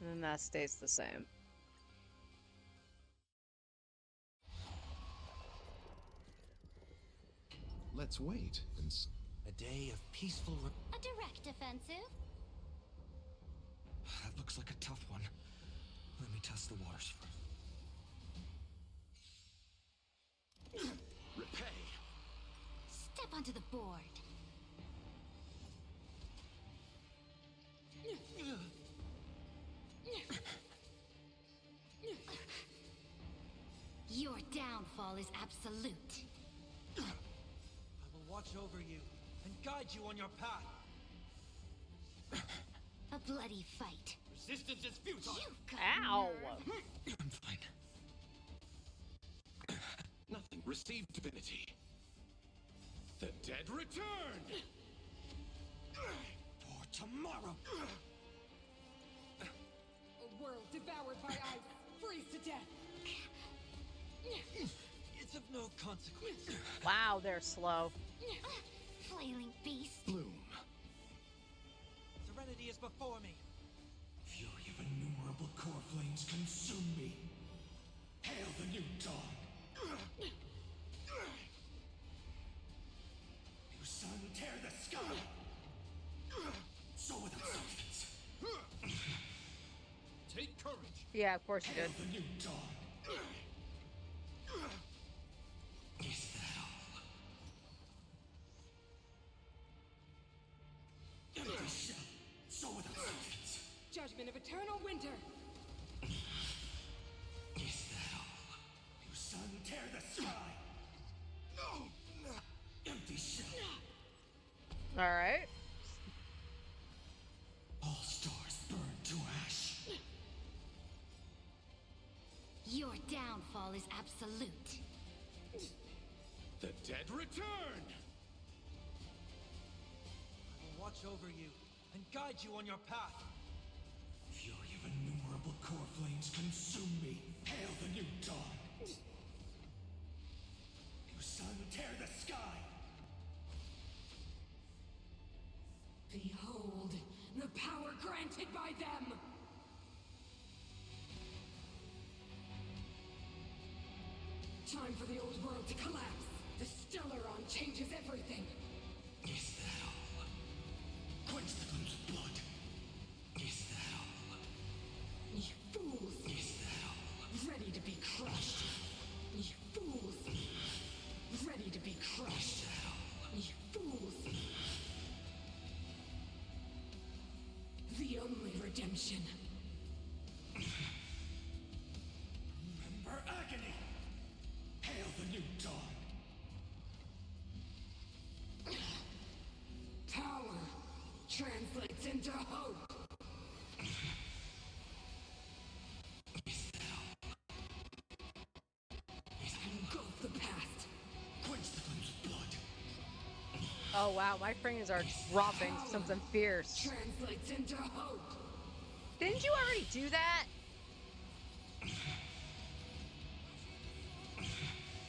And then that stays the same. Let's wait and A day of peaceful. A direct offensive? That looks like a tough one. Let me test the waters first. Repay! Step onto the board. Your downfall is absolute. I will watch over you and guide you on your path. A bloody fight. Resistance is futile! You've got Ow! nerve. I'm fine. Nothing. Receive divinity. The dead return! For tomorrow. A world devoured by ice, freeze to death. It's of no consequence. Wow, they're slow. Flailing beast. Bloom. Serenity is before me. Fury of innumerable core flames consume me. Hail the new dawn. New sun Yeah, of course you did. The new dawn. Is that all? Empty shell. So without substance. Judgment of eternal winter. Is that all? You sun tear the sky. No. Empty shell. All right. All stars burn to ash. Your downfall is absolute. The dead return. I will watch over you and guide you on your path. Fury of innumerable core flames consume me. Hail the new dawn. You sun tear the sky. Behold, the power granted by them! Time for the old world to collapse. The Stellaron changes everything. Is that all? Quench the glow's blood. Is that all? You fools! Is that all? Ready to be crushed. You fools! Ready to be crushed. You fools! The only redemption. Remember agony. Hail the new dawn. Power translates into hope. Engulf the past. Quench the glow's blood. Oh wow, my frames are dropping something fierce. Translates into hope. Didn't you already do that?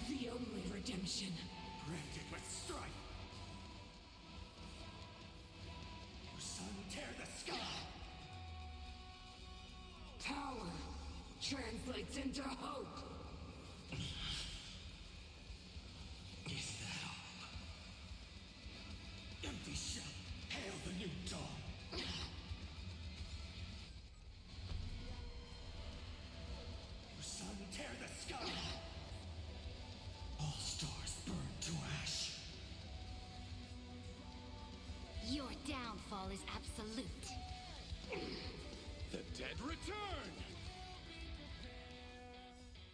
The only redemption. Branded with strife. You sun tear the sky. Power translates into hope. Is that all? Empty shell. Hail the new dawn. You sun tear the sky. All stars burn to ash. Your downfall is absolute. The dead return.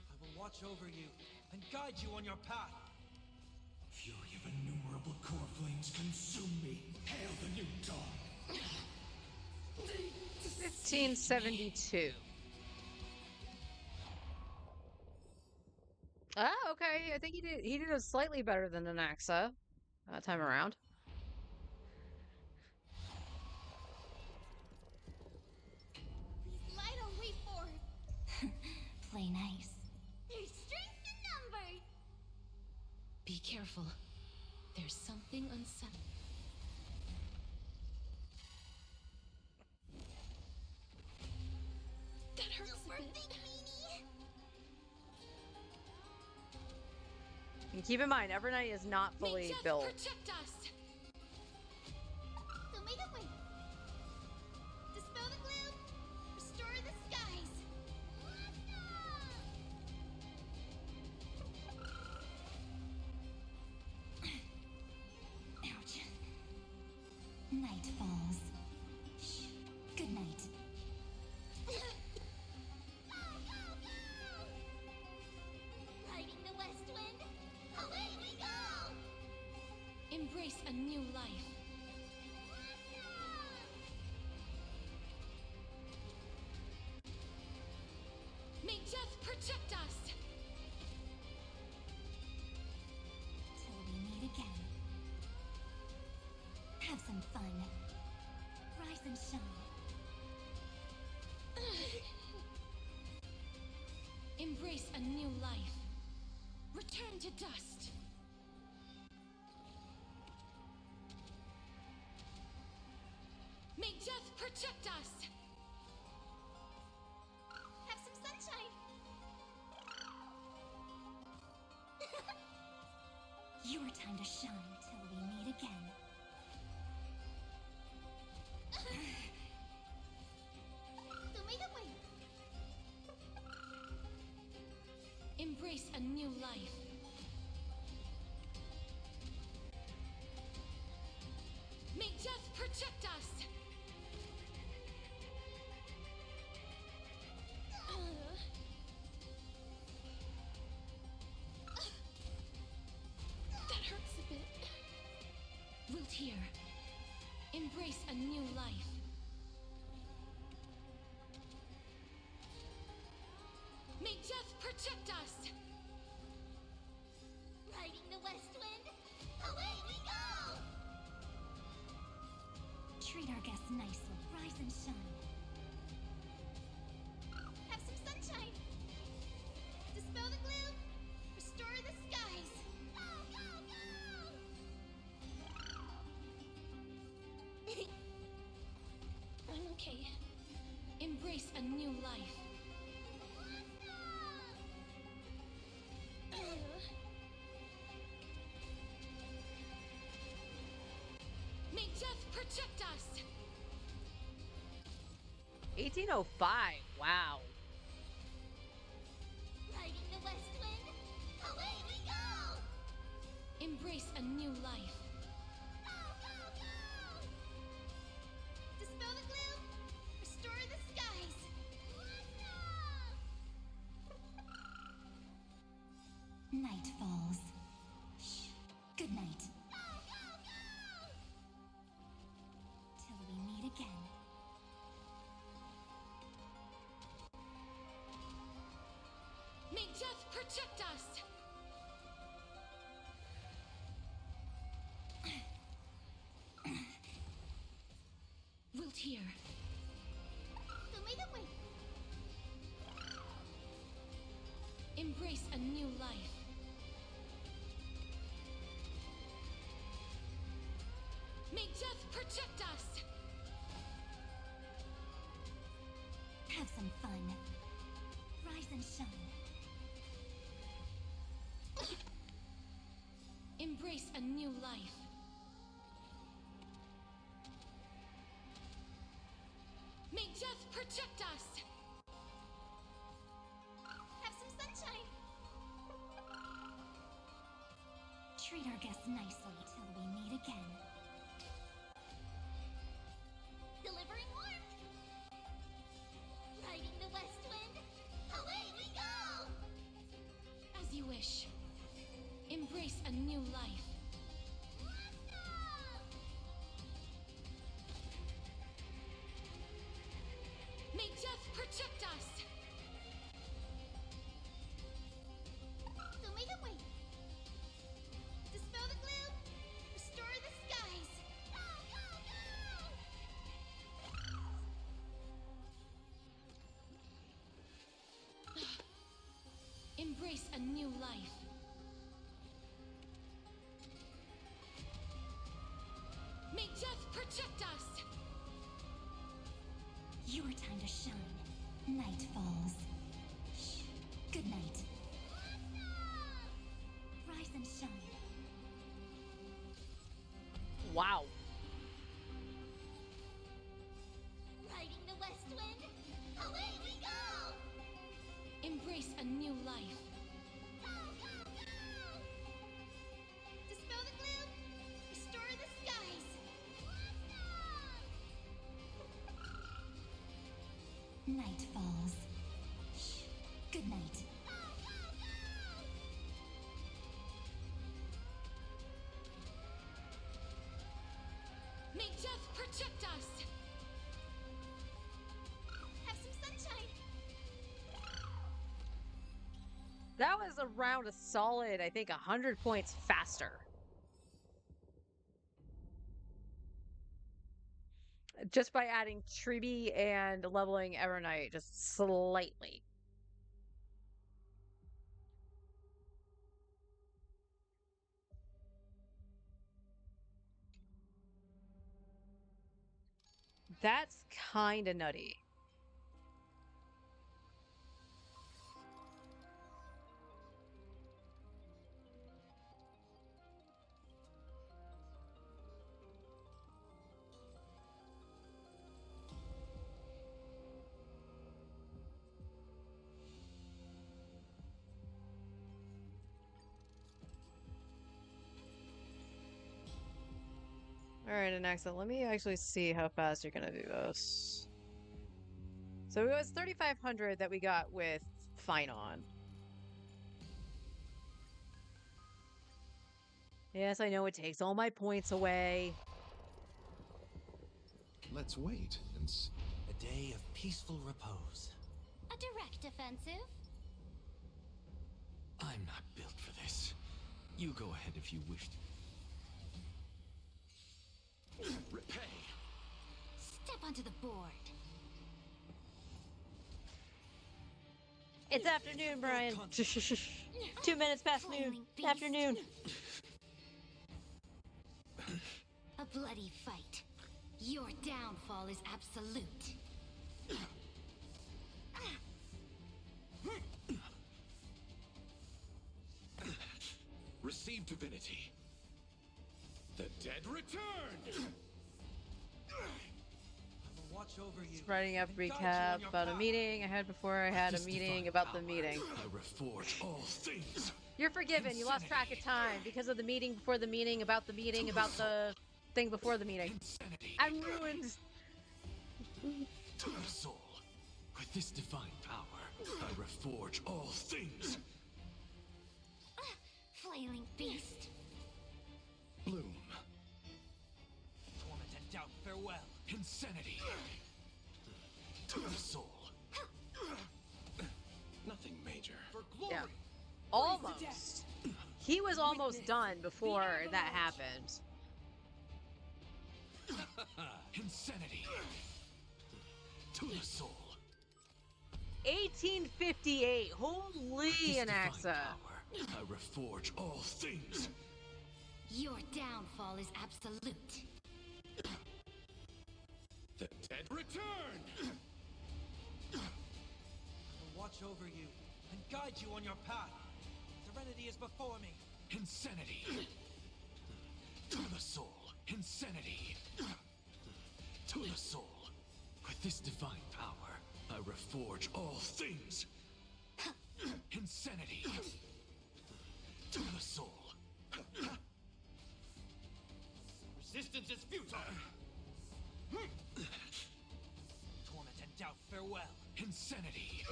I will watch over you and guide you on your path. Fury of innumerable core flames consume me. Hail the new dawn. 1572. Ah, okay. I think he did it slightly better than the Naxa that time around. Please light a way forward. Play nice. There's strength in numbers. Be careful. There's something unsettling. That hurts a bit. Meanie. And keep in mind, Evernight is not fully May death built. protect us. So make a way. Dispel the gloom. Restore the skies. Ouch. Night falls. Shh. Good night. Go, go, go! Riding the west wind. Away we go! Embrace a new life. May death protect us. Till we meet again. Have some fun. Rise and shine. Embrace a new life. Return to dust. May death protect us. Have some sunshine. Your time to shine till we meet again. So make a way. a new life. May death protect us! That hurts a bit. Wilt here. Embrace a new life. May death protect us! Riding the west wind, away we go! Treat our guests nicely. Rise and shine. Have some sunshine! Dispel the gloom! Restore the skies! Go, go, go! I'm okay. Embrace a new life. May death protect us! 1805. Wow. Riding the west wind, away we go! Embrace a new life. Go, go, go! Dispel the gloom! Restore the skies! Night falls. Shh. Good night. Go, go, go! Till we meet again. May death protect us! Wilt here. Show me the way! Embrace a new life. May death protect us! Have some fun. Rise and shine. Embrace a new life. May death protect us! Have some sunshine! Treat our guests nicely till we meet again. Delivering warmth! Riding the west wind, away we go! As you wish. Embrace a new life. May death protect us! Show me the way! Dispel the gloom! Restore the skies! Go, go, go! Embrace a new life. May death protect us! Your time to shine. Night falls. Shh. Good night. Rise and shine. Wow. Riding the west wind, away we go! Embrace a new life. Go, go, go! Dispel the gloom! Restore the skies! Night falls. Shh. Good night. May death protect us! Have some sunshine! That was around a solid, I think, 100 points faster. Just by adding Tribby and leveling Evernight just slightly. That's kind of nutty. Alright, Anaxa, let me actually see how fast you're gonna do this. So it was 3,500 that we got with Finon. Yes, I know it takes all my points away. Let's wait and A day of peaceful repose. A direct offensive? I'm not built for this. You go ahead if you wish to. Repay. Step onto the board. It's afternoon, Brian. 2 minutes past noon. Flailing beast. Afternoon. A bloody fight. Your downfall is absolute. Receive divinity. The dead return! I will watch over you. Writing up and guide you recap on your about a path. meeting I had before I had a This meeting divine about the power, meeting. I reforge all things. You're forgiven. You lost track of time because of the meeting before the meeting about the meeting about the thing before the meeting. Insanity. I'm ruined. To the soul. With this divine power, I reforge all things. Flailing beast. Bloom. Torment and doubt, farewell. Insanity. To the soul. Nothing major. For glory. Yeah. Almost. He was almost done before that happened. Insanity. To the soul. 1858. Holy This divine Anaxa. power, I reforge all things. Your downfall is absolute. The dead return! I will watch over you and guide you on your path. Serenity is before me. Insanity. To the soul. Insanity. To the soul. With this divine power, I reforge all things. Insanity. To the soul. Resistance is futile. Torment and doubt, farewell. Insanity.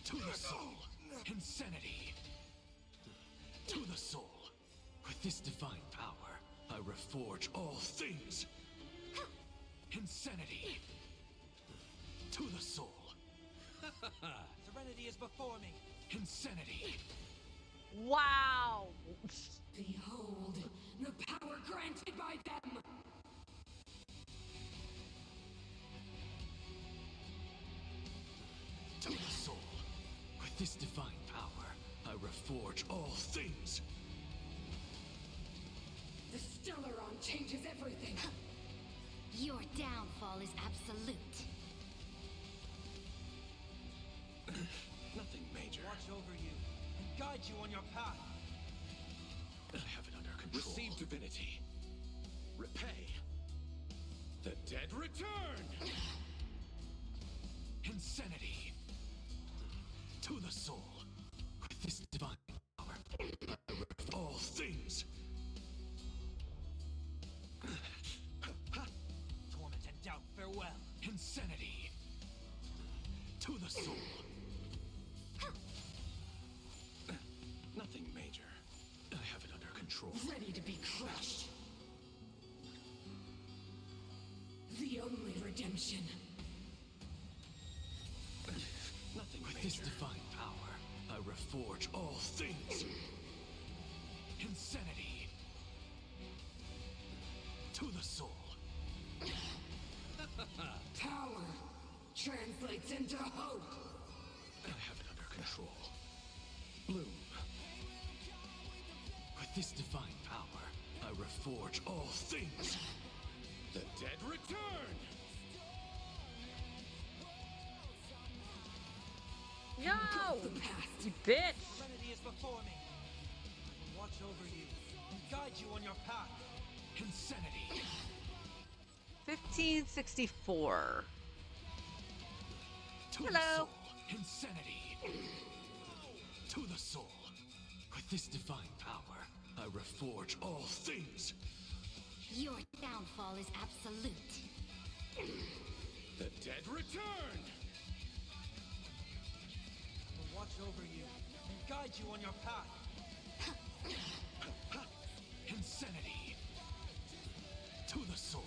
To the soul. Insanity. To the soul. With this divine power, I reforge all things. Insanity. To the soul. Serenity is before me. Insanity. Wow. Behold, the power granted by them! To the soul. With this divine power, I reforge all things. The Stellaron changes everything! Your downfall is absolute. Nothing major. Watch over you and guide you on your path. I have it under control. Receive divinity. Repay. The dead return! Insanity. To the soul. With this divine power, I ref all things. Torment and doubt, farewell. Insanity. To the soul. Nothing major. I have it under control. Ready to be crushed. The only redemption. Nothing with this divine power, I reforge all things. Insanity. To the soul. Power translates into hope. I have it under control. Bloom. With this divine power, I reforge all things. The dead return! No! The past. You bitch! Serenity is before me. I will watch over you and guide you on your path. Insanity. 1564. To the Hello. soul. Insanity. To the soul. With this divine power, I reforge all things. Your downfall is absolute. The dead return! Will watch over you and guide you on your path. Insanity! To the soul!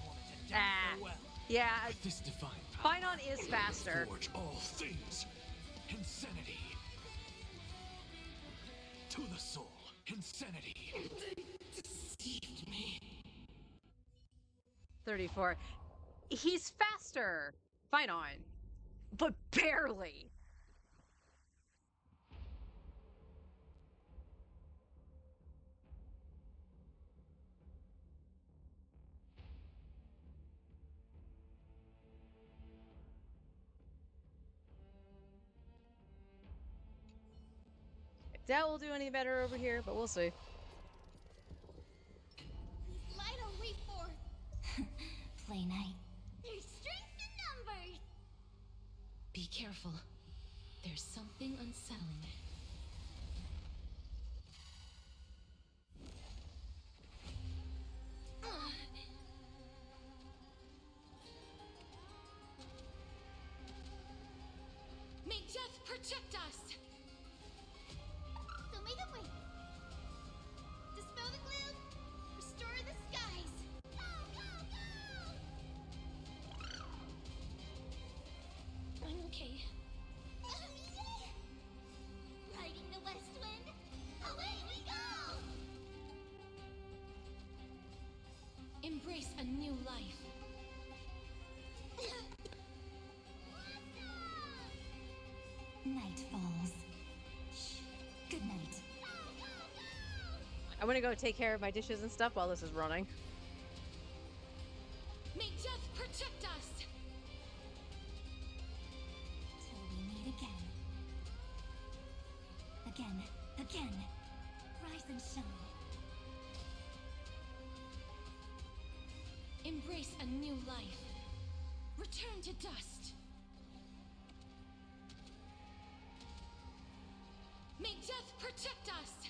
Tormented Ah. down farewell. Yeah, With this divine power, Finon is faster. forge all things. Insanity. To the soul. Insanity. Deceived me. 34. He's faster. Finon. But barely. Doubt we'll do any better over here, but we'll see. Whose light are we for? Play night. There's strength in numbers. Be careful. There's something unsettling. May death protect us! So make a way. Dispel the gloom. Restore the skies. Go, go, go! I'm okay. Riding the west wind. Away we go! Embrace a new life. Night falls. Shh. Good night. I'm gonna go take care of my dishes and stuff while this is running. May death protect us! Till we meet again. Again. Again. Rise and shine. Embrace a new life. Return to dust. May death protect us!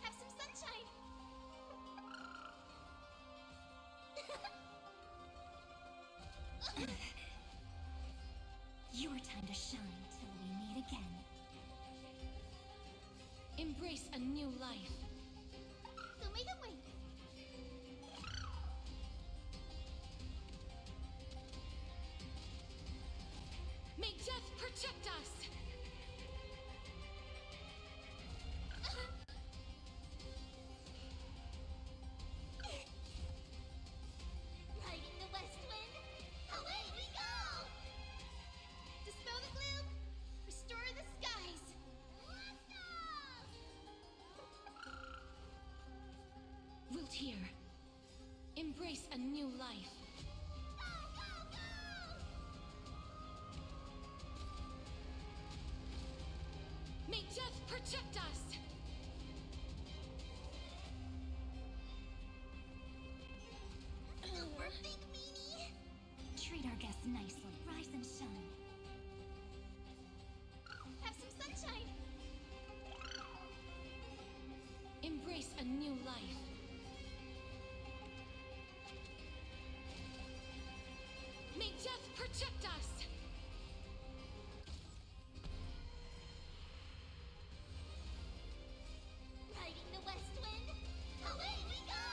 Have some sunshine. Your time to shine till we meet again. Embrace a new life. So make a way. May death protect us! Riding the west wind. Away we go! Dispel the gloom. Restore the skies. Wilt hear. Embrace a new life. May death protect us! Super big meanie. Treat our guests nicely. Rise and shine. Have some sunshine. Embrace a new life. May death protect us! Riding the west wind. Away we go!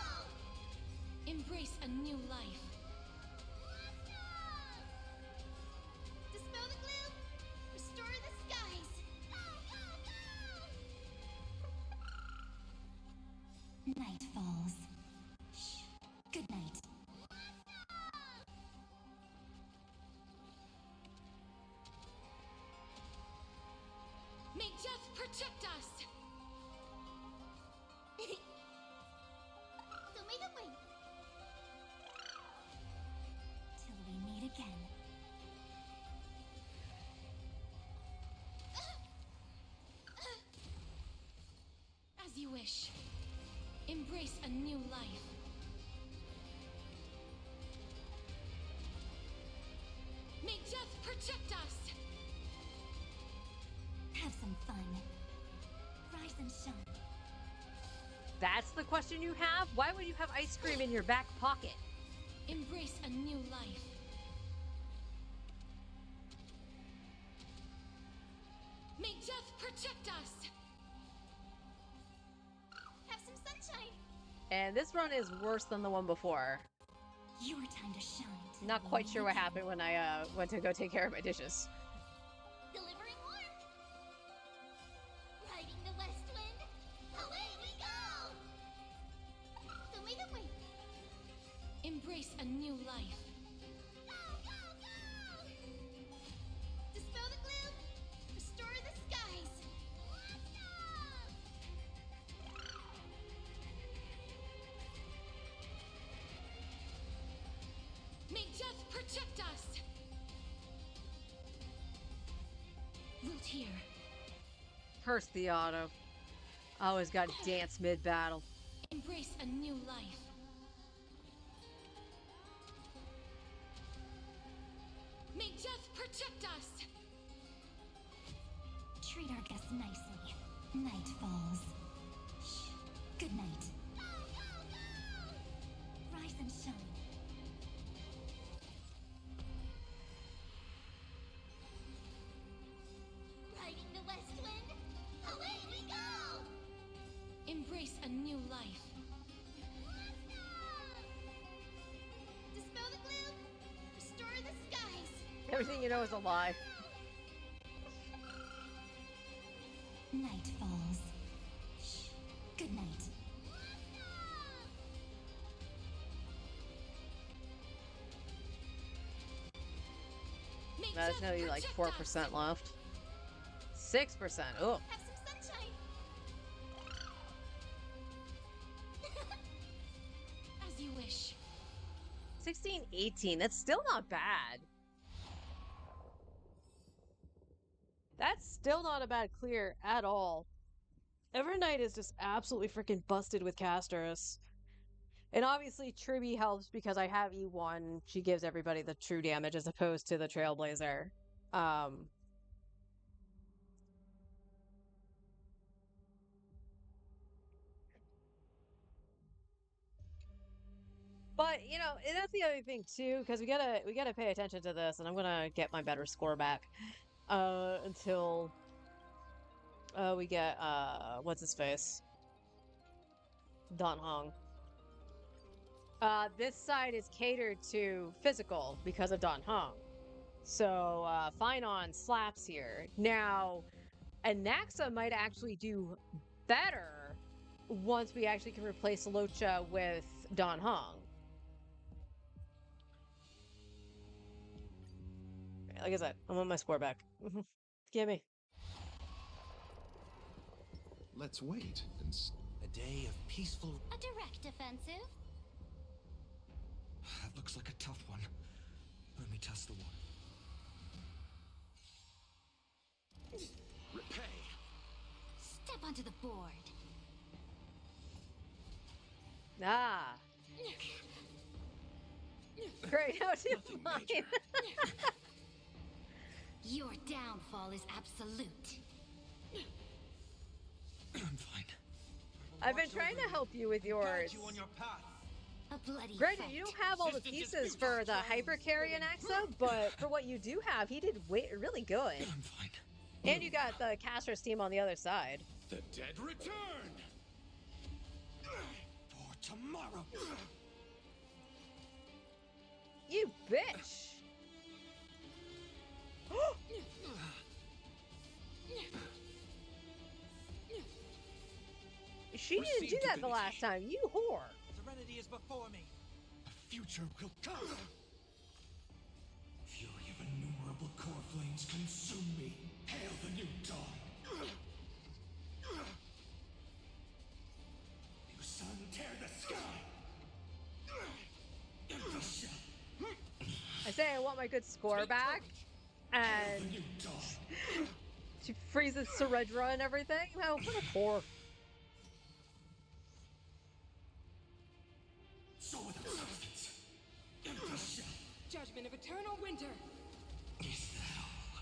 Embrace a new life. Dispel the gloom. Restore the skies. Night falls. Shh. Good night. May death protect us! So make a way. Till we meet again. As you wish. Embrace a new life. May death protect us! Have some fun. and shine. That's the question you have? Why would you have ice cream in your back pocket? Embrace a new life. May death protect us! Have some sunshine. And this run is worse than the one before. Your time to shine. Not quite sure what happened when I went to go take care of my dishes. Delivering warmth. Riding the west wind. Away we go! The way, the way. Embrace a new life. Go, go, go! Dispel the gloom. Restore the skies. Let's go! May death protect us! Wilt here. Curse the auto. Always got to dance mid-battle. Embrace a new life. May death protect us! Treat our guests nicely. Night falls. Shh. Good night. Go, go, go! Rise and shine. Riding the west wind. Away we go! Embrace a new life. Let's go! Dispel the gloom. Restore the skies. Everything you know is a lie. Night falls. Shh. Good night. May That's death gonna be like protect us. 4% left. 6%. Oh. Have some sunshine. As you wish. 16, 18. That's still not bad. That's still not a bad clear at all. Evernight is just absolutely freaking busted with casters. And obviously Tribby helps because I have E1. She gives everybody the true damage as opposed to the Trailblazer. But you know, and that's the other thing too, because we gotta pay attention to this, and I'm gonna get my better score back until we get what's his face? Don Hong. This side is catered to physical because of Don Hong. So Finon slaps here. Now Anaxa might actually do better once we actually can replace Locha with Don Hong. Like I said, I want my score back. Gimme. Let's wait and A day of peaceful. A direct offensive. That looks like a tough one. Let me test the water. Repay. Step onto the board. Ah. Great, how do you mind? Your downfall is absolute. I'm fine. I've been trying to help you with yours. Guide you on your path. A bloody Granted, fight. you don't have all the pieces for the hyper carry in Axa, but for what you do have, he did really good. I'm fine. And you got the caster's team on the other side. The dead return! For tomorrow! You bitch! She didn't do Receive that the divinity. last time, you whore! Serenity is before me. A future will come! Fury of innumerable core flames consume me. Hail the new dawn! New sun, tear the sky! Empty shell! I say I want my good score back, and The new dawn! she freezes Ceredra and everything. No, what a whore. Soul without substance! Empty shell! Judgment of eternal winter. Is that all?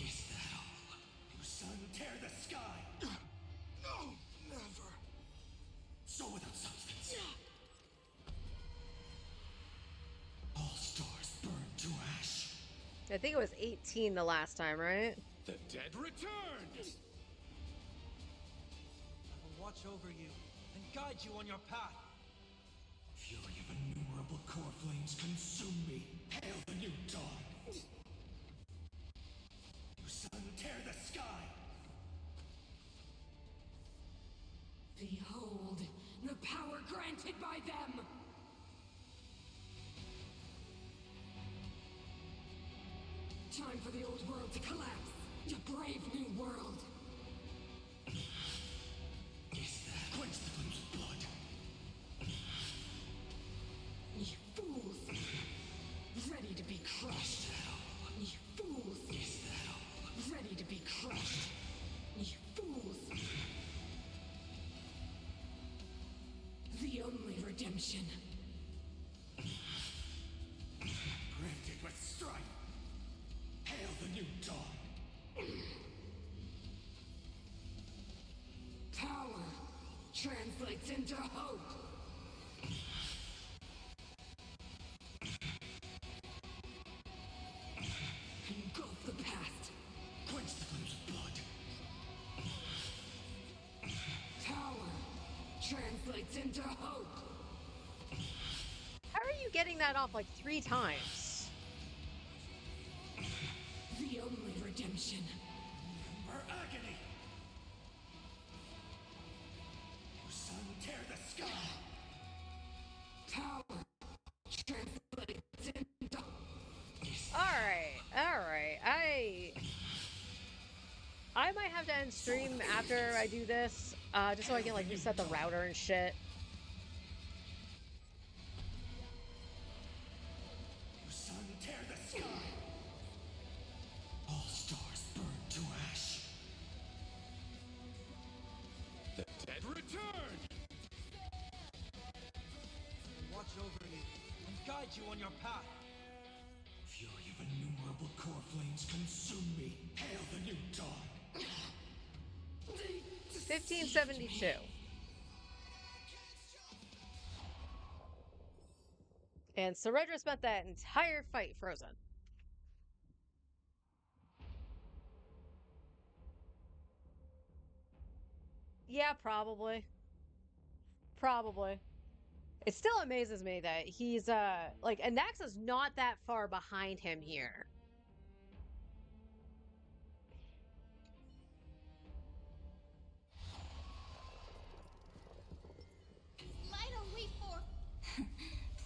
Is that all? New sun, tear the sky! I think it was 18 the last time, right? The dead return! I will watch over you and guide you on your path. Fury of innumerable core flames consume me. Hail the new dawn! You sun, tear the sky! Behold, the power granted by them! Time for the old world to collapse, to brave new world. Is that quench the flame's blood? You fools! Ready to be crushed. You fools! Is that all? Ready to be crushed. You fools! The only redemption. Granted with strife! Hail the new dawn! Power translates into hope. Engulf the past. Quench the flame's blood! Power translates into hope. How are you getting that off like 3 times? The only redemption. Remember agony! You sun, tear the sky! Power translates into All right. I might have to end stream after I do this, just so I can like reset the router and shit. You sun, tear the sky! All stars burn to ash! The dead return! Watch over you and guide you on your path. Fury of innumerable core flames consume me. Hail the new dawn! 1572. And Ceredra spent that entire fight frozen. Yeah, probably. Probably. It still amazes me that he's like Anaxa's not that far behind him here. Light on we for.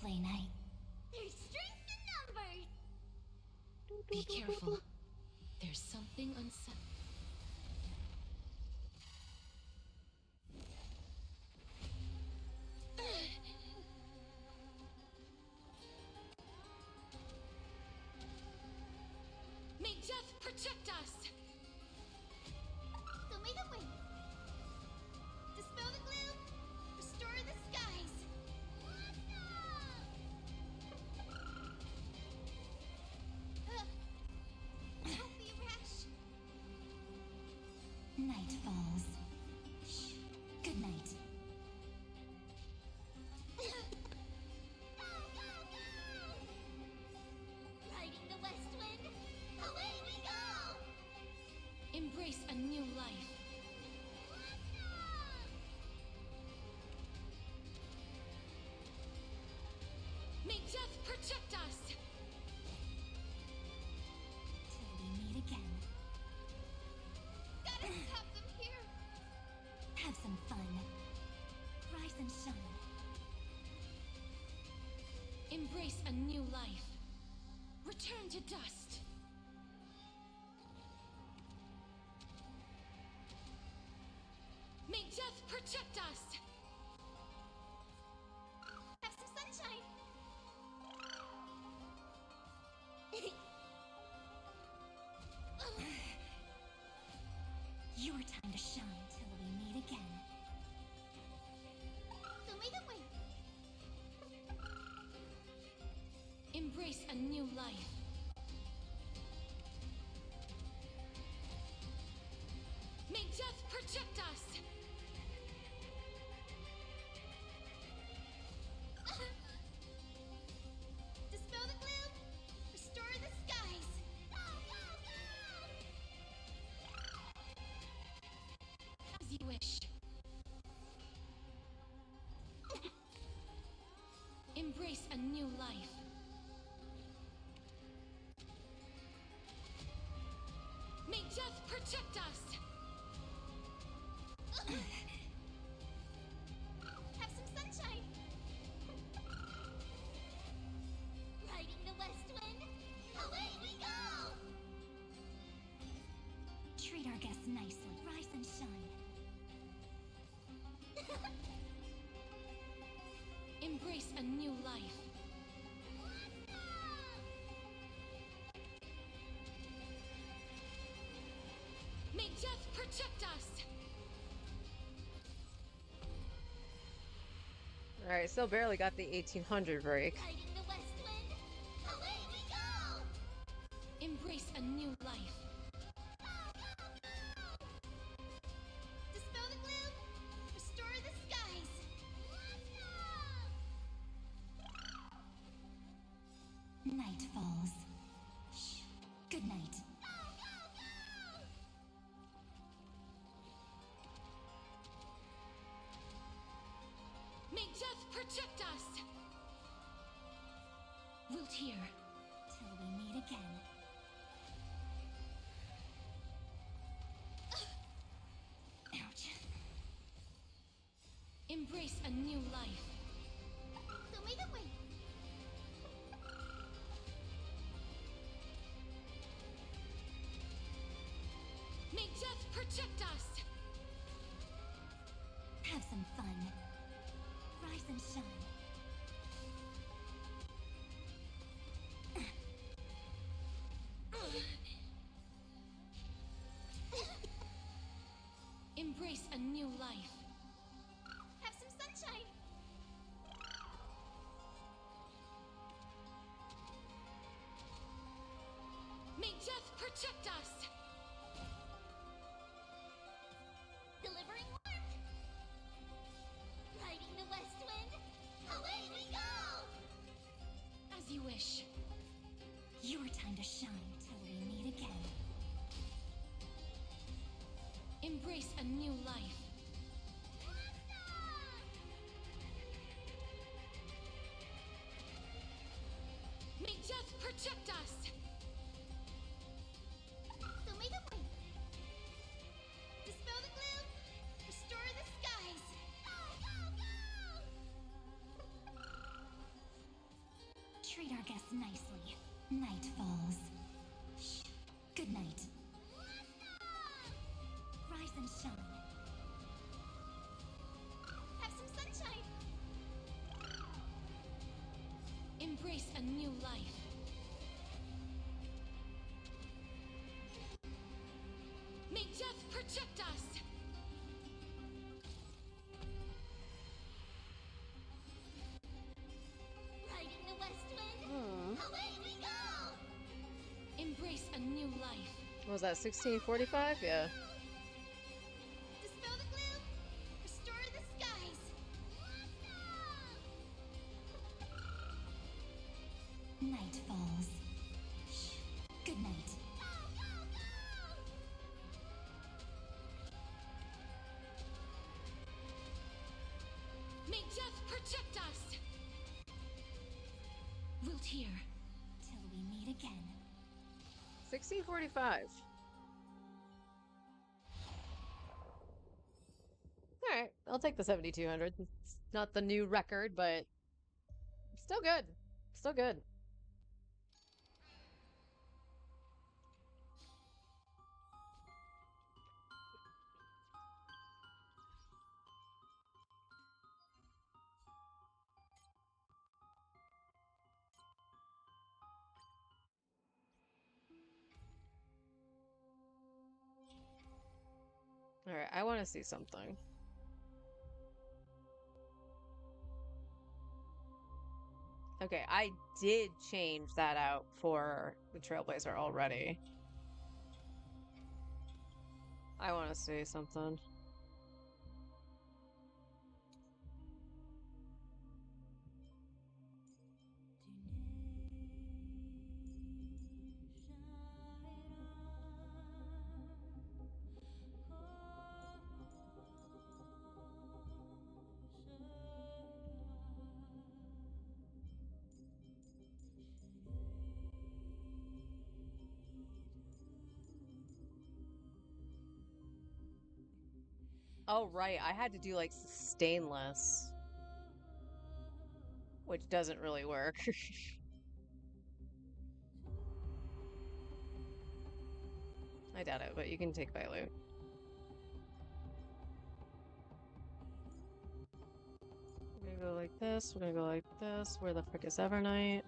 Play night. There's strength in numbers. Be careful. There's something unsettling. May death protect us! Show me the way. Dispel the gloom. Restore the skies. Don't be rash. Night falls. Shh. Good night. Go, go, go! Riding the west wind. Away we go! Embrace a new life. May death protect us! Till we meet again. Gotta stop them here. Have some fun. Rise and shine. Embrace a new life. Return to dust. May death protect us! Have some sunshine. Your time to shine till we meet again. Show me the way. Embrace a new life. Embrace a new life. May death protect us! Have some sunshine. Riding the west wind, away we go! Treat our guests nicely. Rise and shine. Embrace a new life. May death protect us! All right, still barely got the 1800 break. Riding the west wind, away we go! Embrace a new life. Dispel the gloom, restore the skies. Night falls. Shh. Good night. May death protect us! Wilt hear till we meet again. Ouch. Embrace a new life. Show me the way. May death protect us! Have some fun. Rise and shine. Embrace a new life. Have some sunshine. May death protect us! Delivering warmth. Riding the west wind, away we go! As you wish. Your time to shine till we meet again. Embrace a new life. May death protect us! Show me the way. Dispel the gloom, restore the skies. Go, go, go! Treat our guests nicely. Night falls. Shh. Good night. Rise and shine. Have some sunshine. Embrace a new life. May death protect us! Riding the west wind, away we go! Embrace a new life. What was that, 1645? Yeah. Dispel the gloom, restore the skies. Night falls. Shh. Good night. May death protect us! Wilt hear till we meet again. 1645. All right, I'll take the 7200. It's not the new record, but still good. Still good. All right, I want to see something. Okay, I did change that out for the Trailblazer already. I want to see something. Oh, right. I had to do like stainless, which doesn't really work. I doubt it, but you can take my loot. We're gonna go like this. We're gonna go like this. Where the frick is Evernight?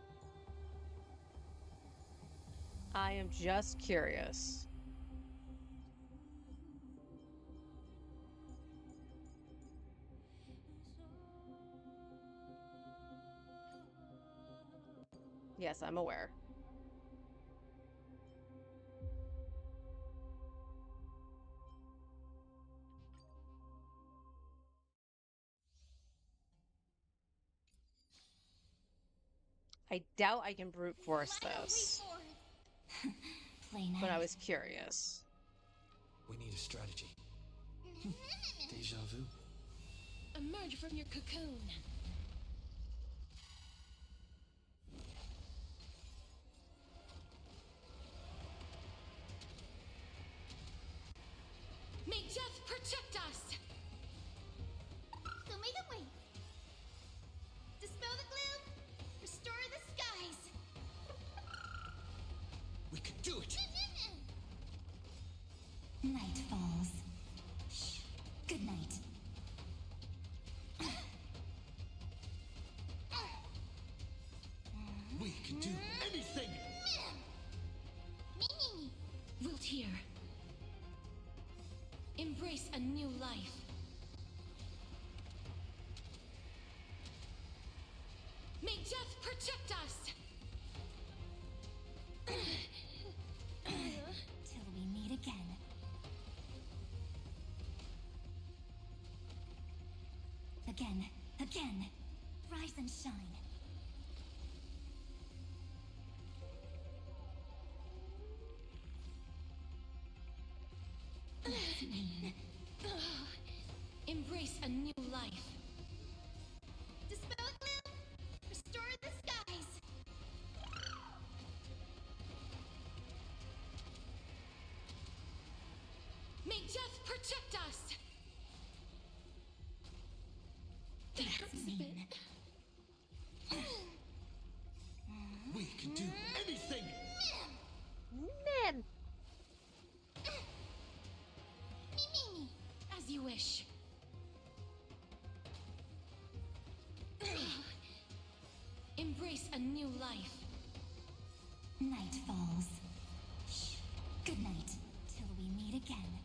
I am just curious. Yes, I'm aware. I doubt I can brute force this, Play but I nice. was curious. We need a strategy. Deja vu. Emerge from your cocoon. May death protect us! So make it wait. Dispel the gloom. Restore the skies. We can do it! Night falls. Shh. Good night. We can do anything! Wilt hear. Embrace a new life. May death protect us! Till we meet again. Again. Rise and shine. Embrace a new life. Dispel the gloom. Restore the skies. May death protect us! That hurts a bit. We can do anything! Man! As you wish. Embrace a new life. Night falls. Shh. Good night. Till we meet again.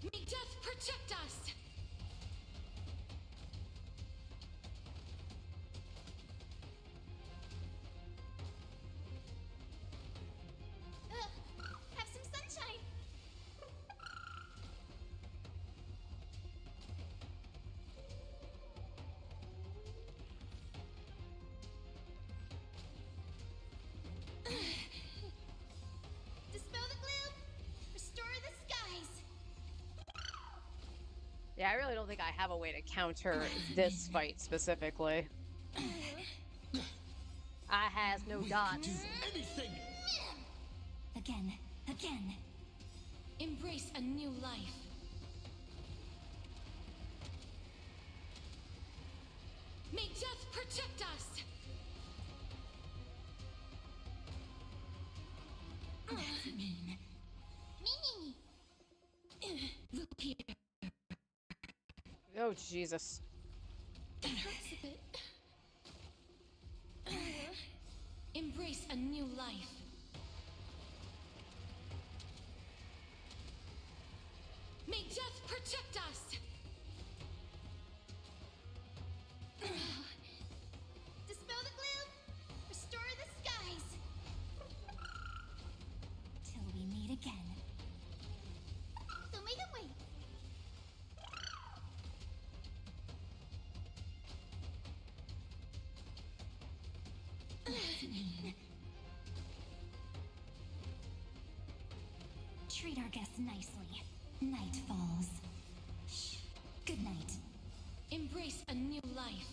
May death protect us! Have some sunshine. Dispel the gloom. Restore the skies. Yeah, I really don't think I have a way to counter this fight specifically. I has no We can dots. do anything! Again. Embrace a new life. May death protect us! Wilt hear. Oh, Jesus. That hurts a bit. Embrace a new life. May death protect us! Dispel the gloom. Restore the skies. Till we meet again. So make it wait. Treat our guests nicely. Night falls. Shh. Good night. Embrace a new life.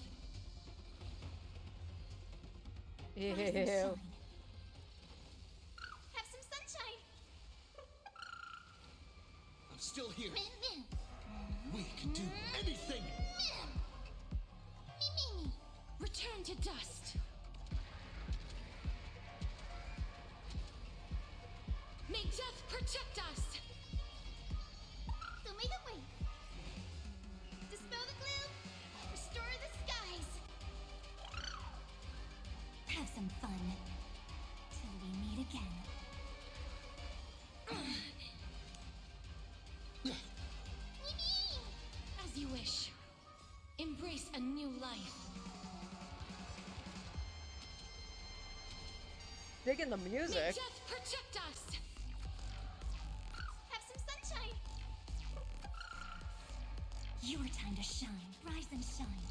Rise and Ew. shine. Have some sunshine. still here. We can do anything. Return to dust. May death protect us. Omega Wing. Dispel the gloom. Restore the skies. Have some fun. Till we meet again. As you wish. Embrace a new life. Digging the May music. death protect us. Have some sunshine. Your time to shine. Rise and shine.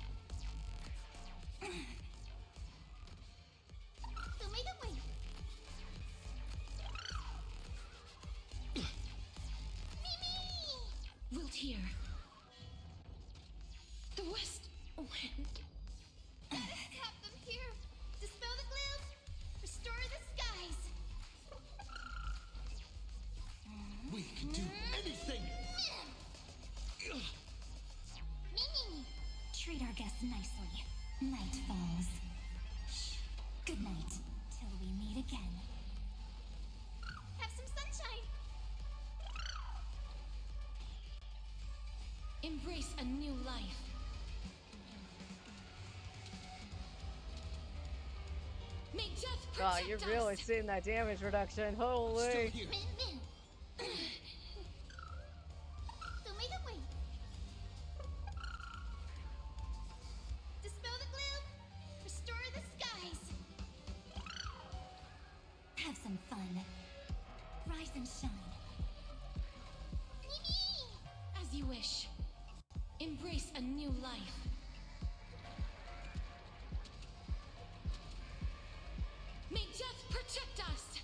Omega Wing. Wilt hear. The west wind. Have them here. Dispel the gloom. Restore the skies. We can do anything. Treat our guests nicely. Night falls. Good night. Till we meet again. Have some sunshine. Embrace a new life. May death Oh, protect you're us. really seeing that damage reduction. Holy. Still here. Omega Wing. Dispel the gloom. Restore the skies. Have some fun. Rise and shine. As you wish. Embrace a new life. May death protect us.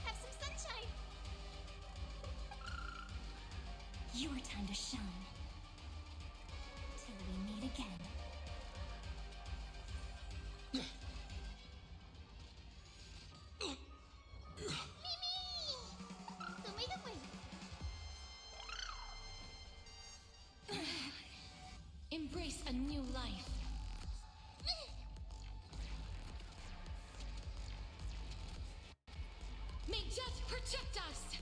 Have some sunshine. Your time to shine. Till we meet again. Omega Wing. Embrace a new life. May death protect us.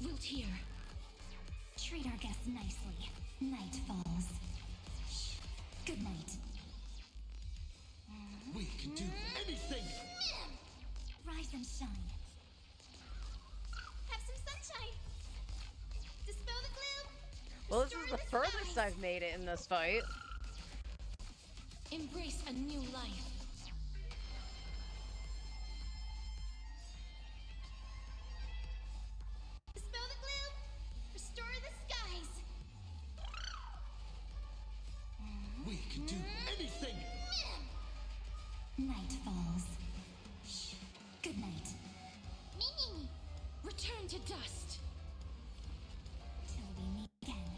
Wilt hear. Treat our guests nicely. Night falls. Good night. We can do anything. Rise and shine. Have some sunshine. Dispel the gloom. Well, this is Restore the the furthest skies. I've made it in this fight. Embrace a new life. Dispel the gloom. Restore the skies. We can do anything. Night falls. Good night. Return to dust. Till we meet again.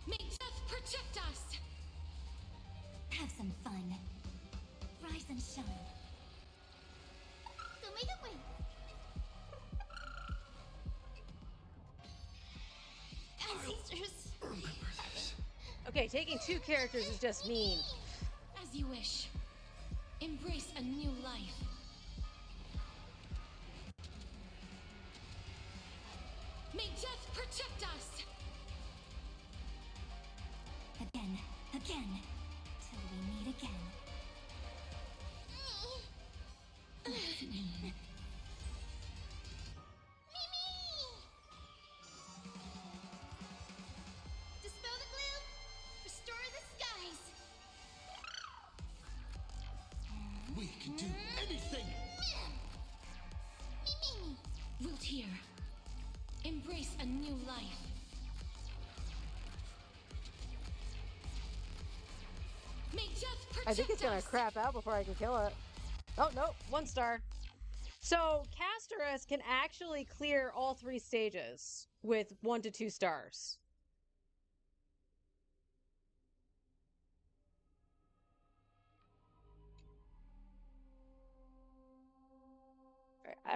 May death protect us. Have some fun. Rise and shine. Omega Wing. Ancestors. Okay, taking two characters is just mean. As you wish. Embrace a new life. May death protect us. Again. Again. Till we meet again. That's mean. Dispel the gloom. Restore the skies. We can do anything. Wilt hear. Embrace a new life. May death protect I think it's gonna us. crap out before I can kill it. Oh, no, 1 star. So, Castoras can actually clear all 3 stages with 1 to 2 stars.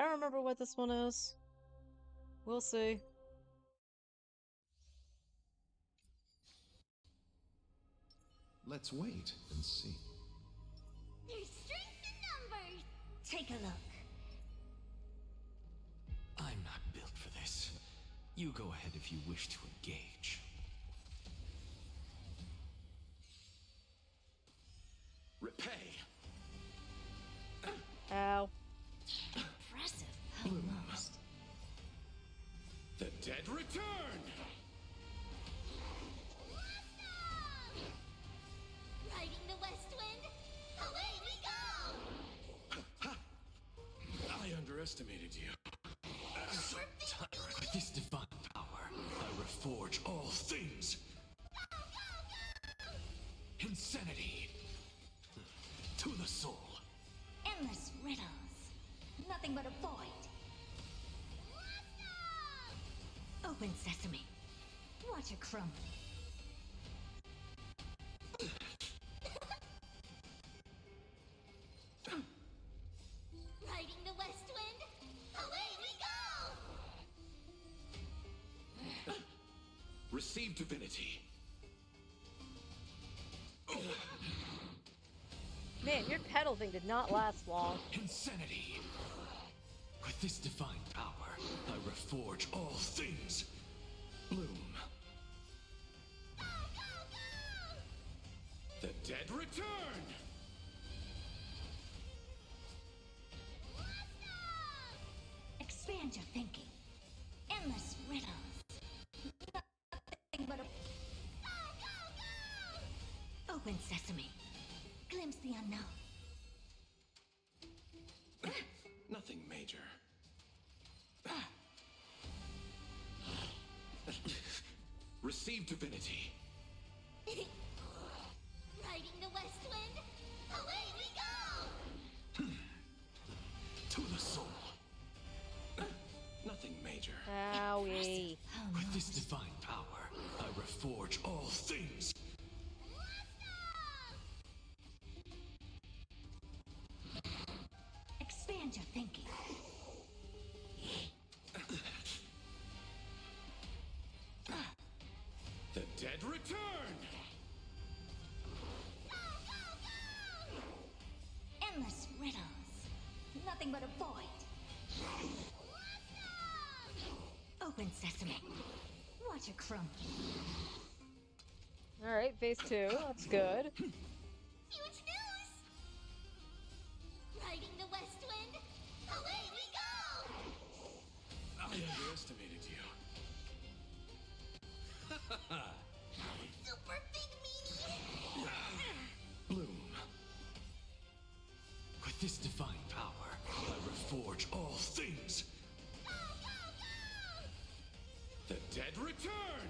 don't remember what this one is. We'll see. Let's wait and see. There's strength in numbers. Take a look. I'm not built for this. You go ahead if you wish to engage. Repay. Ow. Impressive. Almost. The dead return! Riding the west wind. Away we go. I underestimated you. With this divine power, I reforge all things. Insanity. To the soul. Endless riddles. Nothing but a void. Open sesame. Watch it crumble. Riding the west wind. Away we go. Receive divinity. Man, your pedal thing did not last long. Insanity. With this divine power, I reforge all things. Bloom. The dead return! Expand your thinking. Endless riddles. Nothing but a... Open sesame. Glimpse the unknown. Nothing major. Receive divinity. Riding the west wind. Away we go. To the soul. Nothing major. Owie. With this divine power, I reforge all things. Expand your thinking. The dead return! Endless riddles. Nothing but a void. Open sesame. Watch it crumble. Alright, phase 2. That's good. Huge news. Riding the west wind. Away we go. I underestimated you. Super big meanie. Bloom. With this divine power, I reforge all things. The dead return!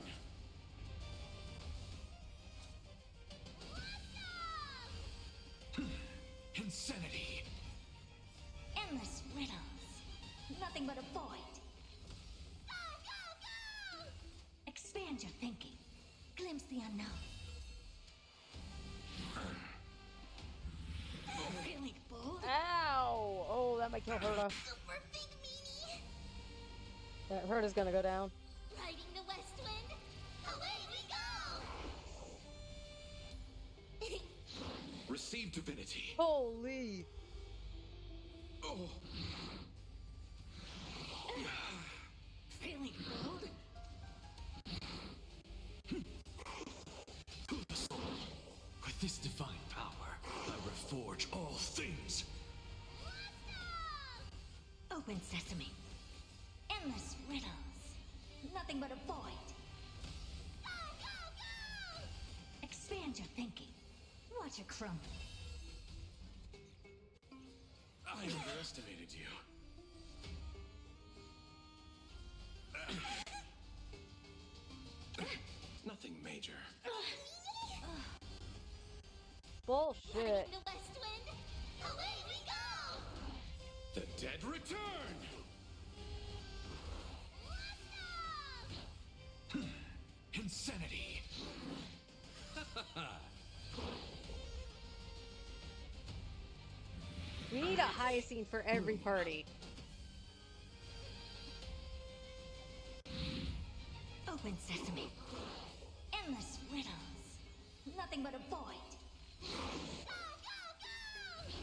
Insanity! Endless riddles. Nothing but a void. Expand your thinking. Glimpse the unknown. Feeling bold? Ow! Oh, that might kill Herta. Super big meanie. That Herta's gonna go down. Riding the west wind. Away we go. Receive divinity. Holy! Oh, Feeling bold? to the soul. With this divine power, I reforge all things. Open sesame. Endless riddles. Nothing but a void. Expand your thinking. Watch it crumble. I underestimated you. Nothing major. Bullshit. Riding the west wind. Away we go. The dead return! Insanity! We need a high scene for every party. Open sesame. Endless riddles. Nothing but a void. Go, go, go!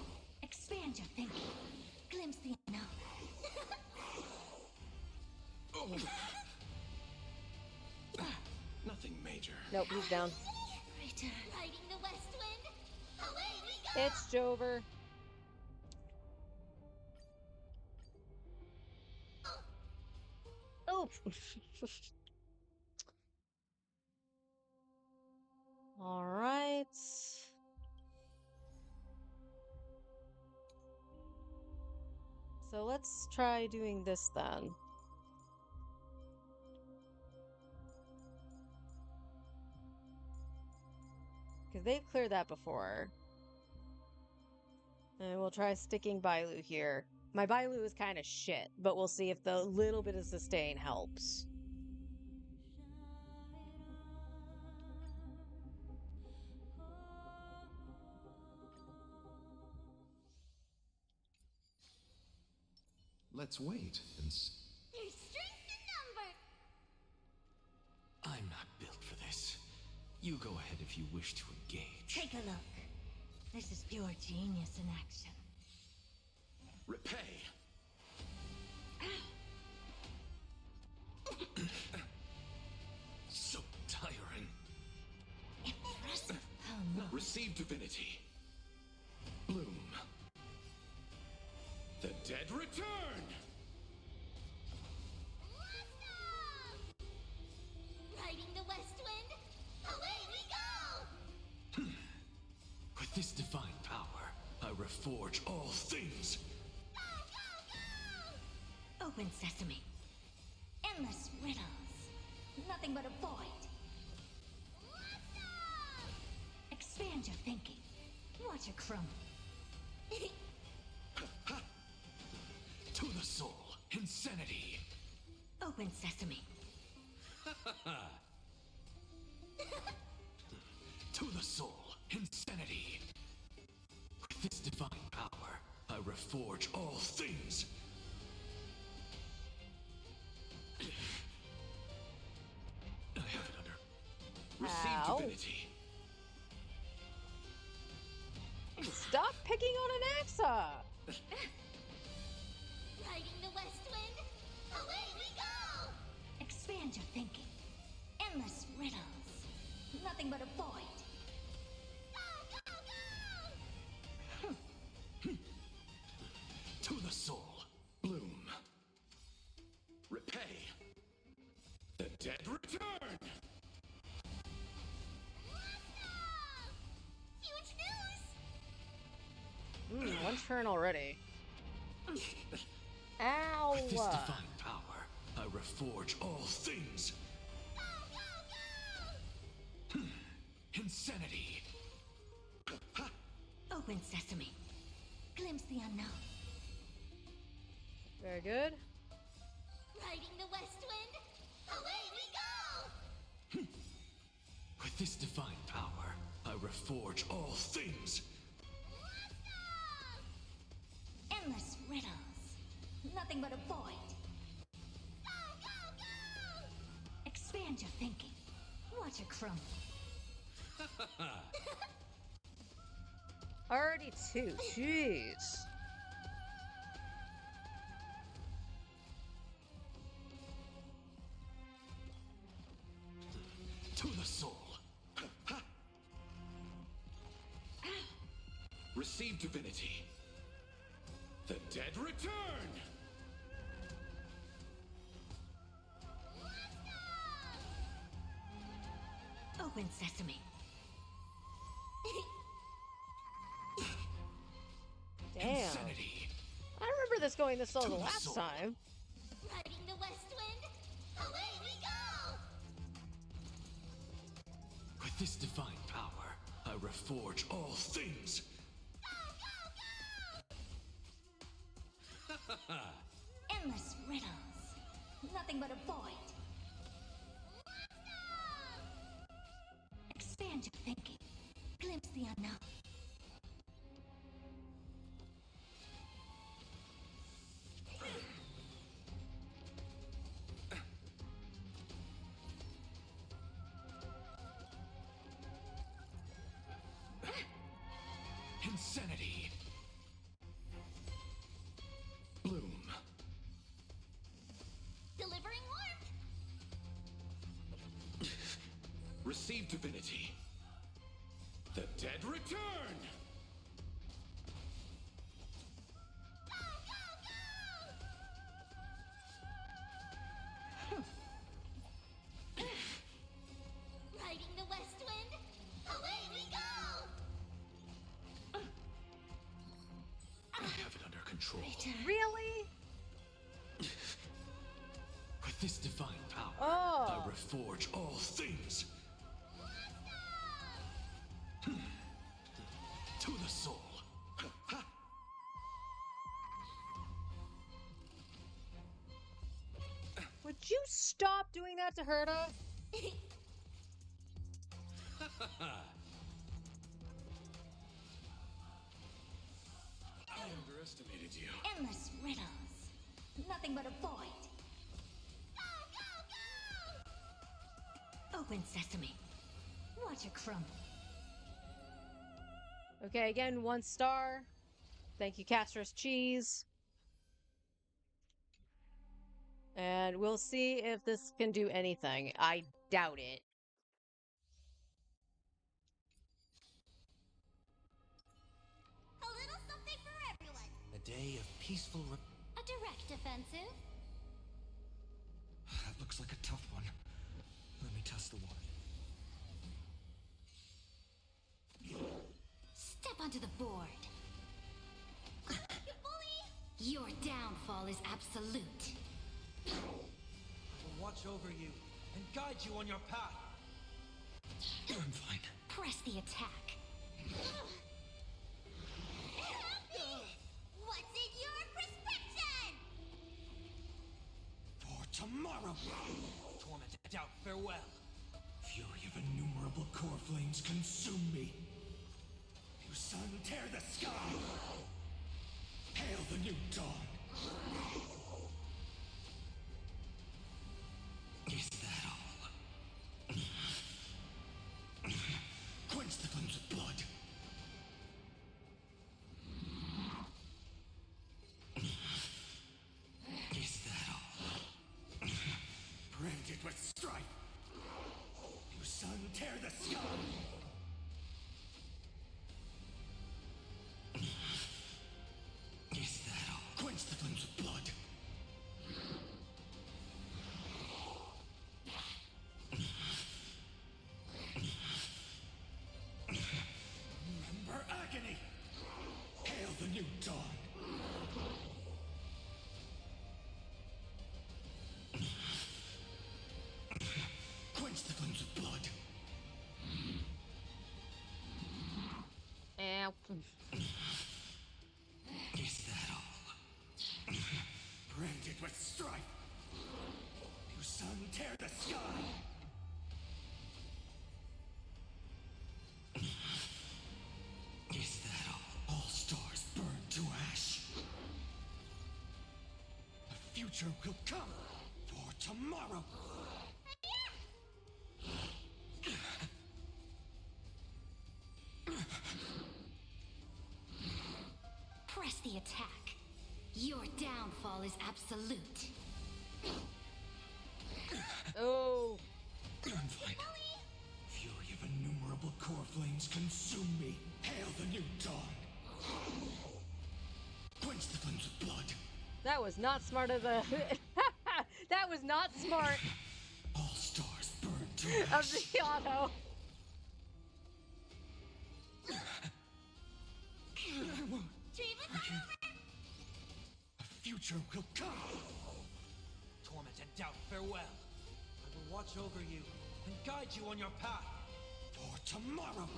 Expand your thinking. Glimpse the unknown. Nothing major. Nope, he's down. Return. Riding the west wind, away we go! It's Jover. Oh. All right. So let's try doing this then. Because they've cleared that before. And we'll try sticking Bailu here. My Bailu is kind of shit, but we'll see if the little bit of sustain helps. Let's wait and There's strength in numbers! I'm not built for this. You go ahead if you wish to engage. Take a look. This is pure genius in action. repay. So tiring. Impressive. Receive divinity. Bloom. The dead return! Riding the west wind, away we go! With this divine power, I reforge all things. Go, go, go! Open sesame. Endless riddles. Nothing but a void. Expand your thinking. Watch it crumble. To the soul, insanity. Open sesame. To the soul, insanity. With this divine power, I reforge all things. I have it under. Receive Ow. divinity. Stop picking on an Axa! Riding the west wind, away we go! Expand your thinking. Endless riddles. Nothing but a void. Go, go, go! To the soul. Bloom. Repay. The dead return! Huge news! One turn already. Ow! With this divine power, I reforge all things. Go, go, go! Insanity. Open sesame. Glimpse the unknown. Very good. Riding the west wind, away we go! With this divine power, I reforge all things. Endless riddles. Nothing but a void. Go, go, go! Expand your thinking. Watch it crumble. Already two. Jeez. To the soul. Receive divinity. The dead return! Open sesame. Damn. Insanity. I remember this going this slow To the the last soul. time. Riding the west wind, away we go! With this divine power, I reforge all things. Go, go, go! Endless riddles. Nothing but a void. Expand your thinking. Glimpse the unknown. Insanity. Bloom. Delivering warmth. Receive divinity. The dead return! Go, go, go! Riding the west wind, away we go! I have it under control. Really? With this divine power, Oh. I reforge all things. To the soul. Would you stop doing that to Herta? I underestimated you. Endless riddles. Nothing but a void. Go, go, go! Open sesame. Watch it crumble. Okay, again, 1 star. Thank you, Castor's Cheese. And we'll see if this can do anything. I doubt it. A little something for everyone. A day of peaceful A direct offensive. That looks like a tough one. Let me test the water. Step onto the board. You bully! Your downfall is absolute. I will watch over you and guide you on your path. I'm fine. Press the attack. What's in your prescription? For tomorrow! Torment and doubt, farewell. Fury of innumerable core flames consume me. You sun, tear the sky! Hail the new dawn! Is that all? Quench the flames of blood! Is that all? Branded with strife! You sun, tear the sky! Is that all? Quench the flames of blood! Remember agony! Hail the new dawn! Quench the flames of blood! Ow. Is that all? Branded with strife! You sun, tear the sky! Is that all? All stars burn to ash! The future will come for tomorrow! Press the attack. Your downfall is absolute. Oh. I'm fine. Fury of innumerable core flames consume me. Hail the new dawn! Quench the flames of blood! That was not smart of the... That was not smart All stars burn to of ash! the auto. Dreamless over! The future will come! Torment and doubt, farewell! I will watch over you and guide you on your path! For tomorrow,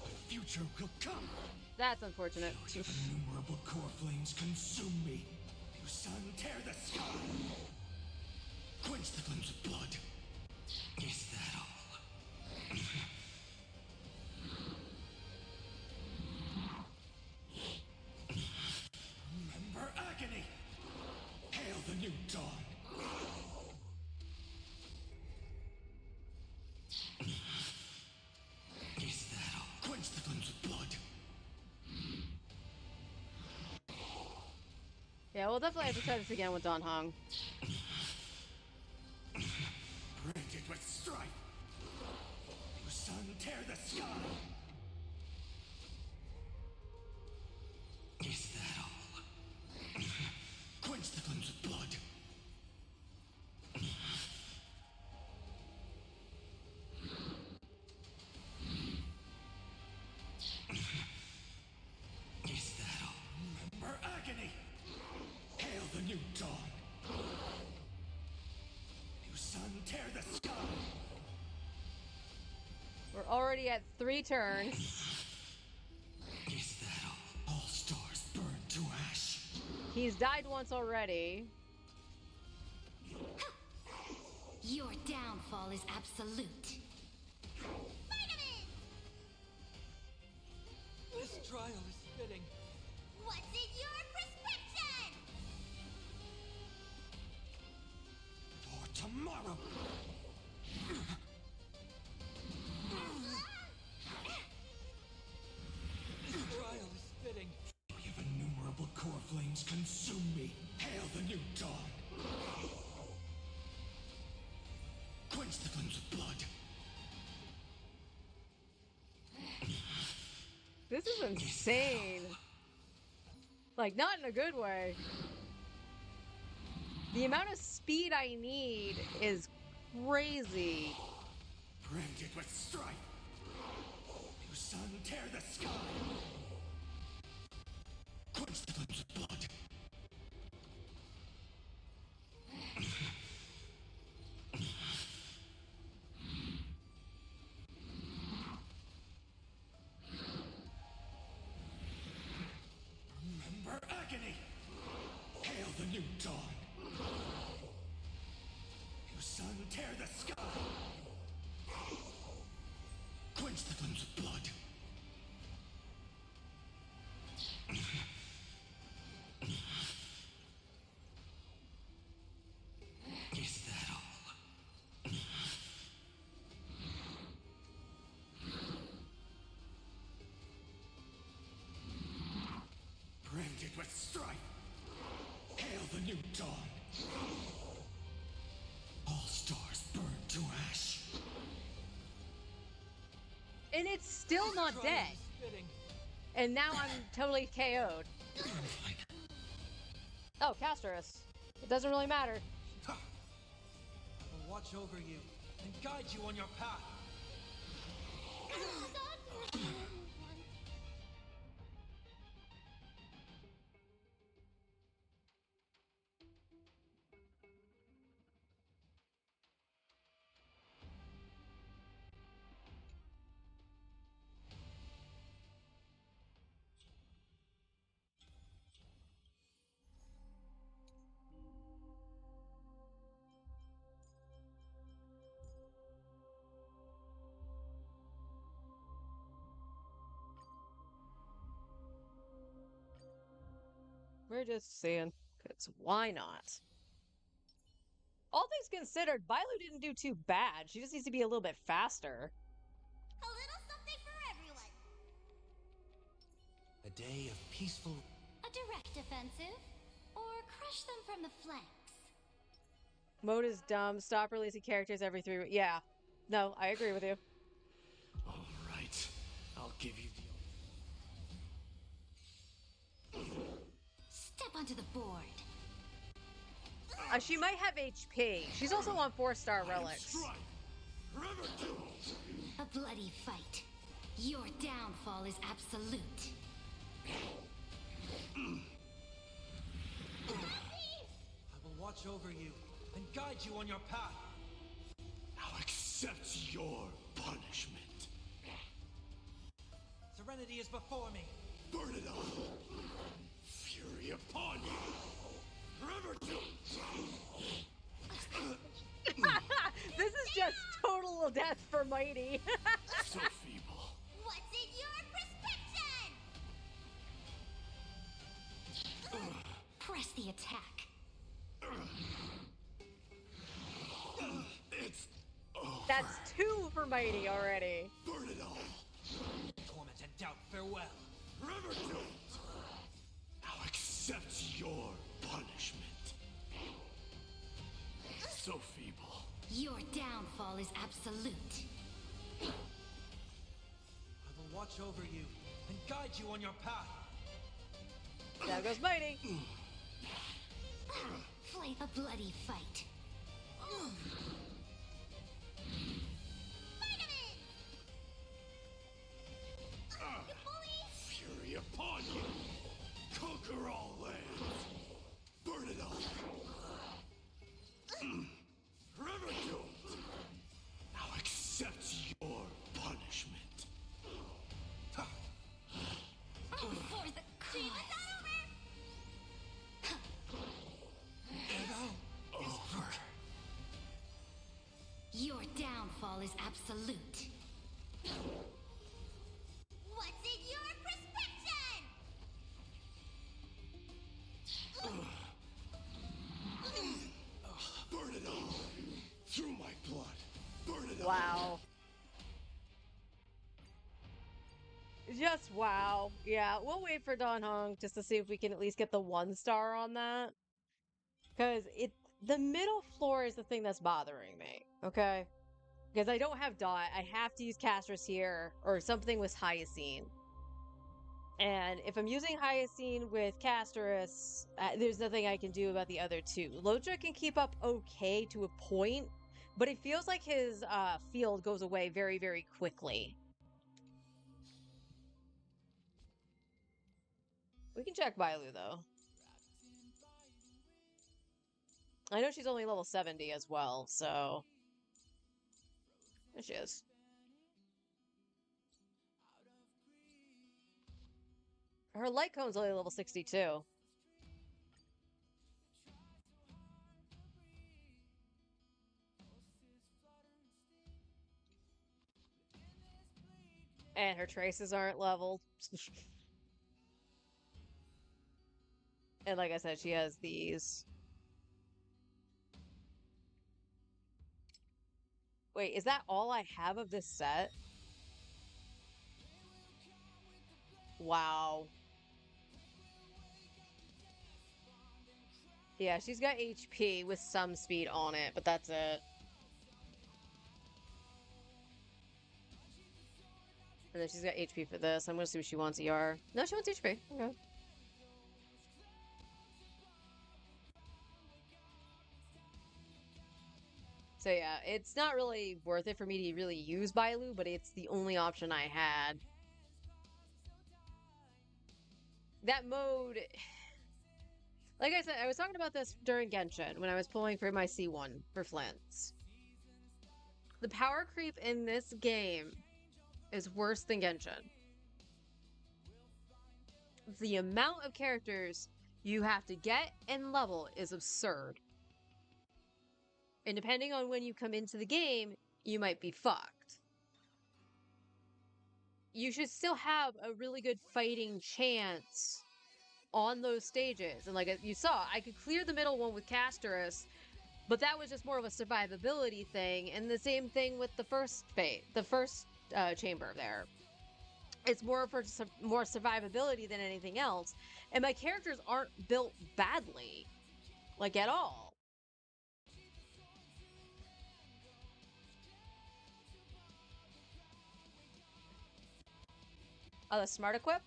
the future will come! That's unfortunate. Innumerable core flames consume me! You sun, tear the sky! Quench the flames of blood! Is that all? Remember agony! Hail the new dawn! Is that all? Quench the flames of blood! Yeah, we'll definitely have to try this again with Don Hong. Branded with strife. You sun tear the sky. Is that all? Quench the flames of blood. Is that all? Remember agony. Hail the new dawn. You sun tear the sky. We're already at 3 turns. Is that all? All stars burn to ash. He's died once already. Your downfall is absolute. This trial is fitting. What's in your prescription? For tomorrow. This trial is fitting. Fury of innumerable core flames consume me. Hail the new dawn. Quench the flames of blood. This is insane. Like, not in a good way. The amount of speed I need is crazy. Branded with strife. You sun tear the sky. Quench the flames of blood. Remember agony. Hail the new dawn. You sun tear the sky. Quench the flames of blood. Is that all? Branded with strife. Hail the new dawn. All stars burn to ash. And it's still not dead. And now I'm totally KO'd. Oh, Castorus. It doesn't really matter. I will watch over you and guide you on your path. We're just saying, because why not? All things considered, Bailu didn't do too bad. She just needs to be a little bit faster. A little something for everyone. A day of peaceful. A direct offensive? Or crush them from the flanks? Mode is dumb. Stop releasing characters every 3 weeks. Yeah. No, I agree with you. All right, I'll give you the. Step onto the board. She might have HP. She's also on 4-star relics. A bloody fight. Your downfall is absolute. I will watch over you and guide you on your path. I'll accept your punishment. Serenity is before me. Burn it all. Fury upon you. Forever to. This is just total death for Mighty. So feeble. What's in your prescription? Press the attack. It's over. That's 2 for Mighty already. Burn it all. Torment and doubt, farewell. Forever to. I'll accept your punishment. So feeble. Your downfall is absolute. I will watch over you and guide you on your path. There goes Mighty. Fight a bloody fight. Fury upon you! Conquer all lands! Burn it all! Forever doomed! Now accept your punishment. For the cause. Over. Your downfall is absolute. What's in your prescription? Burn it all! Through my blood! Burn it all! Wow. Just wow. Yeah, we'll wait for Don Hong just to see if we can at least get the 1-star on that. Because the middle floor is the thing that's bothering me, okay? Because I don't have Dot. I have to use Castris here or something with Hyacine. And if I'm using Hyacine with Castris, there's nothing I can do about the other two. Lotra can keep up okay to a point, but it feels like his field goes away very, very quickly. We can check Bailu, though. I know she's only level 70 as well, so... There she is. Her light cone's only level 62. And her traces aren't leveled. And like I said, she has these. Wait, is that all I have of this set? Wow. Yeah, she's got HP with some speed on it, but that's it. And then she's got HP for this. I'm gonna see what she wants ER. No, she wants HP. Okay. So yeah, it's not really worth it for me to really use Bailu, but it's the only option I had. That mode... Like I said, I was talking about this during Genshin when I was pulling for my C1 for Flins. The power creep in this game is worse than Genshin. The amount of characters you have to get and level is absurd. And depending on when you come into the game, you might be fucked. You should still have a really good fighting chance on those stages. And like you saw, I could clear the middle one with Casterus, but that was just more of a survivability thing. And the same thing with the first chamber there. It's more for more survivability than anything else. And my characters aren't built badly, like at all. Oh, the smart equip?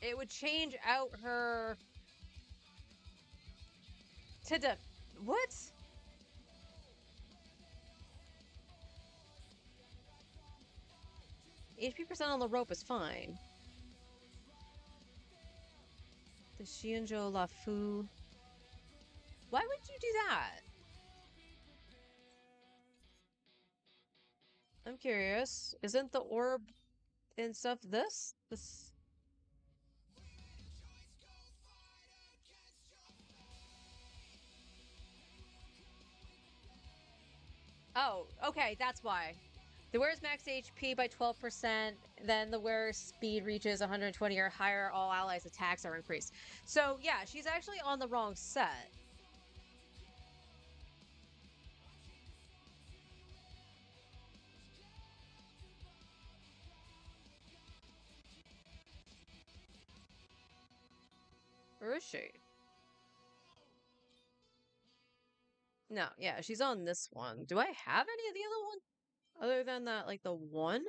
It would change out her... to the... What? HP percent on the rope is fine. The Xianzhou Lafu. Why would you do that? I'm curious. Isn't the orb and stuff this? This... Oh, okay, that's why. The wearer's max HP by 12%, then the wearer's speed reaches 120 or higher, all allies' attacks are increased. So, yeah, she's actually on the wrong set. Where is she? No, yeah, she's on this one. Do I have any of the other one? Other than that, like the one?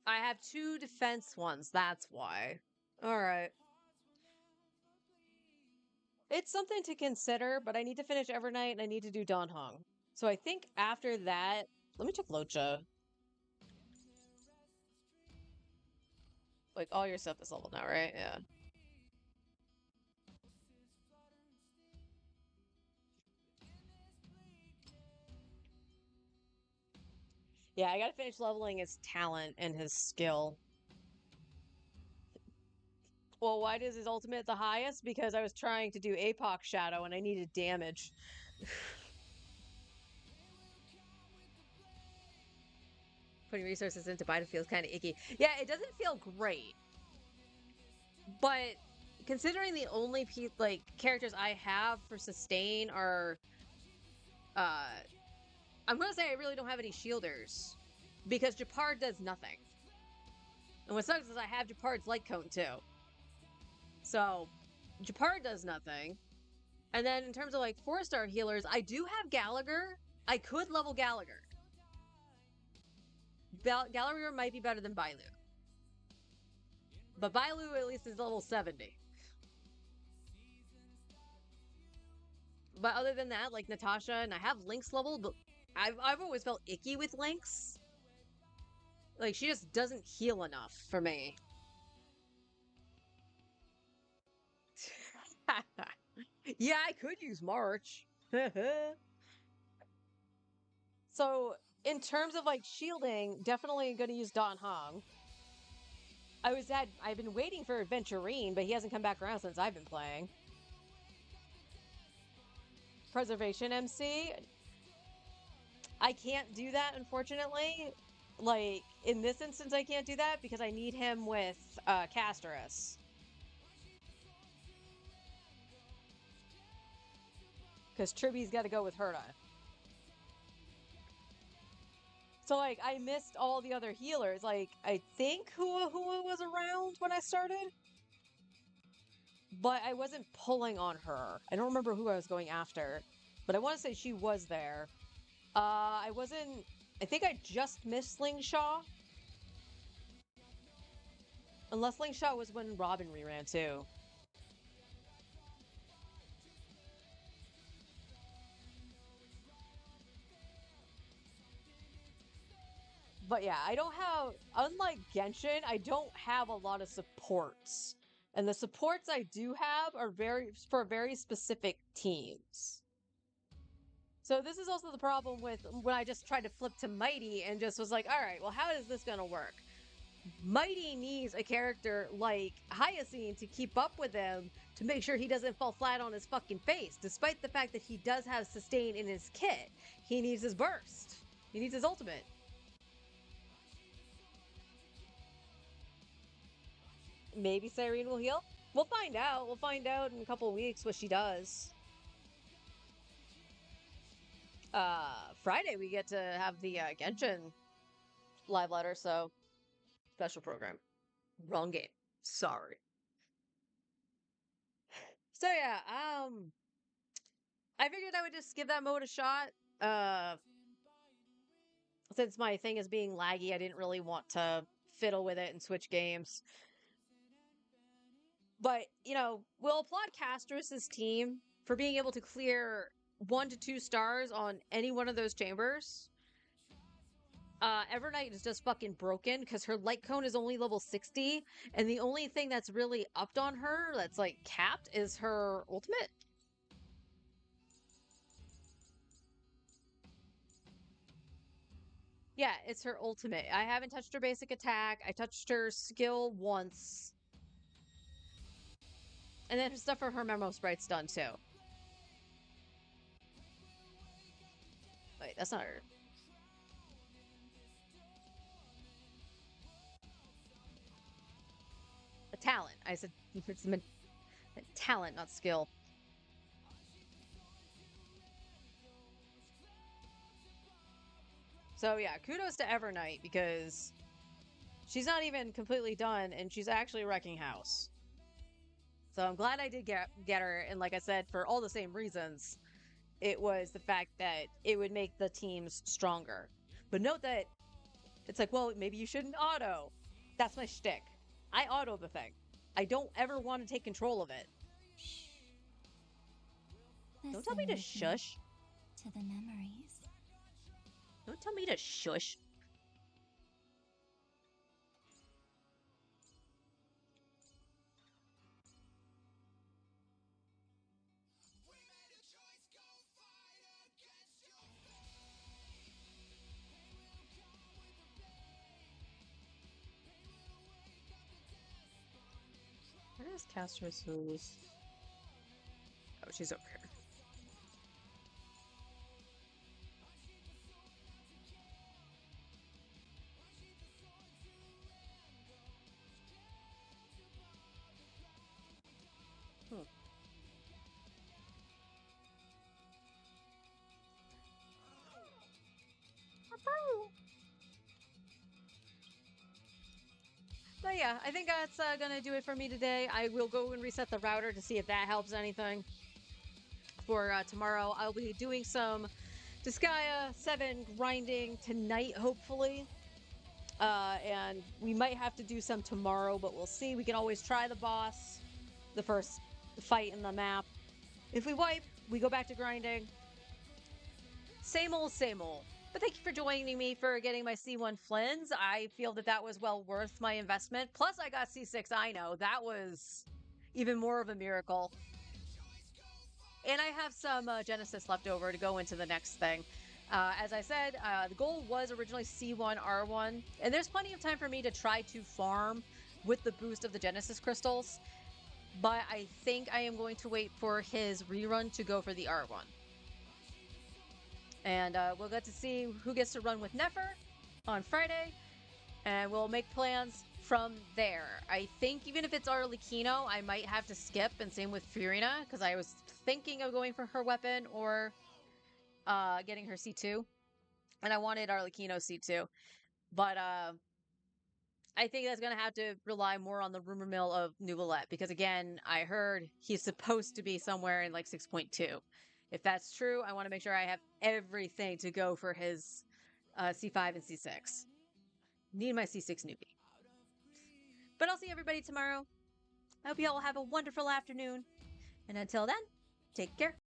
I have 2 defense ones, that's why. Alright. It's something to consider, but I need to finish Evernight and I need to do Dawn Hong. So I think after that, let me check Locha. Like, all your stuff is leveled now, right? Yeah. Yeah, I gotta finish leveling his talent and his skill. Well, why does his ultimate the highest? Because I was trying to do APOC Shadow and I needed damage. Putting resources into Bida feels kind of icky. Yeah, it doesn't feel great. But considering the only characters I have for sustain are I'm gonna say I really don't have any shielders. Because Japard does nothing. And what sucks is I have Japard's light cone too. So Japard does nothing. And then in terms of like 4-star healers, I do have Gallagher. I could level Gallagher. Gallagher might be better than Bailu. But Bailu at least is level 70. But other than that, like Natasha, and I have Lynx level, but I've always felt icky with Lynx. Like, she just doesn't heal enough for me. Yeah, I could use March. So, in terms of like shielding, definitely gonna use Don Hong. I've been waiting for Adventurine, but he hasn't come back around since I've been playing. Preservation MC. I can't do that, unfortunately. Like, in this instance, I can't do that because I need him with Casterus. Because Triby's got to go with Herta. So, like, I missed all the other healers. Like, I think Hua was around when I started. But I wasn't pulling on her. I don't remember who I was going after. But I want to say she was there. I wasn't... I think I just missed Slingshaw. Unless Slingshaw was when Robin reran, too. But yeah, I don't have... Unlike Genshin, I don't have a lot of supports. And the supports I do have are for very specific teams. So this is also the problem with when I just tried to flip to Mighty and just was like, all right, well, how is this going to work? Mighty needs a character like Hyacinth to keep up with him to make sure he doesn't fall flat on his fucking face, despite the fact that he does have sustain in his kit. He needs his burst. He needs his ultimate. Maybe Cyrene will heal? We'll find out. We'll find out in a couple weeks what she does. Friday we get to have the Genshin live letter, so special program. Wrong game. Sorry. So yeah, I figured I would just give that mode a shot. Since my thing is being laggy, I didn't really want to fiddle with it and switch games. But, you know, we'll applaud Castrus's team for being able to clear 1 to 2 stars on any one of those chambers. Evernight is just fucking broken because her light cone is only level 60, and the only thing that's really upped on her that's like capped is her ultimate. Yeah, it's her ultimate. I haven't touched her basic attack. I touched her skill once. And then stuff for her memo sprite's done too. Wait, that's not her. A talent. I said it's a talent, not skill. So yeah, kudos to Evernight because She's not even completely done, and she's actually wrecking house. So I'm glad I did get her, and like I said, for all the same reasons, it was the fact that it would make the teams stronger. But note that it's like, well, maybe you shouldn't auto. That's my shtick. I auto the thing. I don't ever want to take control of it. Shh. Don't tell me to Listen with shush. to the memories. Don't tell me to shush. Where is Castro's? Oh, she's over here. Hmm. But yeah, I think that's gonna do it for me today. I will go and reset the router to see if that helps anything. For tomorrow, I'll be doing some Disgaea 7 grinding tonight, hopefully. And we might have to do some tomorrow, but we'll see. We can always try the boss, the first fight in the map. If we wipe, we go back to grinding. Same old, same old. But thank you for joining me for getting my C1 Flins. I feel that that was well worth my investment. Plus, I got C6 I know. That was even more of a miracle. And I have some Genesis left over to go into the next thing. As I said, the goal was originally C1, R1. And there's plenty of time for me to try to farm with the boost of the Genesis crystals. But I think I am going to wait for his rerun to go for the R1. And we'll get to see who gets to run with Nefer on Friday. And we'll make plans from there. I think even if it's Arlecchino, I might have to skip, and same with Furina, because I was thinking of going for her weapon or getting her C2. And I wanted Arlecchino C2. But I think that's going to have to rely more on the rumor mill of Nuvolette, because again, I heard he's supposed to be somewhere in like 6.2. If that's true, I want to make sure I have everything to go for his C5 and C6. Need my C6 newbie. But I'll see everybody tomorrow. I hope you all have a wonderful afternoon. And until then, take care.